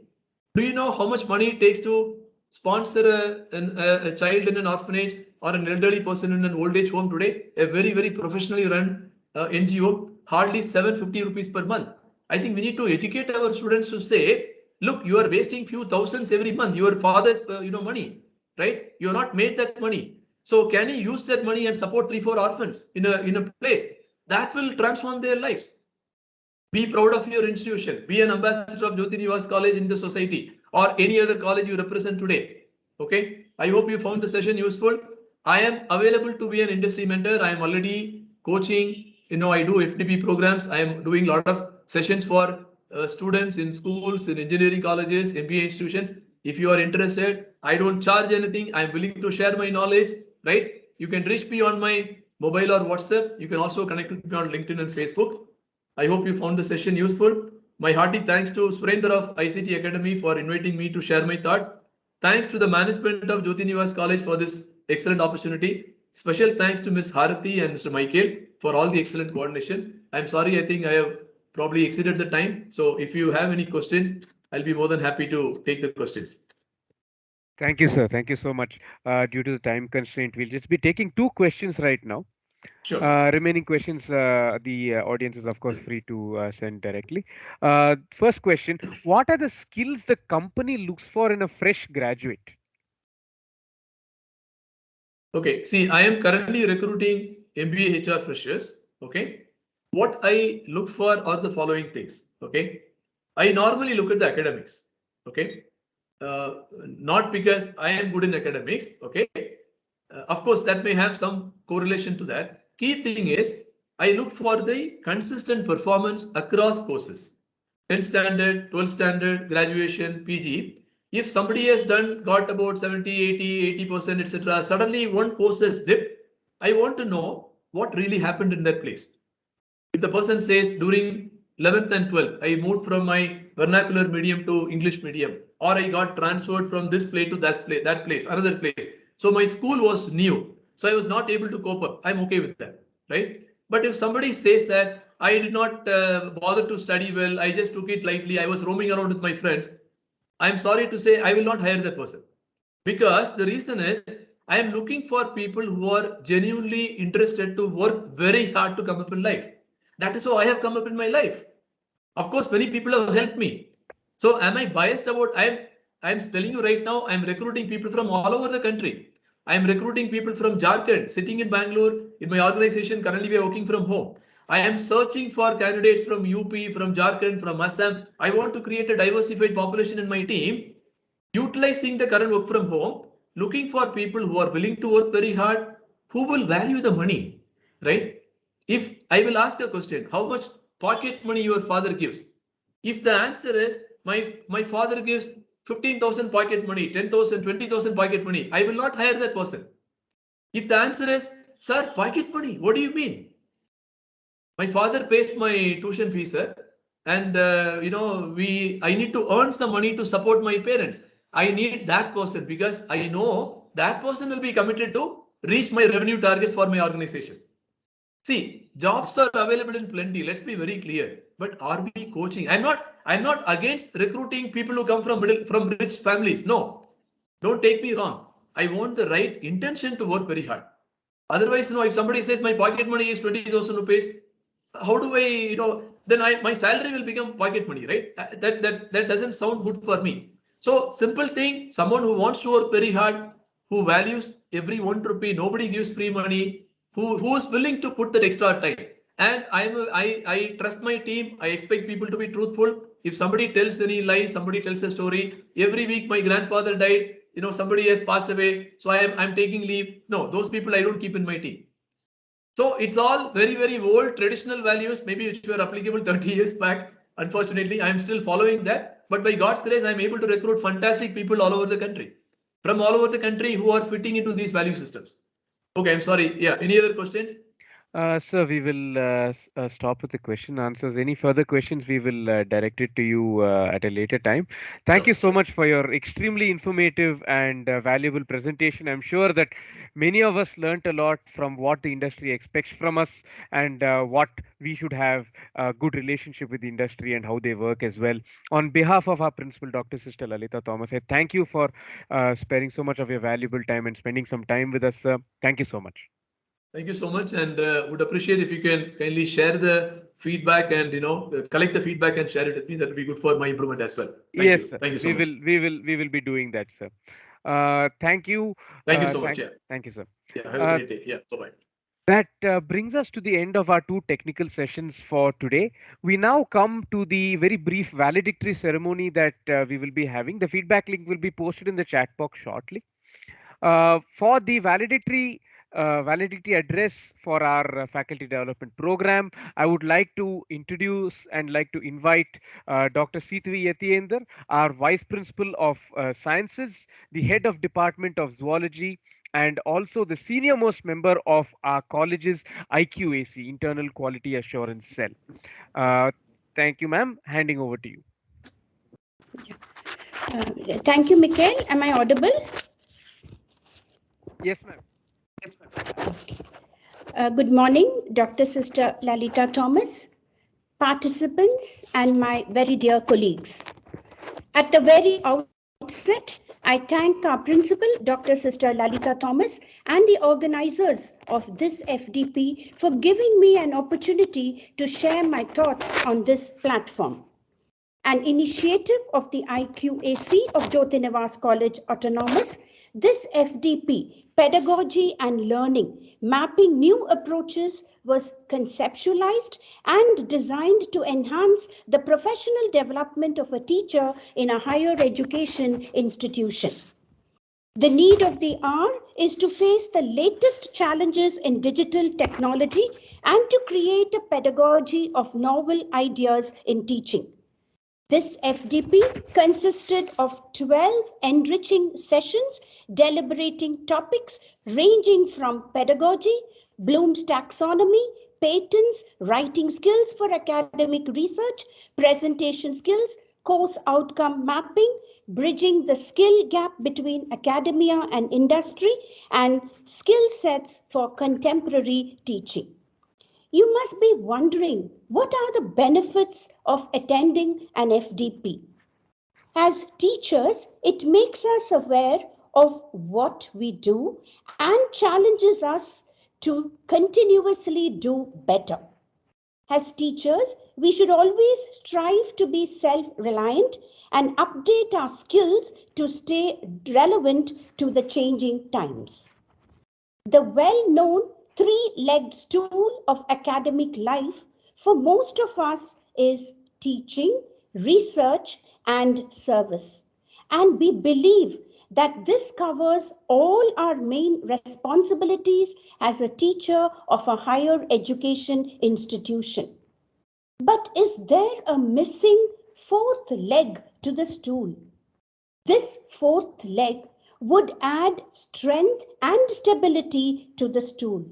Do you know how much money it takes to sponsor a child in an orphanage or an elderly person in an old age home today? A very, very professionally run NGO, hardly 750 rupees per month. I think we need to educate our students to say, look, you are wasting few thousands every month, your father's money, right? You are not made that money. So can you use that money and support 3 4 orphans in a place that will transform their lives? Be proud of your institution. Be an ambassador of Jyoti Nivas College in the society or any other college you represent today. Okay. I hope you found the session useful. I am available to be an industry mentor. I am already coaching. I do FDP programs. I am doing a lot of sessions for students in schools, in engineering colleges, MBA institutions. If you are interested, I don't charge anything. I am willing to share my knowledge. Right? You can reach me on my mobile or WhatsApp. You can also connect with me on LinkedIn and Facebook. I hope you found the session useful. My hearty thanks to Surendra of ICT Academy for inviting me to share my thoughts. Thanks to the management of Jyoti Nivas College for this excellent opportunity. Special thanks to Ms. Harati and Mr. Michael for all the excellent coordination. I'm sorry, I think I have probably exceeded the time. So if you have any questions, I'll be more than happy to take the questions. Thank you, sir. Thank you so much. Due to the time constraint, we'll just be taking two questions right now. Sure. Remaining questions, the audience is of course free to send directly. First question: what are the skills the company looks for in a fresh graduate? Okay, see, I am currently recruiting MBA HR freshers. Okay, what I look for are the following things. Okay, I normally look at the academics. Okay, not because I am good in academics. Okay, of course that may have some correlation to that. Key thing is I look for the consistent performance across courses. 10th standard, 12th standard, graduation, PG. If somebody has got about 70, 80%, etc., suddenly one course has dipped, I want to know what really happened in that place. If the person says during 11th and 12th, I moved from my vernacular medium to English medium, or I got transferred from this place to that place, another place. So my school was new, so I was not able to cope up. I'm okay with that, right? But if somebody says that I did not bother to study well, I just took it lightly, I was roaming around with my friends, I'm sorry to say I will not hire that person. Because the reason is I am looking for people who are genuinely interested to work very hard to come up in life. That is how I have come up in my life. Of course, many people have helped me. So am I biased about I'm telling you right now, I'm recruiting people from all over the country. I'm recruiting people from Jharkhand, sitting in Bangalore. In my organization, currently we are working from home. I am searching for candidates from UP, from Jharkhand, from Assam. I want to create a diversified population in my team, utilizing the current work from home, looking for people who are willing to work very hard, who will value the money, right? If I will ask a question, how much pocket money your father gives? If the answer is my father gives 15,000 pocket money, 10,000, 20,000 pocket money, I will not hire that person. If the answer is, sir, pocket money, what do you mean? My father pays my tuition fees, sir, and I need to earn some money to support my parents. I need that person because I know that person will be committed to reach my revenue targets for my organization. See, jobs are available in plenty. Let's be very clear. But are we coaching? I'm not against recruiting people who come from rich families. No, don't take me wrong. I want the right intention to work very hard. Otherwise, if somebody says my pocket money is 20,000 rupees, how do I, then my salary will become pocket money, right? That doesn't sound good for me. So simple thing, someone who wants to work very hard, who values every 1 rupee, nobody gives free money, who is willing to put that extra time. And I trust my team. I expect people to be truthful. If somebody tells any lie, somebody tells a story. Every week my grandfather died. Somebody has passed away, so I'm taking leave. No, those people I don't keep in my team. So it's all very, very old traditional values, maybe which were applicable 30 years back. Unfortunately, I'm still following that. But by God's grace, I'm able to recruit fantastic people all over the country, from all over the country who are fitting into these value systems. Okay, I'm sorry. Yeah, any other questions? Sir, we will stop with the question answers. Any further questions, we will direct it to you at a later time. Thank Sure, you so sure. much for your extremely informative and valuable presentation. I'm sure that many of us learnt a lot from what the industry expects from us and what we should have a good relationship with the industry and how they work as well. On behalf of our principal, Dr. Sister Lalita Thomas, I thank you for sparing so much of your valuable time and spending some time with us, sir. Thank you so much. Thank you so much, and would appreciate if you can kindly share the feedback and collect the feedback and share it with me. That will be good for my improvement as well. Thank Yes, you. sir. Thank you so We much. will we will be doing that, sir. Thank you. Thank you so much. Yeah. Thank you, sir. Yeah. Have a Uh, great day. Yeah. Bye bye. that brings us to the end of our two technical sessions for today. We now come to the very brief valedictory ceremony that we will be having. The feedback link will be posted in the chat box shortly. For the validity address for our faculty development program, I would like to introduce and like to invite Dr. Sitvi Yatiender, our Vice Principal of Sciences, the Head of Department of Zoology, and also the senior most member of our college's IQAC, Internal Quality Assurance Cell. Uh, Thank you, ma'am. Handing over to you. Thank you, Mikhail. Am I audible? Yes, ma'am. Good morning, Dr. Sister Lalita Thomas, participants, and my very dear colleagues. At the very outset, I thank our principal, Dr. Sister Lalita Thomas, and the organizers of this FDP for giving me an opportunity to share my thoughts on this platform. An initiative of the IQAC of Jyotinivas College Autonomous, this FDP, Pedagogy and Learning, mapping new approaches, was conceptualized and designed to enhance the professional development of a teacher in a higher education institution. The need of the hour is to face the latest challenges in digital technology and to create a pedagogy of novel ideas in teaching. This FDP consisted of 12 enriching sessions deliberating topics ranging from pedagogy, Bloom's taxonomy, patents, writing skills for academic research, presentation skills, course outcome mapping, bridging the skill gap between academia and industry, and skill sets for contemporary teaching. You must be wondering, what are the benefits of attending an FDP? As teachers, it makes us aware of what we do and challenges us to continuously do better. As teachers, we should always strive to be self-reliant and update our skills to stay relevant to the changing times. The well-known three-legged stool of academic life for most of us is teaching, research, and service. And we believe that this covers all our main responsibilities as a teacher of a higher education institution. But is there a missing fourth leg to the stool? This fourth leg would add strength and stability to the stool.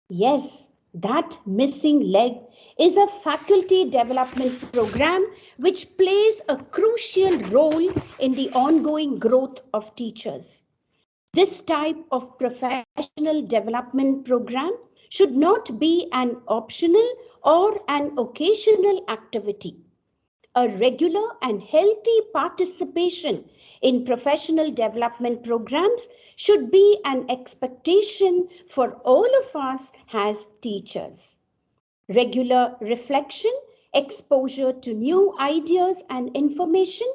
Yes, that missing leg is a faculty development program which plays a crucial role in the ongoing growth of teachers. This type of professional development program should not be an optional or an occasional activity. A regular and healthy participation in professional development programs should be an expectation for all of us as teachers. Regular reflection, exposure to new ideas and information,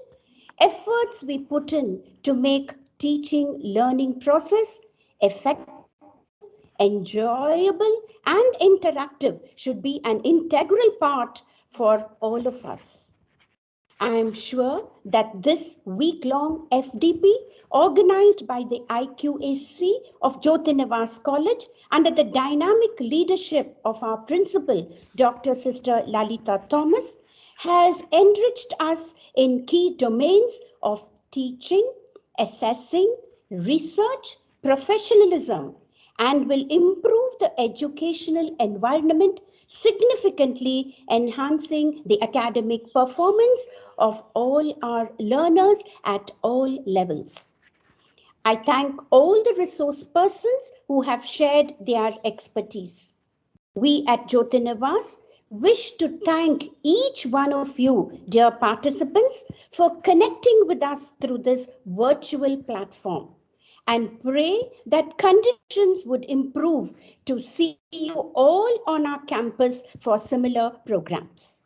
efforts we put in to make teaching learning process effective, enjoyable, and interactive should be an integral part for all of us. I am sure that this week-long FDP organized by the IQAC of Jyotinivas College under the dynamic leadership of our principal, Dr. Sister Lalita Thomas, has enriched us in key domains of teaching, assessing, research, professionalism, and will improve the educational environment, significantly enhancing the academic performance of all our learners at all levels. I thank all the resource persons who have shared their expertise. We at Jyotinivas wish to thank each one of you, dear participants, for connecting with us through this virtual platform. and pray that conditions would improve to see you all on our campus for similar programs.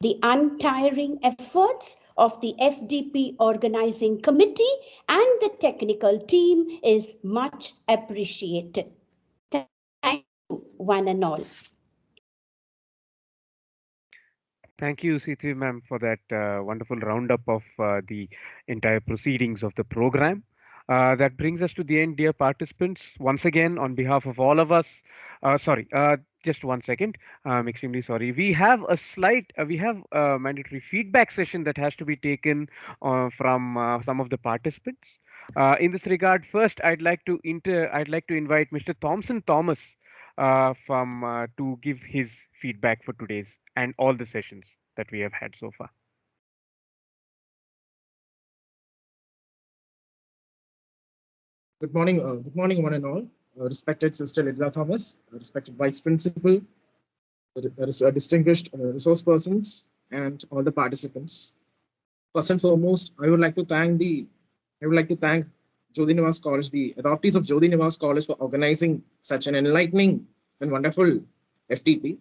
The untiring efforts of the FDP organizing committee and the technical team is much appreciated. Thank you, one and all. Thank you, C3 ma'am, for that wonderful roundup of the entire proceedings of the program. That brings us to the end, dear participants. Once again, on behalf of all of us, sorry, just 1 second. I'm extremely sorry. We have a mandatory feedback session that has to be taken from some of the participants. In this regard, first, I'd like to invite Mr. Thompson Thomas from to give his feedback for today's and all the sessions that we have had so far. Good morning, one and all. Respected Sister Lidla Thomas, respected Vice Principal, distinguished resource persons, and all the participants. First and foremost, I would like to thank Jyoti Nivas College, the adoptees of Jyoti Nivas College, for organizing such an enlightening and wonderful FTP.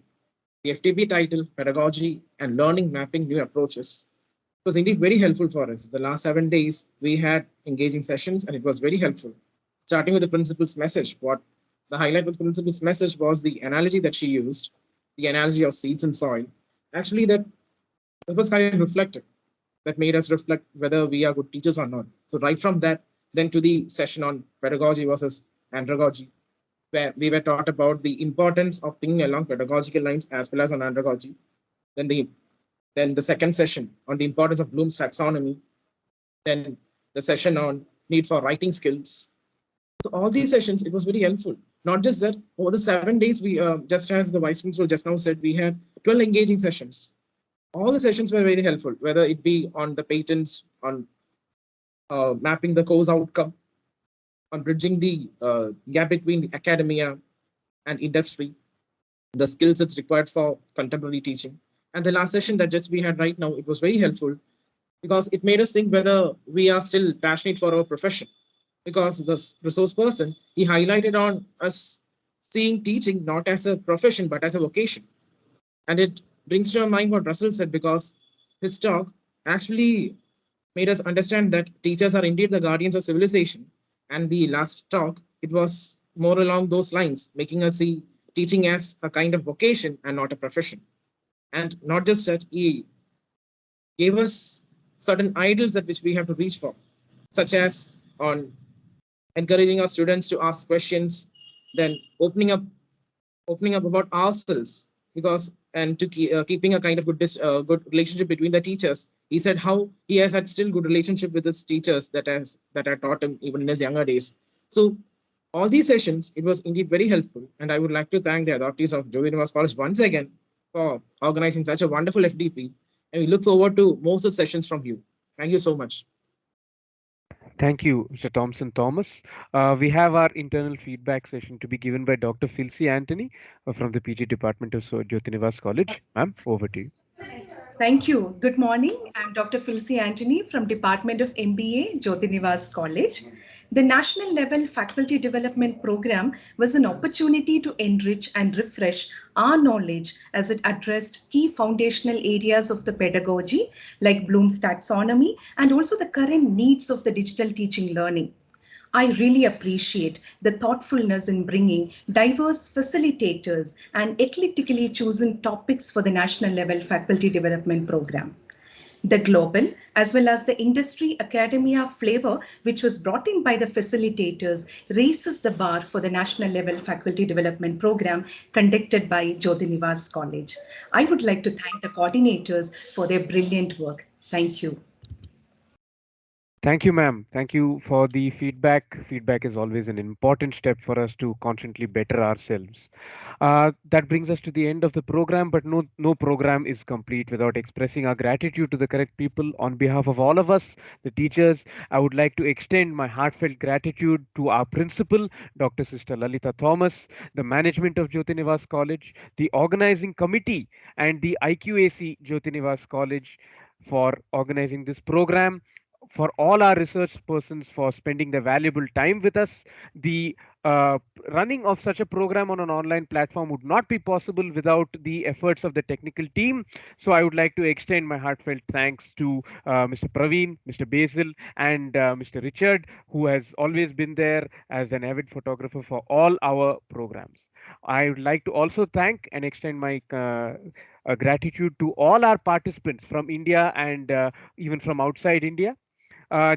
The FTP title, Pedagogy and Learning Mapping New Approaches, was indeed very helpful for us. The last 7 days, we had engaging sessions, and it was very helpful. Starting with the principal's message, what the highlight of the principal's message was the analogy that she used, the analogy of seeds and soil. Actually, that was kind of reflective. That made us reflect whether we are good teachers or not. So right from that, then to the session on pedagogy versus andragogy, where we were taught about the importance of thinking along pedagogical lines as well as on andragogy. Then the second session on the importance of Bloom's taxonomy, then the session on need for writing skills. So all these sessions, it was very helpful. Not just that, over the 7 days, we just as the vice principal just now said, we had 12 engaging sessions. All the sessions were very helpful, whether it be on the patents, on mapping the course outcome, on bridging the gap between the academia and industry, the skills that's required for contemporary teaching. And the last session that just we had right now, it was very helpful because it made us think whether we are still passionate for our profession. Because this resource person, he highlighted on us seeing teaching not as a profession, but as a vocation. And it brings to our mind what Russell said, because his talk actually made us understand that teachers are indeed the guardians of civilization. And the last talk, it was more along those lines, making us see teaching as a kind of vocation and not a profession. And not just that, he gave us certain ideals that which we have to reach for, such as on encouraging our students to ask questions, then opening up about ourselves, because and to keeping a kind of good relationship between the teachers. He said how he has had still good relationship with his teachers that had taught him even in his younger days. So all these sessions, it was indeed very helpful, and I would like to thank the adoptees of Joe Universe College once again for organizing such a wonderful FDP, and we look forward to more such sessions from you. Thank you so much. Thank you, Mr. Thompson Thomas. We have our internal feedback session to be given by Dr. Filcy Anthony from the PG Department of Jyotinivas College. Ma'am, over to you. Thank you. Good morning. I'm Dr. Filcy Anthony from Department of MBA, Jyotinivas College. The national level faculty development program was an opportunity to enrich and refresh our knowledge as it addressed key foundational areas of the pedagogy like Bloom's taxonomy and also the current needs of the digital teaching learning. I really appreciate the thoughtfulness in bringing diverse facilitators and eclectically chosen topics for the national level faculty development program. The global as well as the industry academia flavor, which was brought in by the facilitators, raises the bar for the national level faculty development program conducted by Jyotinivas College. I would like to thank the coordinators for their brilliant work. Thank you. Thank you, ma'am. Thank you for the feedback. Feedback is always an important step for us to constantly better ourselves. That brings us to the end of the program, but no program is complete without expressing our gratitude to the correct people. On behalf of all of us, the teachers, I would like to extend my heartfelt gratitude to our principal, Dr. Sister Lalita Thomas, the management of Jyotinivas College, the organizing committee, and the IQAC Jyotinivas College for organizing this program, for all our research persons for spending their valuable time with us. The running of such a program on an online platform would not be possible without the efforts of the technical team. So I would like to extend my heartfelt thanks to Mr. Praveen, Mr. Basil, and Mr. Richard, who has always been there as an avid photographer for all our programs. I would like to also thank and extend my gratitude to all our participants from India and even from outside India.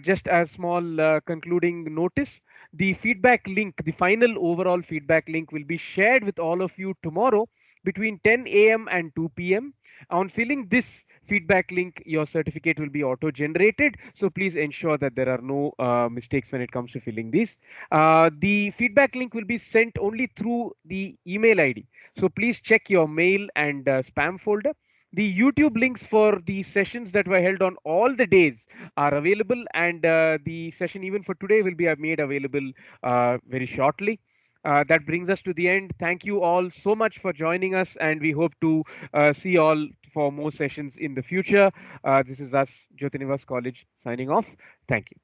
Just a small concluding notice, the feedback link, the final overall feedback link, will be shared with all of you tomorrow between 10 a.m. and 2 p.m. On filling this feedback link, your certificate will be auto generated. So please ensure that there are no mistakes when it comes to filling these. The feedback link will be sent only through the email ID. So please check your mail and spam folder. The YouTube links for the sessions that were held on all the days are available, and the session even for today will be made available very shortly. That brings us to the end. Thank you all so much for joining us, and we hope to see you all for more sessions in the future. This is us, Jyotinivas College, signing off. Thank you.